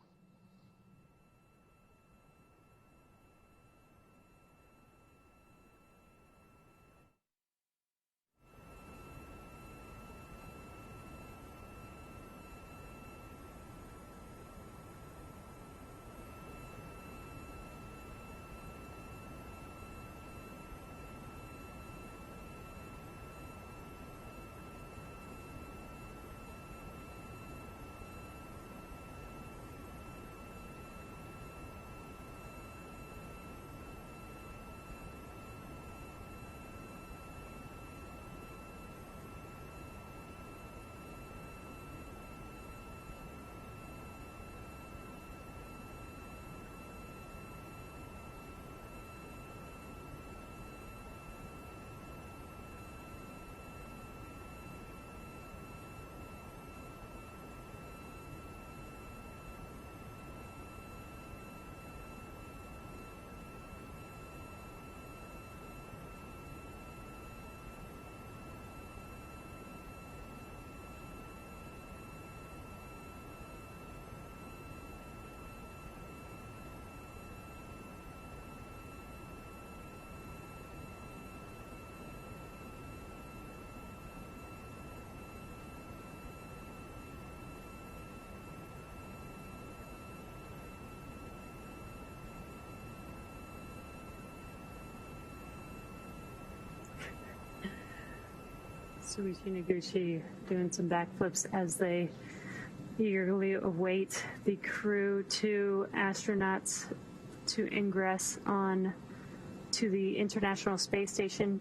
Soichi Noguchi doing some backflips as they eagerly await the Crew-2 astronauts to ingress on to the International Space Station.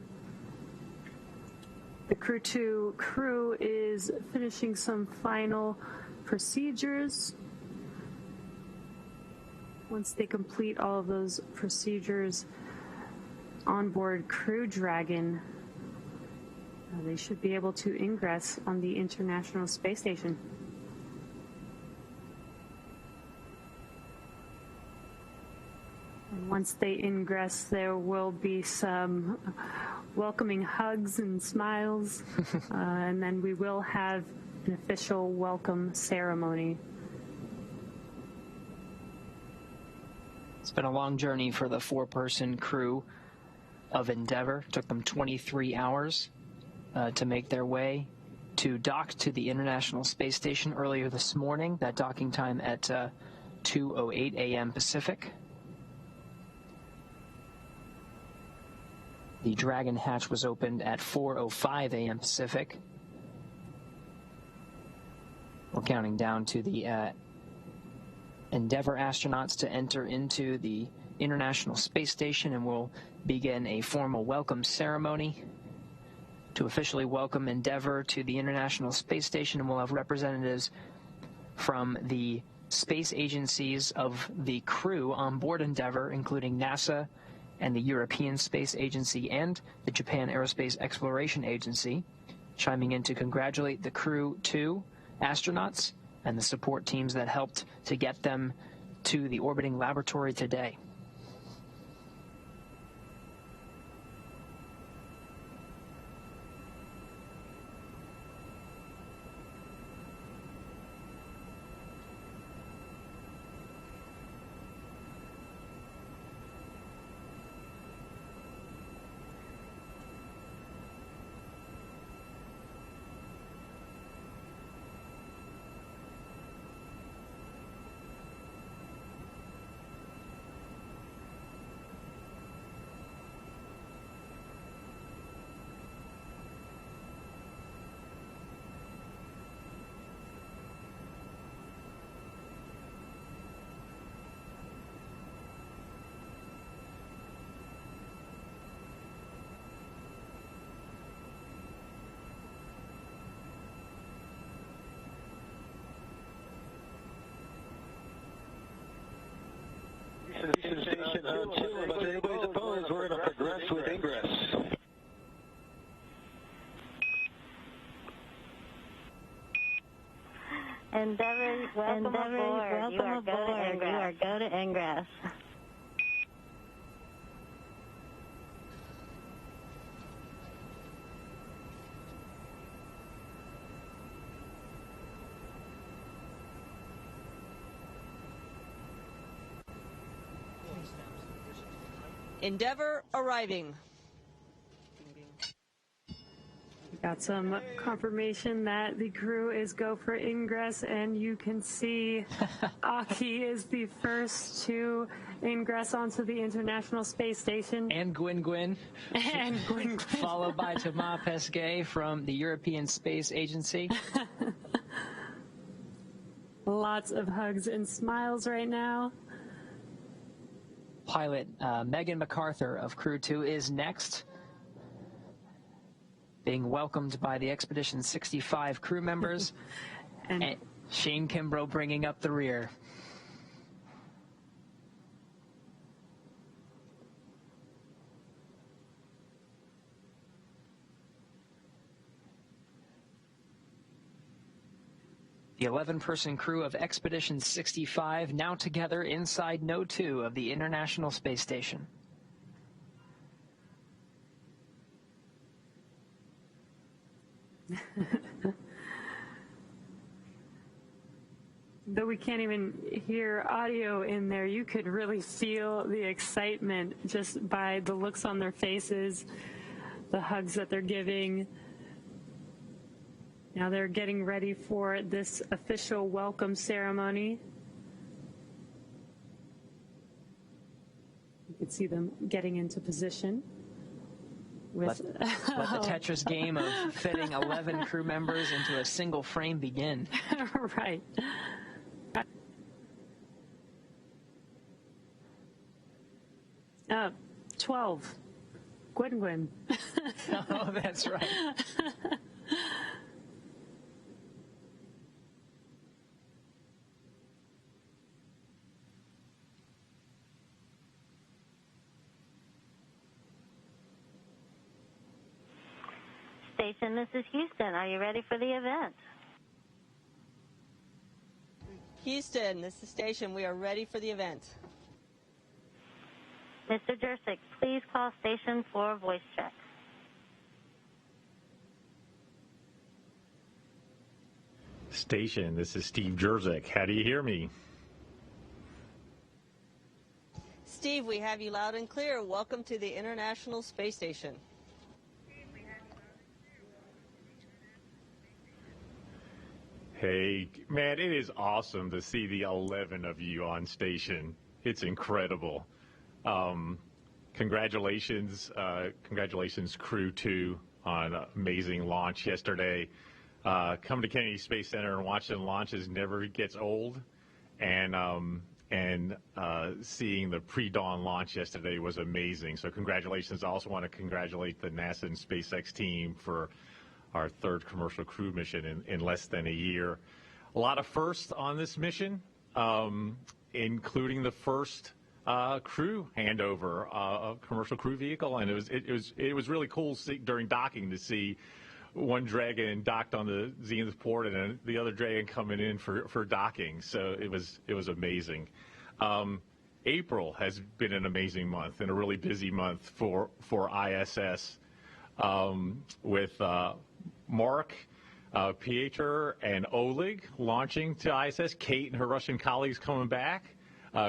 The Crew-2 crew is finishing some final procedures. Once they complete all of those procedures on board Crew Dragon, they should be able to ingress on the International Space Station. And once they ingress, there will be some welcoming hugs and smiles, and then we will have an official welcome ceremony. It's been a long journey for the 4-person crew of Endeavour. It took them 23 hours to make their way to dock to the International Space Station earlier this morning. That docking time at 2:08 a.m. Pacific. The Dragon hatch was opened at 4:05 a.m. Pacific. We're counting down to the Endeavour astronauts to enter into the International Space Station, and we'll begin a formal welcome ceremony to officially welcome Endeavour to the International Space Station, and we'll have representatives from the space agencies of the crew on board Endeavour, including NASA and the European Space Agency and the Japan Aerospace Exploration Agency, chiming in to congratulate the Crew-2 astronauts and the support teams that helped to get them to the orbiting laboratory today. Station 2, unless anybody's opposed, we're going to progress with ingress. Endeavour, welcome aboard. You are go to ingress. Endeavour arriving. We got some confirmation that the crew is go for ingress, and you can see Aki is the first to ingress onto the International Space Station. And Gwyn. And Gwyn. Followed by Thomas Pesquet from the European Space Agency. Lots of hugs and smiles right now. Pilot Megan McArthur of Crew-2 is next, being welcomed by the Expedition 65 crew members, and Shane Kimbrough bringing up the rear. The 11-person crew of Expedition 65 now together inside Node 2 of the International Space Station. Though we can't even hear audio in there, you could really feel the excitement just by the looks on their faces, the hugs that they're giving. Now they're getting ready for this official welcome ceremony. You can see them getting into position. Let the Tetris game of fitting 11 crew members into a single frame begin. Right. 12. Gwyn. Oh, that's right. Station, this is Houston. Are you ready for the event? Houston, this is Station. We are ready for the event. Mr. Jersick, please call Station for voice check. Station, this is Steve Jerzik. How do you hear me? Steve, we have you loud and clear. Welcome to the International Space Station. Hey, man, it is awesome to see the 11 of you on station. It's incredible. Congratulations, Crew-2 on an amazing launch yesterday. Coming to Kennedy Space Center and watching launches never gets old, and seeing the pre-dawn launch yesterday was amazing. So congratulations. I also want to congratulate the NASA and SpaceX team for our third commercial crew mission in less than a year. A lot of firsts on this mission, including the first crew handover of commercial crew vehicle, and it was really cool during docking to see one Dragon docked on the Zenith port and the other Dragon coming in for docking. So it was amazing. April has been an amazing month and a really busy month for ISS, with Mark, Pieter, and Oleg launching to ISS. Kate and her Russian colleagues coming back.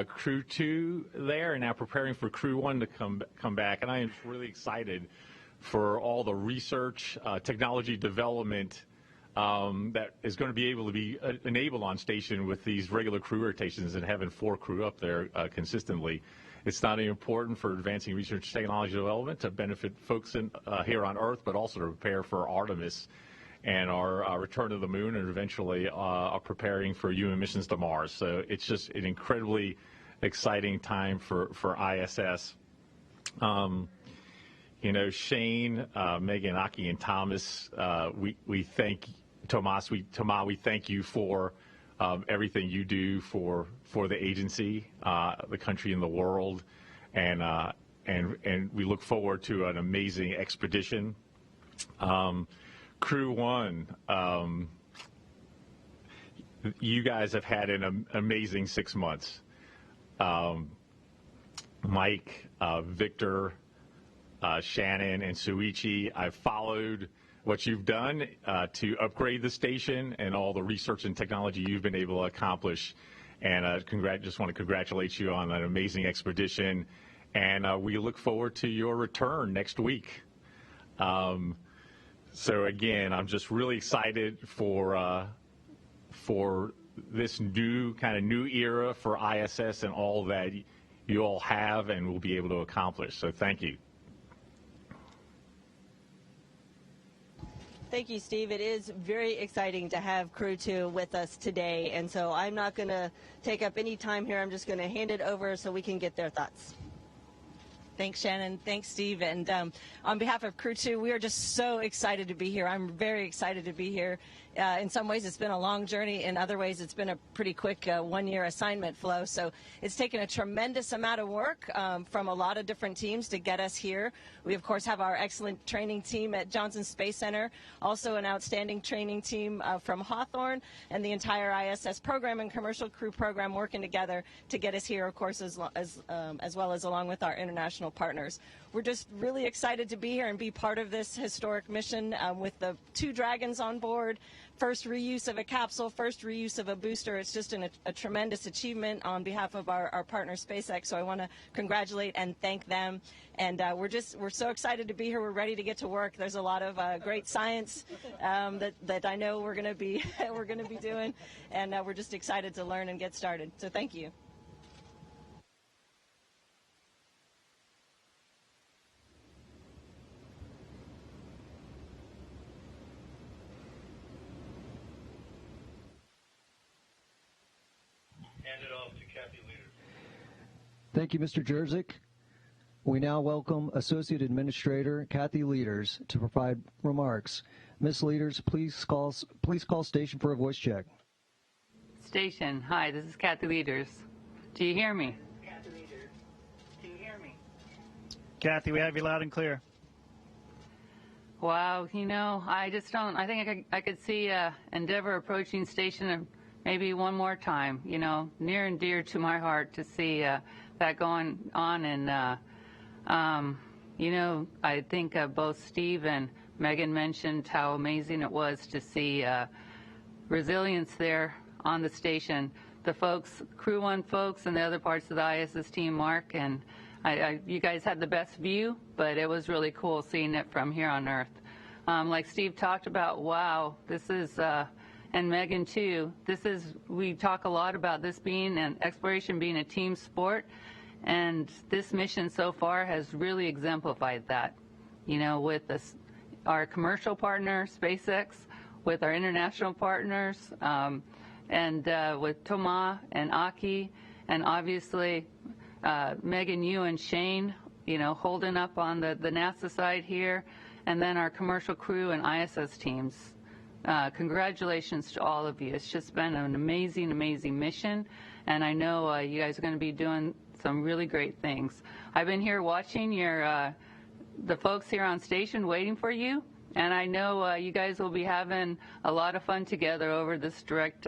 Crew-2 there, and now preparing for Crew-1 to come back. And I am really excited for all the research, technology development that is going to be able to be enabled on station with these regular crew rotations and having 4 crew up there consistently. It's not only important for advancing research technology development to benefit folks here on Earth, but also to prepare for Artemis and our return to the moon, and eventually are preparing for human missions to Mars. So it's just an incredibly exciting time for ISS. Shane, Megan, Aki, and Thomas, we thank Tomas. We thank you for everything you do for the agency, the country, and the world, and we look forward to an amazing expedition. Crew-1, you guys have had an amazing 6 months. Mike, Victor, Shannon, and Suichi, I've followed what you've done to upgrade the station and all the research and technology you've been able to accomplish. And just want to congratulate you on an amazing expedition. And we look forward to your return next week. So again, I'm just really excited for this new era for ISS and all that you all have and will be able to accomplish. So thank you. Thank you, Steve. It is very exciting to have Crew-2 with us today, and so I'm not going to take up any time here. I'm just going to hand it over so we can get their thoughts. Thanks, Shannon. Thanks, Steve. And on behalf of Crew-2, we are just so excited to be here. I'm very excited to be here. In some ways, it's been a long journey. In other ways, it's been a pretty quick one-year assignment flow. So it's taken a tremendous amount of work from a lot of different teams to get us here. We, of course, have our excellent training team at Johnson Space Center, also an outstanding training team from Hawthorne, and the entire ISS program and commercial crew program working together to get us here, of course, as well as along with our international partners. We're just really excited to be here and be part of this historic mission with the 2 Dragons on board. First reuse of a capsule, first reuse of a booster. It's just a tremendous achievement on behalf of our partner SpaceX. So I want to congratulate and thank them. And we're so excited to be here. We're ready to get to work. There's a lot of great science that I know we're going to be doing, and we're just excited to learn and get started. So thank you. Thank you, Mr. Jerzik. We now welcome Associate Administrator Kathy Leaders to provide remarks. Ms. Leaders, please call station for a voice check. Station, hi, this is Kathy Leaders. Do you hear me? Kathy Leaders, do you hear me? Kathy, we have you loud and clear. Wow, I just don't, I think I could see Endeavour approaching station maybe one more time, near and dear to my heart to see that going on. And, I think both Steve and Megan mentioned how amazing it was to see resilience there on the station. The folks, Crew 1 folks, and the other parts of the ISS team, Mark, and you guys had the best view, but it was really cool seeing it from here on Earth. Like Steve talked about, wow, this is, and Megan too, we talk a lot about this being, and exploration being a team sport, and this mission so far has really exemplified that. You know, with our commercial partner, SpaceX, with our international partners, and with Thomas and Aki, and obviously Megan, you and Shane, you know, holding up on the NASA side here, and then our commercial crew and ISS teams. Congratulations to all of you. It's just been an amazing, amazing mission, and I know you guys are going to be doing some really great things. I've been here watching the folks here on station waiting for you, and I know you guys will be having a lot of fun together over this direct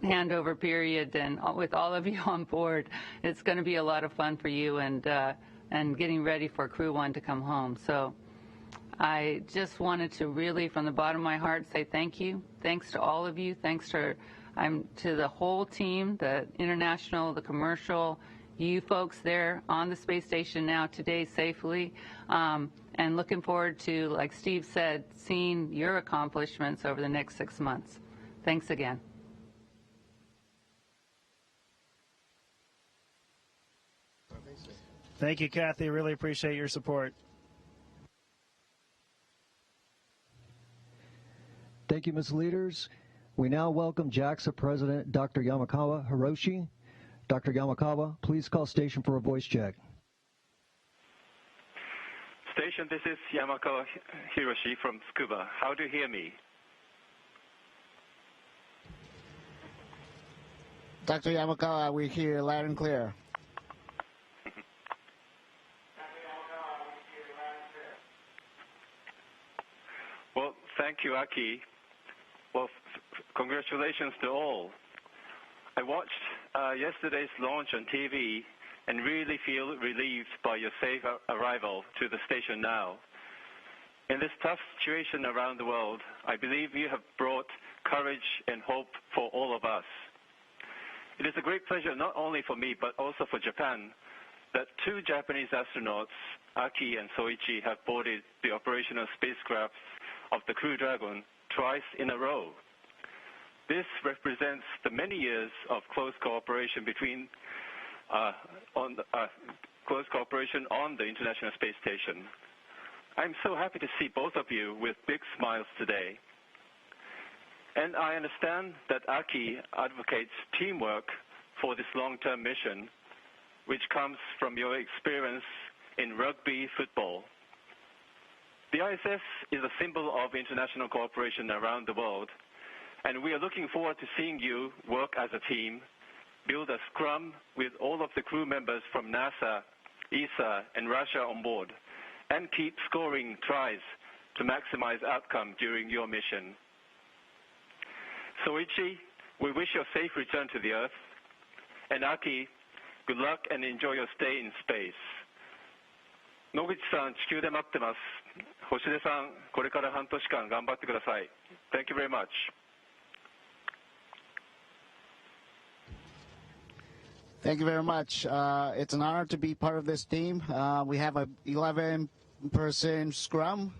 handover period, and with all of you on board, it's going to be a lot of fun for you, and getting ready for Crew 1 to come home. So I just wanted to really, from the bottom of my heart, say thank you. Thanks to all of you. Thanks to the whole team, the international, the commercial, you folks there on the space station now today safely, and looking forward to, like Steve said, seeing your accomplishments over the next 6 months. Thanks again. Thank you, Kathy. Really appreciate your support. Thank you, Ms. Leaders. We now welcome JAXA President Dr. Yamakawa Hiroshi. Dr. Yamakawa, please call station for a voice check. Station, this is Yamakawa Hiroshi from Tsukuba. How do you hear me? Dr. Yamakawa, we hear you loud and clear. Well, thank you, Aki. Well, congratulations to all. I watched yesterday's launch on TV and really feel relieved by your safe arrival to the station now. In this tough situation around the world, I believe you have brought courage and hope for all of us. It is a great pleasure not only for me but also for Japan that 2 Japanese astronauts, Aki and Soichi, have boarded the operational spacecraft of the Crew Dragon twice in a row. This represents the many years of close cooperation between close cooperation on the International Space Station. I'm so happy to see both of you with big smiles today. And I understand that Aki advocates teamwork for this long-term mission, which comes from your experience in rugby football. The ISS is a symbol of international cooperation around the world, and we are looking forward to seeing you work as a team, build a scrum with all of the crew members from NASA, ESA, and Russia on board, and keep scoring tries to maximize outcome during your mission. Soichi, we wish you a safe return to the Earth, and Aki, good luck and enjoy your stay in space. 野口さん、地球で待ってます。星出さん、これから半年間頑張ってください。Thank you very much. Thank you very much. It's an honor to be part of this team. We have a 11-person scrum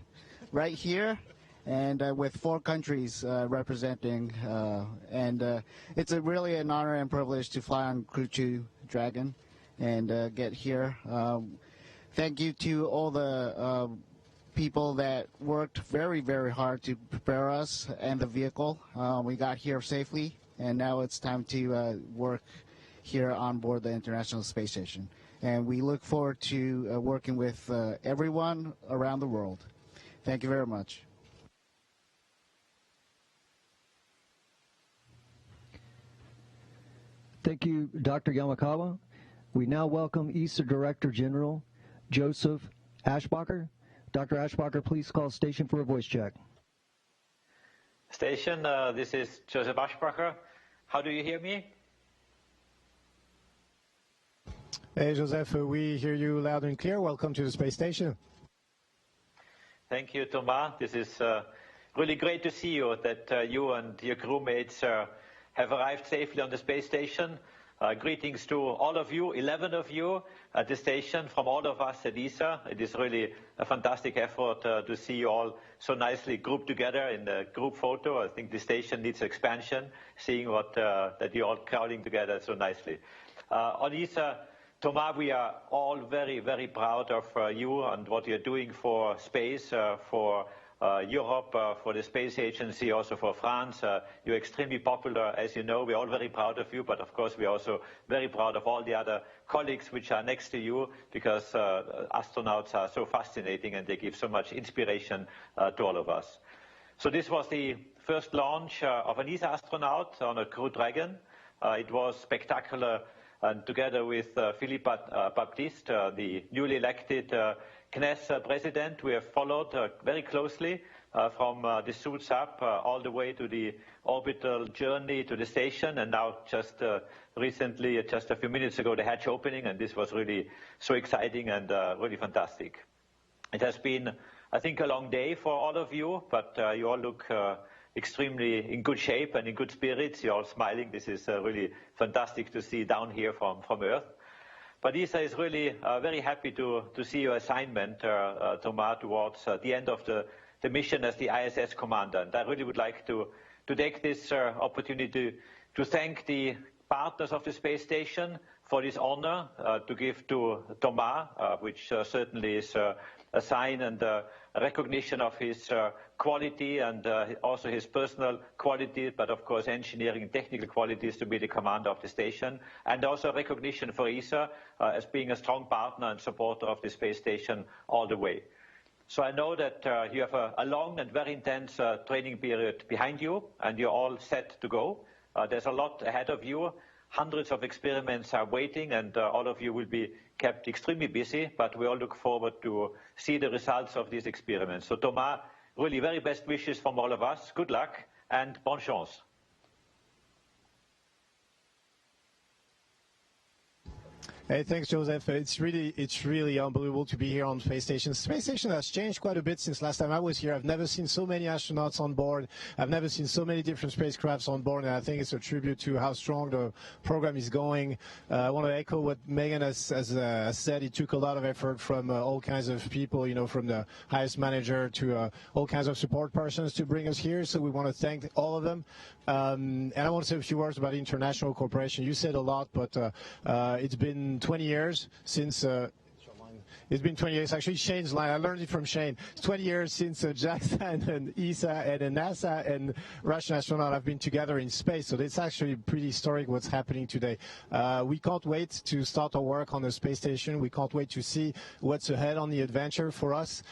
right here, and with 4 countries representing. It's really an honor and privilege to fly on Crew-2 Dragon and get here. Thank you to all the people that worked very, very hard to prepare us and the vehicle. We got here safely, and now it's time to work here on board the International Space Station. And we look forward to working with everyone around the world. Thank you very much. Thank you, Dr. Yamakawa. We now welcome ESA Director General Joseph Ashbacher. Dr. Ashbacher, please call station for a voice check. Station, this is Joseph Ashbacher. How do you hear me? Hey, Joseph, we hear you loud and clear. Welcome to the space station. Thank you, Thomas. This is really great to see you, that you and your crewmates have arrived safely on the space station. Greetings to all of you, 11 of you at the station from all of us at ESA. It is really a fantastic effort to see you all so nicely grouped together in the group photo. I think the station needs expansion, seeing that you're all crowding together so nicely. On ESA, Thomas, we are all very, very proud of you and what you're doing for space, for Europe, for the Space Agency, also for France. You're extremely popular, as you know. We're all very proud of you, but of course we're also very proud of all the other colleagues which are next to you, because astronauts are so fascinating and they give so much inspiration to all of us. So this was the first launch of an ESA astronaut on a Crew Dragon. It was spectacular, and together with Philippe Baptiste, the newly elected CNES president, we have followed very closely from the suits up all the way to the orbital journey to the station, and now just recently, just a few minutes ago, the hatch opening, and this was really so exciting and really fantastic. It has been, I think, a long day for all of you, but you all look extremely in good shape and in good spirits. You're all smiling. This is really fantastic to see down here from Earth. But ESA is really very happy to see your assignment, Thomas, towards the end of the mission as the ISS commander. And I really would like to take this opportunity to thank the partners of the space station for this honor to give to Thomas, which certainly is a sign and a recognition of his quality and also his personal qualities, but of course engineering and technical qualities to be the commander of the station, and also recognition for ESA as being a strong partner and supporter of the space station all the way. So I know that you have a long and very intense training period behind you, and you're all set to go. There's a lot ahead of you. Hundreds of experiments are waiting, and all of you will be kept extremely busy, but we all look forward to see the results of these experiments. So Thomas, really very best wishes from all of us. Good luck and bonne chance. Hey, thanks, Joseph. It's really unbelievable to be here on Space Station. Space Station has changed quite a bit since last time I was here. I've never seen so many astronauts on board. I've never seen so many different spacecrafts on board, and I think it's a tribute to how strong the program is going. I want to echo what Megan has said. It took a lot of effort from all kinds of people, from the highest manager to all kinds of support persons to bring us here. So we want to thank all of them. And I want to say a few words about international cooperation. You said a lot, but it's been 20 years since it's been 20 years. Actually, Shane's line, I learned it from Shane. It's 20 years since JAXA and ESA and NASA and Russian astronaut have been together in space. So it's actually pretty historic what's happening today. We can't wait to start our work on the space station. We can't wait to see what's ahead on the adventure for us.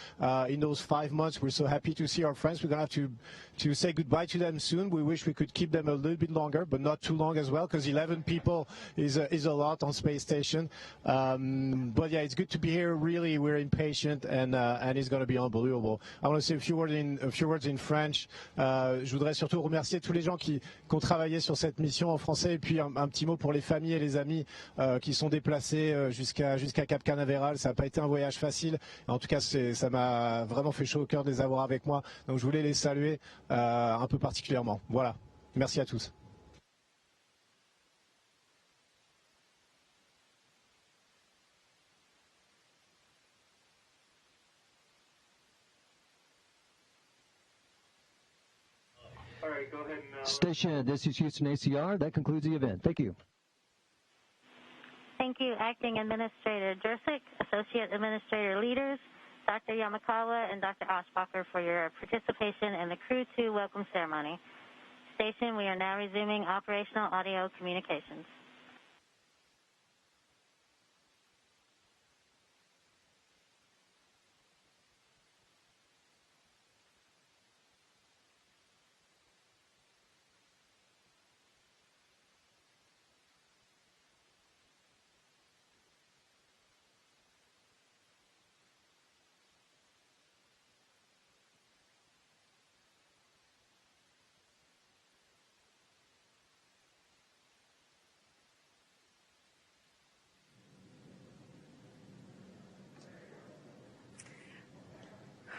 In those 5 months, we're so happy to see our friends. We're going to have to say goodbye to them soon. We wish we could keep them a little bit longer, but not too long as well, because 11 people is a lot on space station. But yeah, it's good to be here. Really, we're impatient, and it's going to be unbelievable. I want to say a few words in French. Je voudrais surtout remercier tous les gens qui ont travaillé sur cette mission en français, et puis un petit mot pour les familles et les amis qui sont déplacés jusqu'à Cap Canaveral. Ça n'a pas été un voyage facile. En tout cas, ça m'a vraiment fait chaud au cœur de les avoir avec moi. Donc, je voulais les saluer un peu particulièrement. Voilà. Merci à tous. All right, go ahead and... Station, this is Houston ACR. That concludes the event. Thank you. Thank you, Acting Administrator Jersic, Associate Administrator Leaders, Dr. Yamakawa, and Dr. Oshbacher for your participation in the Crew-2 welcome ceremony. Station, we are now resuming operational audio communications.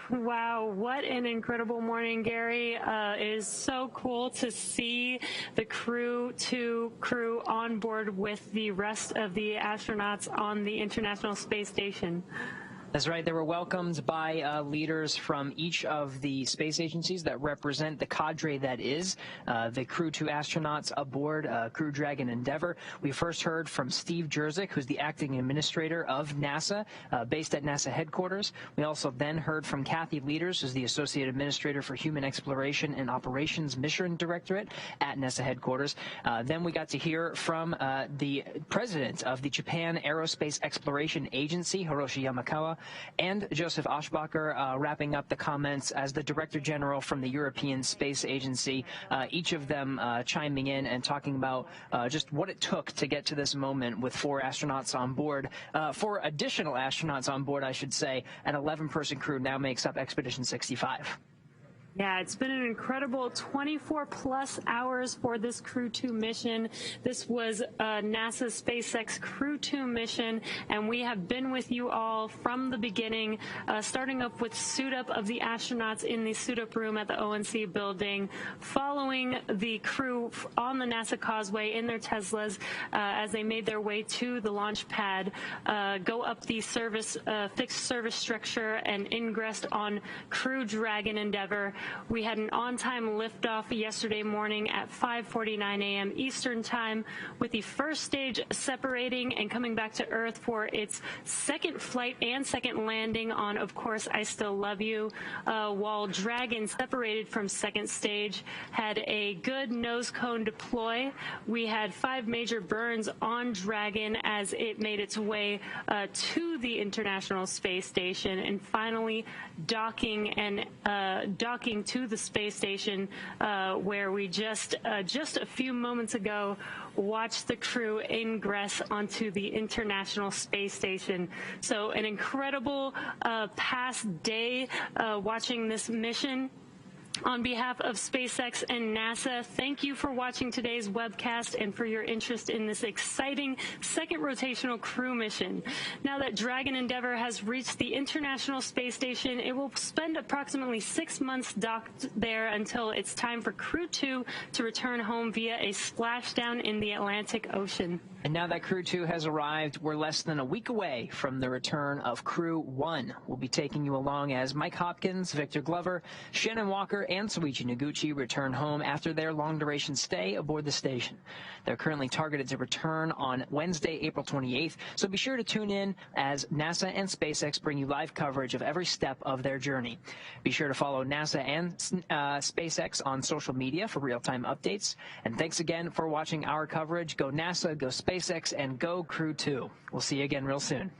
Wow, what an incredible morning, Gary. It is so cool to see the Crew-2 crew on board with the rest of the astronauts on the International Space Station. That's right. They were welcomed by leaders from each of the space agencies that represent the cadre that is the Crew-2 astronauts aboard Crew Dragon Endeavour. We first heard from Steve Jerzik, who's the acting administrator of NASA, based at NASA headquarters. We also then heard from Kathy Leaders, who's the associate administrator for Human Exploration and Operations Mission Directorate at NASA headquarters. Then we got to hear from the president of the Japan Aerospace Exploration Agency, Hiroshi Yamakawa, and Joseph Aschbacher wrapping up the comments as the Director General from the European Space Agency, each of them chiming in and talking about just what it took to get to this moment with 4 astronauts on board, 4 additional astronauts on board, I should say. An 11-person crew now makes up Expedition 65. Yeah, it's been an incredible 24-plus hours for this Crew-2 mission. This was NASA's SpaceX Crew-2 mission, and we have been with you all from the beginning, starting up with suit-up of the astronauts in the suit-up room at the ONC building, following the crew on the NASA Causeway in their Teslas as they made their way to the launch pad, go up the fixed service structure and ingressed on Crew Dragon Endeavour. We had an on-time liftoff yesterday morning at 5:49 a.m. Eastern Time, with the first stage separating and coming back to Earth for its second flight and second landing on, of course, I Still Love You, while Dragon, separated from second stage, had a good nose cone deploy. We had 5 major burns on Dragon as it made its way to the International Space Station, and finally docking to the space station, where we just a few moments ago watched the crew ingress onto the International Space Station. So an incredible past day watching this mission. On behalf of SpaceX and NASA, thank you for watching today's webcast and for your interest in this exciting second rotational crew mission. Now that Dragon Endeavour has reached the International Space Station, it will spend approximately 6 months docked there until it's time for Crew-2 to return home via a splashdown in the Atlantic Ocean. And now that Crew-2 has arrived, we're less than a week away from the return of Crew-1. We'll be taking you along as Mike Hopkins, Victor Glover, Shannon Walker, and Soichi Noguchi return home after their long-duration stay aboard the station. They're currently targeted to return on Wednesday, April 28th, so be sure to tune in as NASA and SpaceX bring you live coverage of every step of their journey. Be sure to follow NASA and SpaceX on social media for real-time updates. And thanks again for watching our coverage. Go NASA, go SpaceX, and go Crew-2. We'll see you again real soon.